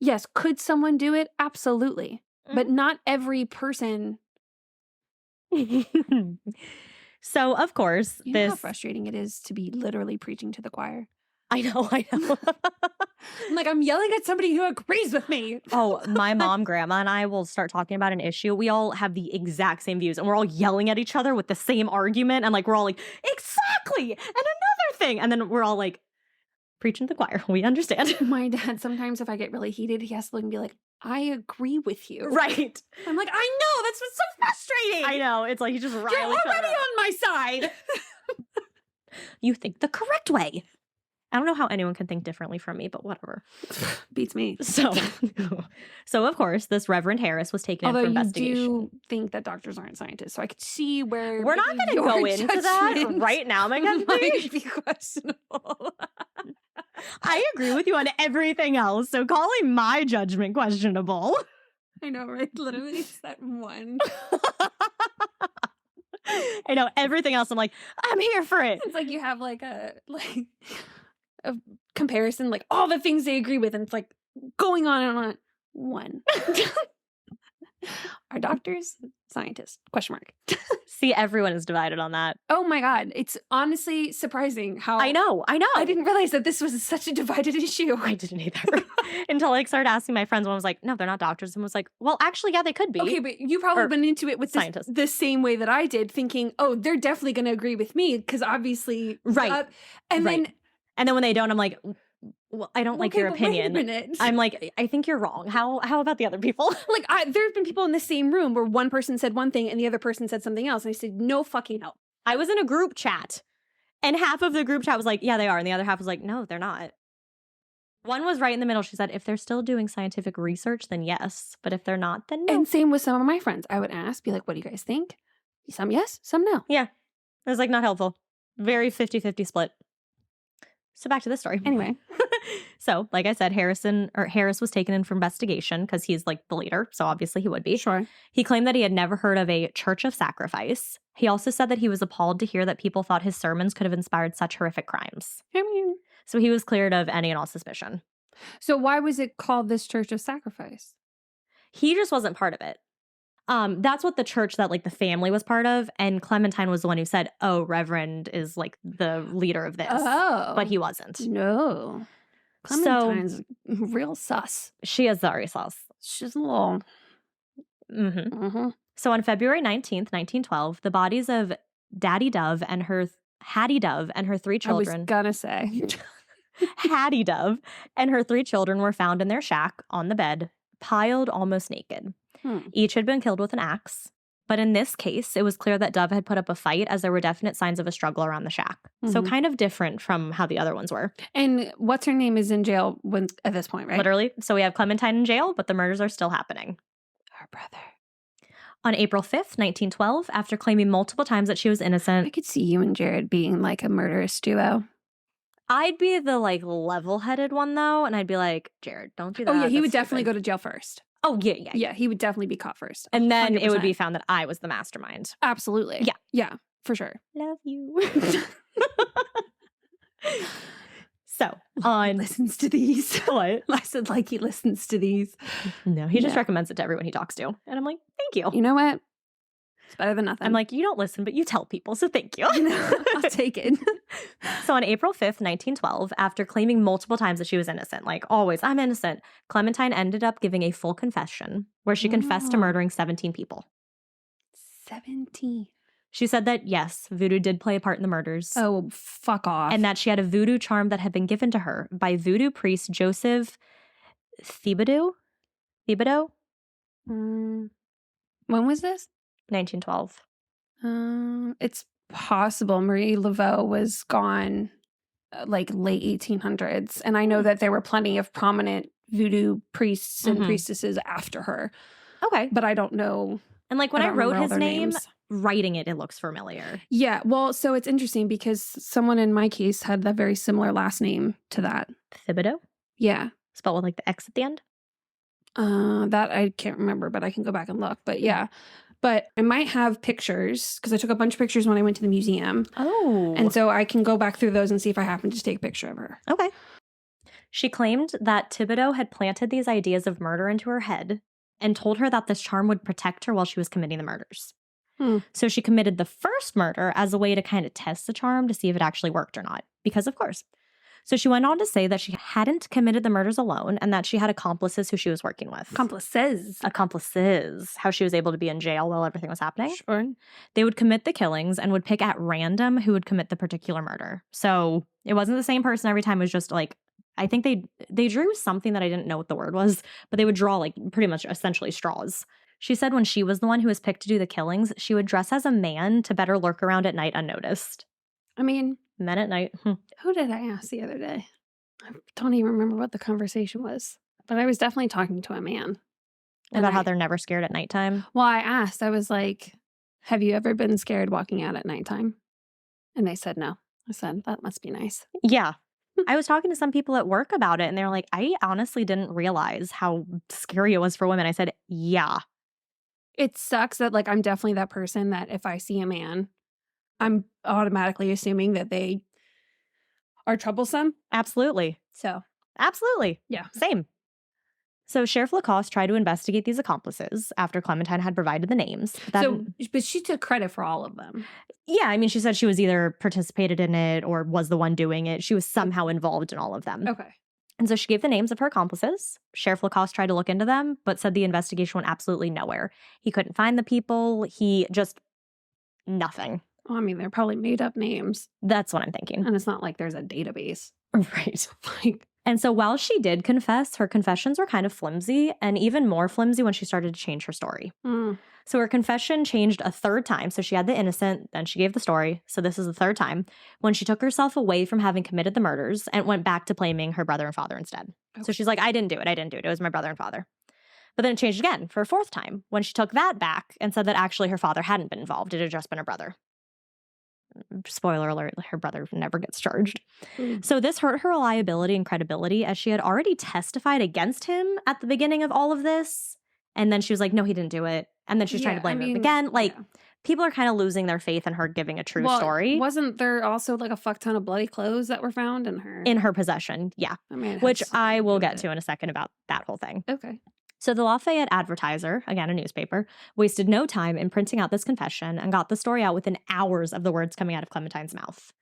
Yes, could someone do it? Absolutely. But not every person. So, of course, You know how this... frustrating it is to be literally preaching to the choir? I know. I'm like, I'm yelling at somebody who agrees with me. Oh, my mom, grandma, and I will start talking about an issue. We all have the exact same views, and we're all yelling at each other with the same argument. And like, we're all like, exactly. And another thing. And then we're all like, preaching to the choir. We understand. My dad, sometimes if I get really heated, he has to look and be like, I agree with you. Right. I'm like, I know. That's what's so frustrating. I know. It's like, you just You're rile each other already up. on my side. You think the correct way. I don't know how anyone can think differently from me, but whatever. Beats me. So of course, this Reverend Harris was taken in for investigation. Although you do think that doctors aren't scientists, so I could see where we're not going to go into that right now, Megan. Might be questionable. I agree with you on everything else, so calling my judgment questionable. I know, right? Literally, it's that one. I know everything else. I'm like, I'm here for it. It's like you have like a comparison, like all the things they agree with, and it's like going on and on. One. Are doctors scientists? Question mark. See, everyone is divided on that. Oh my God. It's honestly surprising how I know. I didn't realize that this was such a divided issue. I didn't either. Until I started asking my friends, one was like, no, they're not doctors. And was like, well, actually, yeah, they could be. Okay, but you probably went into it with the same way that I did, thinking, oh, they're definitely going to agree with me because obviously. Right. And then when they don't, I'm like, well, I don't like your opinion. Wait a minute. I'm like, I think you're wrong. How about the other people? Like, there have been people in the same room where one person said one thing and the other person said something else. And I said, no fucking help. I was in a group chat and half of the group chat was like, yeah, they are. And the other half was like, no, they're not. One was right in the middle. She said, if they're still doing scientific research, then yes. But if they're not, then no. And same with some of my friends. I would ask, be like, what do you guys think? Some yes, some no. Yeah. It was like not helpful. Very 50-50 split. So back to this story. Anyway. So, like I said, Harris was taken in for investigation because he's like the leader. So obviously he would be. Sure. He claimed that he had never heard of a church of sacrifice. He also said that he was appalled to hear that people thought his sermons could have inspired such horrific crimes. I mean, so he was cleared of any and all suspicion. So why was it called this church of sacrifice? He just wasn't part of it. That's what the church that like the family was part of. And Clementine was the one who said, oh, Reverend is like the leader of this. Oh. But he wasn't. No. Clementine's real sus. She is very sus. She's a little. Mm-hmm. Mm-hmm. So on February 19th, 1912, the bodies of Hattie Dove and her 3 children. I was gonna say. Hattie Dove and her 3 children were found in their shack on the bed, piled almost naked. Each had been killed with an axe. But in this case, it was clear that Dove had put up a fight as there were definite signs of a struggle around the shack. Mm-hmm. So kind of different from how the other ones were. And what's her name is in jail at this point, right? Literally. So we have Clementine in jail, but the murders are still happening. Her brother. On April 5th, 1912, after claiming multiple times that she was innocent. I could see you and Jared being like a murderous duo. I'd be the like level-headed one though, and I'd be like, Jared, don't do that. Oh yeah, he would definitely go to jail first. Oh, yeah. Yeah, he would definitely be caught first. And then 100%. It would be found that I was the mastermind. Absolutely. Yeah. Yeah, for sure. Love you. So, listens to these. What? I said, like, he listens to these. No, he just recommends it to everyone he talks to. And I'm like, thank you. You know what? It's better than nothing. I'm like, you don't listen, but you tell people, so thank you. I'll take it. So on April 5th, 1912, after claiming multiple times that she was innocent, like always, I'm innocent, Clementine ended up giving a full confession where she confessed to murdering 17 people. 17? She said that, yes, voodoo did play a part in the murders. Oh, fuck off. And that she had a voodoo charm that had been given to her by voodoo priest Joseph Thibodeau? When was this? 1912. It's possible. Marie Laveau was gone like late 1800s. And I know that there were plenty of prominent voodoo priests and priestesses after her. Okay. But I don't know. And like when I wrote his name, writing it looks familiar. Yeah. Well, so it's interesting because someone in my case had a very similar last name to that. Thibodeau? Yeah. Spelled with like the X at the end? That I can't remember, but I can go back and look. But yeah. But I might have pictures because I took a bunch of pictures when I went to the museum. Oh. And so I can go back through those and see if I happen to take a picture of her. Okay. She claimed that Thibodeau had planted these ideas of murder into her head and told her that this charm would protect her while she was committing the murders. So she committed the first murder as a way to kind of test the charm to see if it actually worked or not. Because of course. So she went on to say that she hadn't committed the murders alone and that she had accomplices who she was working with. Accomplices. How she was able to be in jail while everything was happening. Sure. They would commit the killings and would pick at random who would commit the particular murder. So it wasn't the same person every time. It was just like, I think they drew something that I didn't know what the word was, but they would draw like pretty much essentially straws. She said when she was the one who was picked to do the killings, she would dress as a man to better lurk around at night unnoticed. I mean, men at night. Who did I ask the other day? I don't even remember what the conversation was, but I was definitely talking to a man. About how they're never scared at nighttime? Well, I asked, I was like, have you ever been scared walking out at nighttime? And they said no. I said, that must be nice. Yeah. I was talking to some people at work about it, and they were like, I honestly didn't realize how scary it was for women. I said, yeah. It sucks that, like, I'm definitely that person that if I see a man, I'm automatically assuming that they are troublesome. Absolutely. So. Absolutely. Yeah. Same. So Sheriff Lacoste tried to investigate these accomplices after Clementine had provided the names. But she took credit for all of them. Yeah, I mean, she said she was either participated in it or was the one doing it. She was somehow involved in all of them. Okay. And so she gave the names of her accomplices. Sheriff Lacoste tried to look into them, but said the investigation went absolutely nowhere. He couldn't find the people. He just, nothing. Well, I mean, they're probably made up names. That's what I'm thinking. And it's not like there's a database. Right. And so while she did confess, her confessions were kind of flimsy, and even more flimsy when she started to change her story. So her confession changed a third time. So she had the innocent, then she gave the story. So this is the third time when she took herself away from having committed the murders and went back to blaming her brother and father instead. Okay. So she's like, I didn't do it. It was my brother and father. But then it changed again for a fourth time when she took that back and said that actually her father hadn't been involved. It had just been her brother. Spoiler alert, her brother never gets charged. So this hurt her reliability and credibility as she had already testified against him at the beginning of all of this. And then she was like, no, he didn't do it. And then she's trying to blame him again. Like, people are kind of losing their faith in her giving a true story. Wasn't there also like a fuck ton of bloody clothes that were found in her? In her possession, yeah. I mean, which I will get to in a second about that whole thing. Okay. So the Lafayette Advertiser, again a newspaper, wasted no time in printing out this confession and got the story out within hours of the words coming out of Clementine's mouth.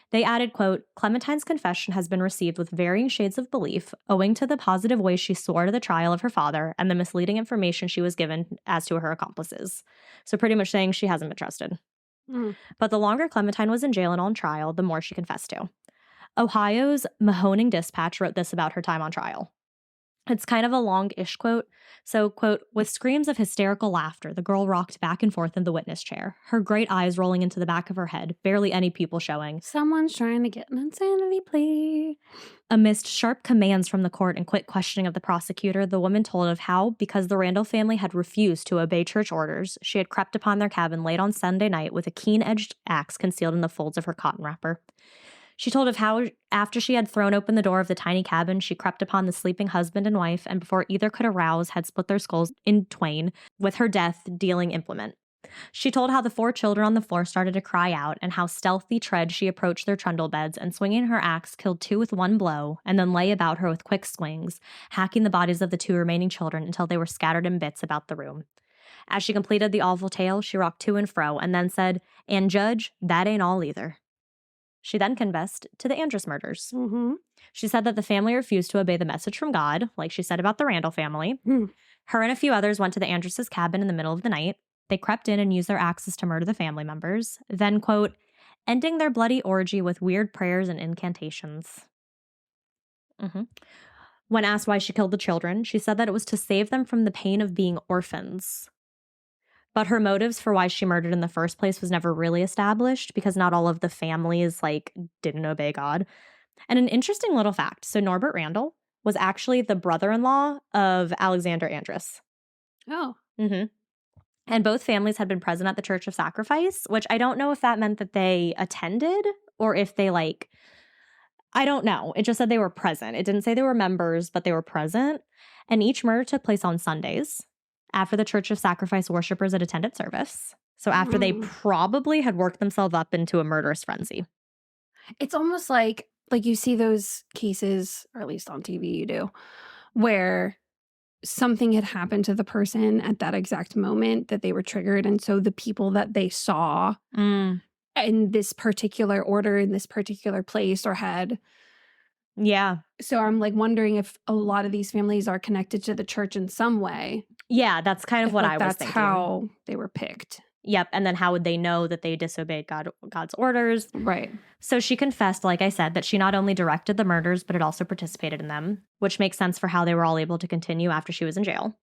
They added, quote, Clementine's confession has been received with varying shades of belief, owing to the positive way she swore to the trial of her father and the misleading information she was given as to her accomplices. So pretty much saying she hasn't been trusted. But the longer Clementine was in jail and on trial, the more she confessed to. Ohio's Mahoning Dispatch wrote this about her time on trial. It's kind of a long-ish quote. So, quote, with screams of hysterical laughter, the girl rocked back and forth in the witness chair, her great eyes rolling into the back of her head, barely any pupil showing. Someone's trying to get an insanity plea. Amidst sharp commands from the court and quick questioning of the prosecutor, the woman told of how, because the Randall family had refused to obey church orders, she had crept upon their cabin late on Sunday night with a keen-edged axe concealed in the folds of her cotton wrapper. She told of how, after she had thrown open the door of the tiny cabin, she crept upon the sleeping husband and wife, and before either could arouse, had split their skulls in twain with her death-dealing implement. She told how the 4 children on the floor started to cry out, and how stealthy tread she approached their trundle beds, and swinging her axe, killed 2 with one blow, and then lay about her with quick swings, hacking the bodies of the 2 remaining children until they were scattered in bits about the room. As she completed the awful tale, she rocked to and fro, and then said, "And Judge, that ain't all either." She then confessed to the Andrus murders. She said that the family refused to obey the message from God, like she said about the Randall family. Her and a few others went to the Andrus' cabin in the middle of the night. They crept in and used their axes to murder the family members, then, quote, ending their bloody orgy with weird prayers and incantations. When asked why she killed the children, she said that it was to save them from the pain of being orphans. But her motives for why she murdered in the first place was never really established because not all of the families, didn't obey God. And an interesting little fact, so Norbert Randall was actually the brother-in-law of Alexander Andrus. Oh. And both families had been present at the Church of Sacrifice, which I don't know if that meant that they attended or if they, I don't know. It just said they were present. It didn't say they were members, but they were present. And each murder took place on Sundays, after the Church of Sacrifice worshipers had attended service. So after they probably had worked themselves up into a murderous frenzy. It's almost like you see those cases, or at least on TV you do, where something had happened to the person at that exact moment that they were triggered. And so the people that they saw in this particular order, in this particular place, or had Yeah. So I'm like wondering if a lot of these families are connected to the church in some way. Yeah, that's kind of If, what like, I was that's thinking. how they were picked. Yep. And then how would they know that they disobeyed God's orders? Right. So she confessed, like I said, that she not only directed the murders, but had also participated in them, which makes sense for how they were all able to continue after she was in jail.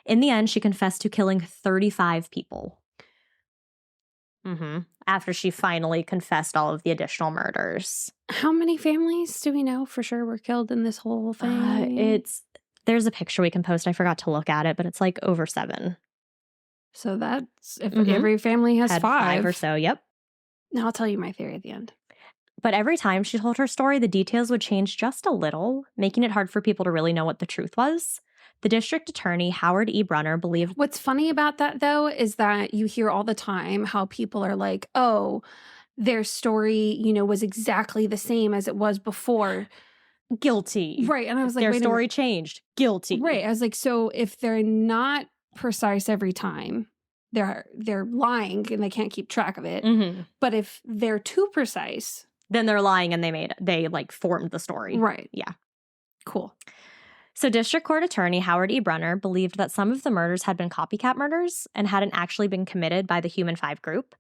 In the end, she confessed to killing 35 people. After she finally confessed all of the additional murders. How many families do we know for sure were killed in this whole thing? There's a picture we can post. I forgot to look at it, but it's like over 7. So that's if every family has Had 5 or so. Yep. Now I'll tell you my theory at the end. But every time she told her story, the details would change just a little, making it hard for people to really know what the truth was. The district attorney, Howard E. Brunner, believed... What's funny about that, though, is that you hear all the time how people are like, oh, their story, was exactly the same as it was before. Guilty. Right. And I was like, their story changed. Guilty. Right. I was like, so if they're not precise every time, they're lying and they can't keep track of it. But if they're too precise, then they're lying and they formed the story. Right. Yeah. Cool. So District Court Attorney Howard E. Brunner believed that some of the murders had been copycat murders and hadn't actually been committed by the Human 5 group.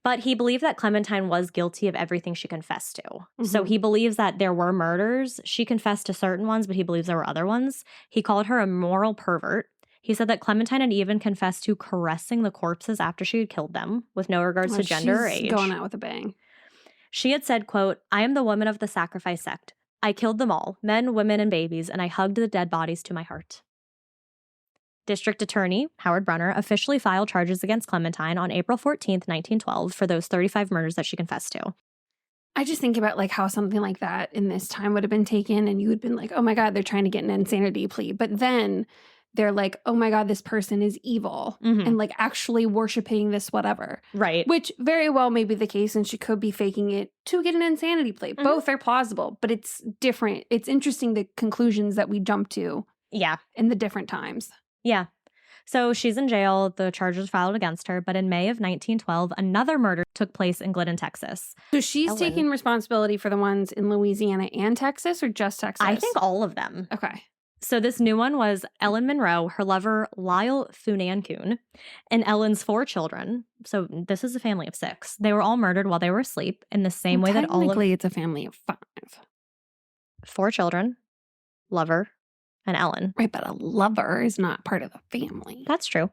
But he believed that Clementine was guilty of everything she confessed to. So he believes that there were murders. She confessed to certain ones, but he believes there were other ones. He called her a moral pervert. He said that Clementine had even confessed to caressing the corpses after she had killed them, with no regards to gender or age. Going out with a bang. She had said, quote, "I am the woman of the sacrifice sect. I killed them all, men, women, and babies, and I hugged the dead bodies to my heart." District Attorney Howard Brunner officially filed charges against Clementine on April 14th, 1912 for those 35 murders that she confessed to. I just think about like how something like that in this time would have been taken and you would have been like, oh my God, they're trying to get an insanity plea. But then they're like, oh my God, this person is evil and like actually worshiping this whatever. Right. Which very well may be the case and she could be faking it to get an insanity plea. Both are plausible, but it's different. It's interesting the conclusions that we jump to. Yeah. In the different times. Yeah. So she's in jail. The charges filed against her. But in May of 1912, another murder took place in Glidden, Texas. So she's taking responsibility for the ones in Louisiana and Texas or just Texas? I think all of them. Okay. So this new one was Ellen Monroe, her lover Lyle Funankun, and Ellen's 4 children. So this is a family of 6. They were all murdered while they were asleep in the same way that all of... Technically, it's a family of 5. 4 children, lover, and Ellen. Right, but a lover is not part of the family. That's true.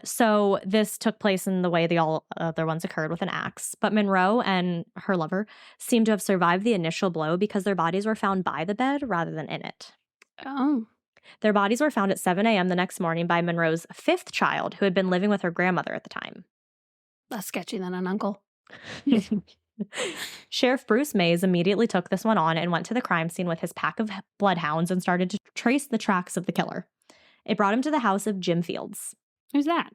So this took place in the way the all other ones occurred, with an axe. But Monroe and her lover seemed to have survived the initial blow because their bodies were found by the bed rather than in it. Oh. Their bodies were found at 7 a.m. the next morning by Monroe's 5th child, who had been living with her grandmother at the time. Less sketchy than an uncle. Sheriff Bruce Mays immediately took this one on and went to the crime scene with his pack of bloodhounds and started to trace the tracks of the killer. It brought him to the house of Jim Fields. Who's that?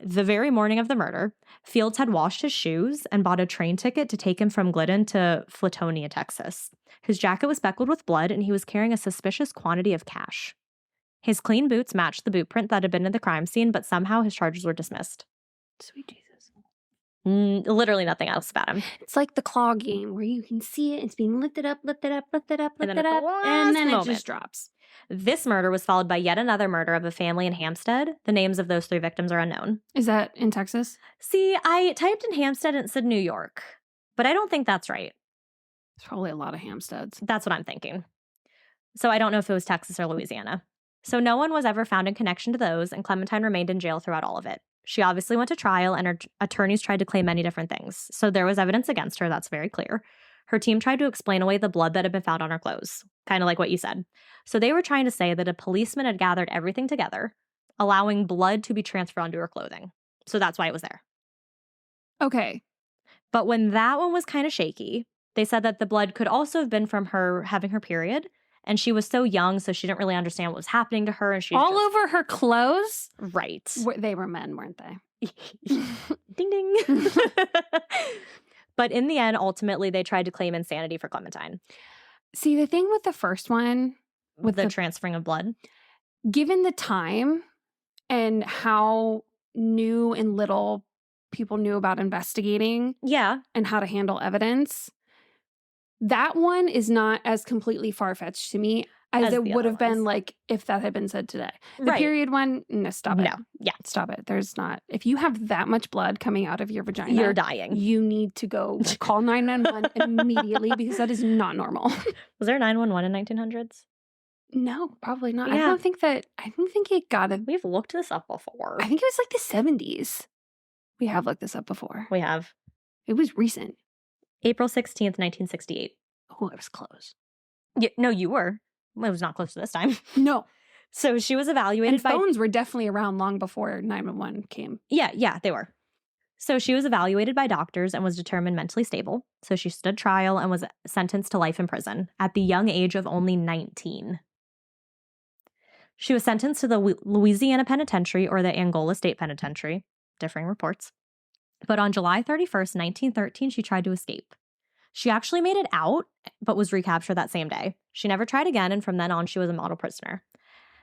The very morning of the murder, Fields had washed his shoes and bought a train ticket to take him from Glidden to Flatonia, Texas. His jacket was speckled with blood, and he was carrying a suspicious quantity of cash. His clean boots matched the boot print that had been at the crime scene, but somehow his charges were dismissed. Sweet Jesus. Literally nothing else about him. It's like the claw game where you can see it. It's being lifted up, and then it just drops. This murder was followed by yet another murder of a family in Hampstead. The names of those 3 victims are unknown. Is that in Texas? See, I typed in Hampstead and it said New York, but I don't think that's right. There's probably a lot of Hampsteads. That's what I'm thinking. So I don't know if it was Texas or Louisiana. So no one was ever found in connection to those, and Clementine remained in jail throughout all of it. She obviously went to trial, and her attorneys tried to claim many different things. So there was evidence against her, that's very clear. Her team tried to explain away the blood that had been found on her clothes, kind of like what you said. So they were trying to say that a policeman had gathered everything together, allowing blood to be transferred onto her clothing. So that's why it was there. Okay. But when that one was kind of shaky, they said that the blood could also have been from her having her period. And she was so young, so she didn't really understand what was happening to her. And she all over her clothes? Right. They were men, weren't they? Ding, ding. But in the end, ultimately, they tried to claim insanity for Clementine. See, the thing with the first one, with the transferring of blood, given the time and how new and little people knew about investigating, yeah, and how to handle evidence, That one is not as completely far-fetched to me as it would have been like if that had been said today. The period one, no, stop it. No, yeah. Stop it. There's not. If you have that much blood coming out of your vagina, you're dying. You need to go call 911 immediately because that is not normal. Was there 911 in 1900s? No, probably not. Yeah. I don't think it got it. We've looked this up before. I think it was like the 70s. We have looked this up before. We have. It was recent. April 16th, 1968. Oh, it was close. Yeah, no, you were. It was not close to this time. No. So she was evaluated and phones were definitely around long before 911 came. Yeah, they were. So she was evaluated by doctors and was determined mentally stable. So she stood trial and was sentenced to life in prison at the young age of only 19. She was sentenced to the Louisiana Penitentiary or the Angola State Penitentiary, differing reports. But on July 31st, 1913, she tried to escape. She actually made it out, but was recaptured that same day. She never tried again, and from then on, she was a model prisoner.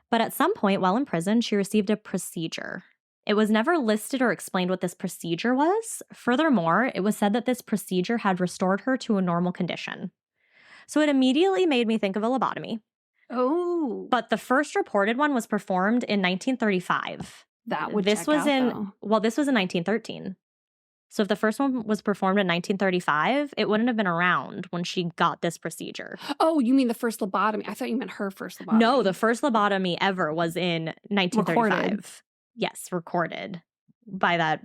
But at some point while in prison, she received a procedure. It was never listed or explained what this procedure was. Furthermore, it was said that this procedure had restored her to a normal condition. So it immediately made me think of a lobotomy. Oh. But the first reported one was performed in 1935. That would this check was out, in though. Well, this was in 1913. So if the first one was performed in 1935, it wouldn't have been around when she got this procedure. Oh, you mean the first lobotomy? I thought you meant her first lobotomy. No, the first lobotomy ever was in 1935. Recorded. Yes, recorded by that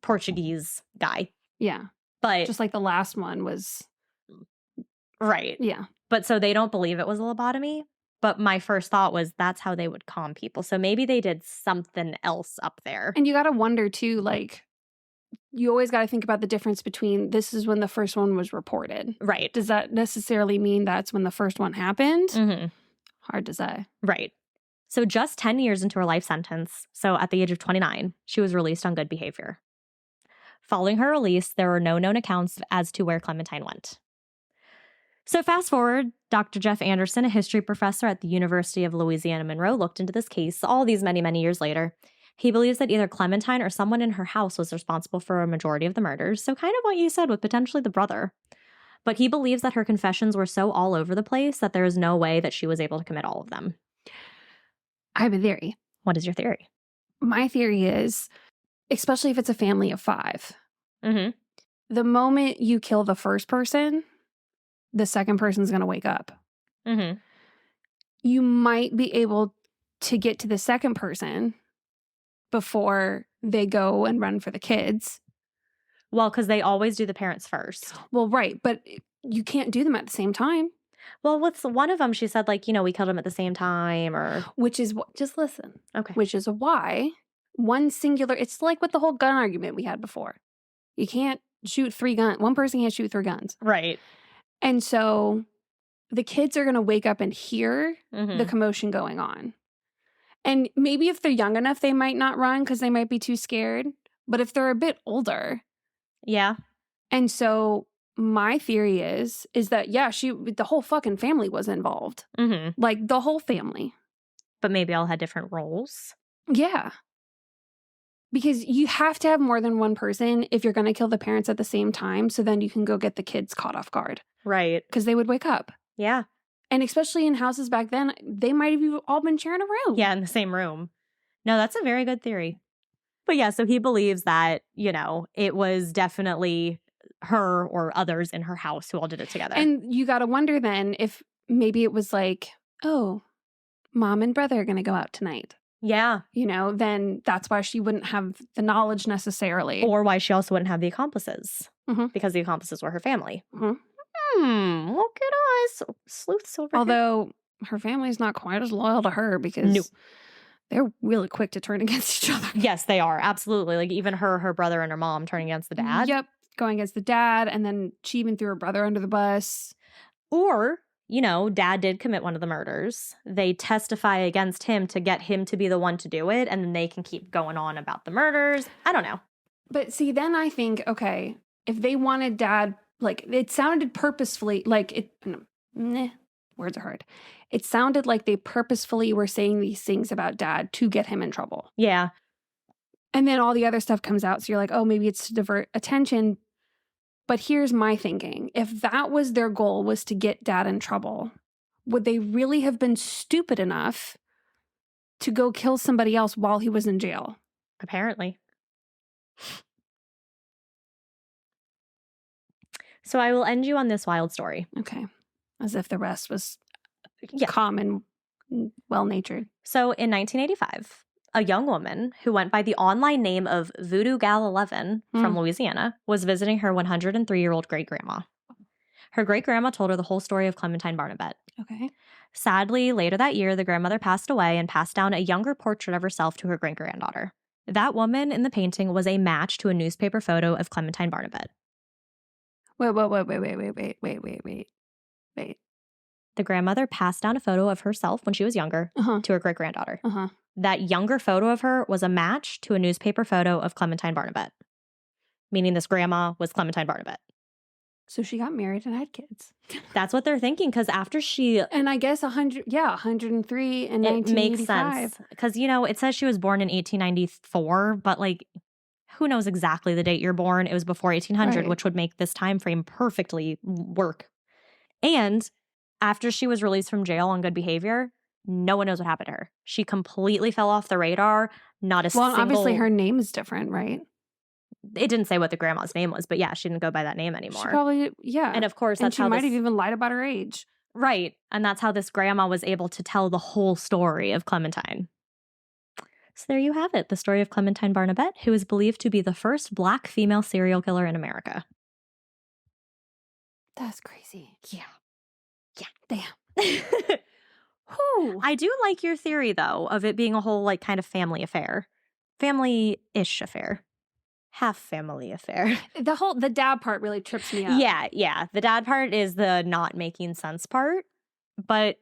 Portuguese guy. Yeah. But just like the last one was. Right. Yeah. But so they don't believe it was a lobotomy. But my first thought was that's how they would calm people. So maybe they did something else up there. And you got to wonder too, like, you always got to think about the difference between this is when the first one was reported. Right. Does that necessarily mean that's when the first one happened? Mm-hmm. Hard to say. Right. So just 10 years into her life sentence, so at the age of 29, she was released on good behavior. Following her release, there were no known accounts as to where Clementine went. So fast forward, Dr. Jeff Anderson, a history professor at the University of Louisiana Monroe, looked into this case all these many, many years later. He believes that either Clementine or someone in her house was responsible for a majority of the murders, so kind of what you said with potentially the brother. But he believes that her confessions were so all over the place that there is no way that she was able to commit all of them. I have a theory. What is your theory? My theory is, especially if it's a family of 5, the moment you kill the first person, the second person's going to wake up. You might be able to get to the second person before they go and run for the kids. Well, because they always do the parents first. Well, right. But you can't do them at the same time. Well, what's one of them? She said, like, we killed him at the same time or. Which is what, just listen. Okay. Which is why one singular, it's like with the whole gun argument we had before. You can't shoot 3 guns. One person can't shoot 3 guns. Right. And so the kids are going to wake up and hear the commotion going on. And maybe if they're young enough, they might not run because they might be too scared. But if they're a bit older. Yeah. And so my theory is that, yeah, the whole fucking family was involved. Like the whole family. But maybe all had different roles. Yeah. Because you have to have more than one person if you're going to kill the parents at the same time. So then you can go get the kids caught off guard. Right. Because they would wake up. Yeah. And especially in houses back then, they might have all been sharing a room. Yeah, in the same room. No, that's a very good theory. But yeah, so he believes that, it was definitely her or others in her house who all did it together. And you got to wonder then if maybe it was like, oh, mom and brother are going to go out tonight. Yeah. Then that's why she wouldn't have the knowledge necessarily. Or why she also wouldn't have the accomplices. Because the accomplices were her family. Look at us. Sleuths over Although her family's not quite as loyal to her because they're really quick to turn against each other. Yes, they are. Absolutely. Like even her brother and her mom turning against the dad. Yep. Going against the dad. And then she even threw her brother under the bus. Or, dad did commit one of the murders. They testify against him to get him to be the one to do it. And then they can keep going on about the murders. I don't know. But see, then I think, okay, if they wanted dad, like it sounded purposefully, like words are hard. It sounded like they purposefully were saying these things about dad to get him in trouble. Yeah. And then all the other stuff comes out. So you're like, oh, maybe it's to divert attention. But here's my thinking. If that was their goal, was to get dad in trouble, would they really have been stupid enough to go kill somebody else while he was in jail? Apparently. So I will end you on this wild story. Okay. As if the rest was calm and well-natured. So in 1985, a young woman who went by the online name of Voodoo Gal 11 from Louisiana was visiting her 103-year-old great-grandma. Her great-grandma told her the whole story of Clementine Barnabet. Okay. Sadly, later that year, the grandmother passed away and passed down a younger portrait of herself to her great-granddaughter. That woman in the painting was a match to a newspaper photo of Clementine Barnabet. Wait. The grandmother passed down a photo of herself when she was younger to her great-granddaughter. That younger photo of her was a match to a newspaper photo of Clementine Barnabet, meaning this grandma was Clementine Barnabet. So she got married and had kids. That's what they're thinking, because after she... And I guess 103 and 1985. It makes sense, because, you know, it says she was born in 1894, but, like, who knows exactly the date you're born? It was before 1800, which would make this time frame perfectly work. And after she was released from jail on good behavior, no one knows what happened to her. She completely fell off the radar. Not a single... Well, obviously her name is different, right? It didn't say what the grandma's name was, but yeah, she didn't go by that name anymore. She probably, yeah. And of course, that's she might have even lied about her age. Right. And that's how this grandma was able to tell the whole story of Clementine. So there you have it, the story of Clementine Barnabet, who is believed to be the first Black female serial killer in America. That's crazy. Yeah. Damn. Whew. I do like your theory, though, of it being a whole, like, kind of family affair. Family-ish affair. Half family affair. The dad part really trips me up. Yeah. The dad part is the not making sense part. But,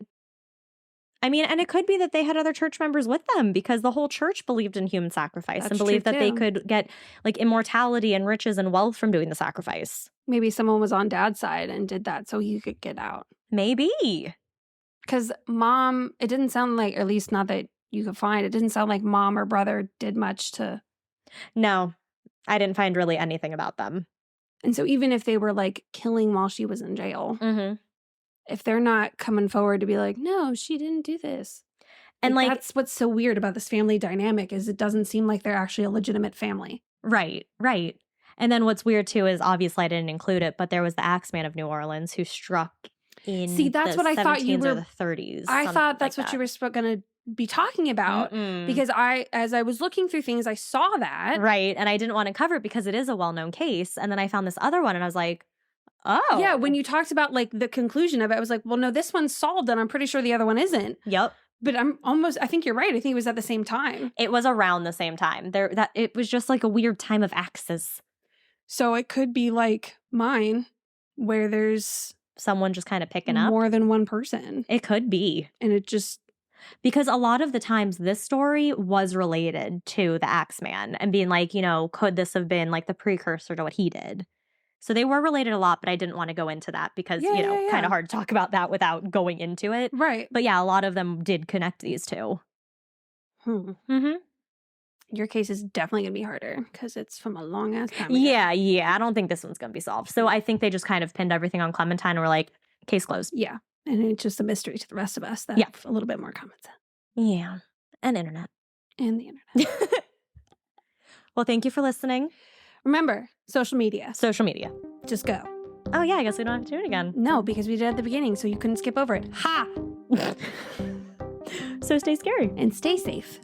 I mean, and it could be that they had other church members with them, because the whole church believed in human sacrifice and believed that they could get, like, immortality and riches and wealth from doing the sacrifice. Maybe someone was on dad's side and did that so he could get out. Maybe. Because mom, it didn't sound like, or at least not that you could find, it didn't sound like mom or brother did much to... No, I didn't find really anything about them. And so even if they were, like, killing while she was in jail, if they're not coming forward to be like, no, she didn't do this. And, like, that's what's so weird about this family dynamic, is it doesn't seem like they're actually a legitimate family. Right. And then what's weird, too, is obviously I didn't include it, but there was the Axeman of New Orleans who struck in that's the what I thought you were, or the 30s. I thought that's what you were going to be talking about, because as I was looking through things, I saw that. Right. And I didn't want to cover it because it is a well-known case. And then I found this other one and I was like, oh. Yeah, when you talked about, like, the conclusion of it, I was like, well, no, this one's solved and I'm pretty sure the other one isn't. Yep. But I think you're right. I think it was at the same time. It was around the same time. It was just like a weird time of axes. So it could be like mine, where there's someone just kind of picking up more than one person. It could be. And it just... Because a lot of the times this story was related to the Axeman and being like, you know, could this have been like the precursor to what he did? So they were related a lot, but I didn't want to go into that because, kind of hard to talk about that without going into it. Right. But yeah, a lot of them did connect these two. Your case is definitely going to be harder because it's from a long ass time ago. Yeah. I don't think this one's going to be solved. So I think they just kind of pinned everything on Clementine and were like, case closed. Yeah. And it's just a mystery to the rest of us that have a little bit more common sense. Yeah. And internet. And the internet. Well, thank you for listening. Remember, social media. Just go. Oh, yeah. I guess we don't have to do it again. No, because we did at the beginning, so you couldn't skip over it. Ha! So stay scary. And stay safe.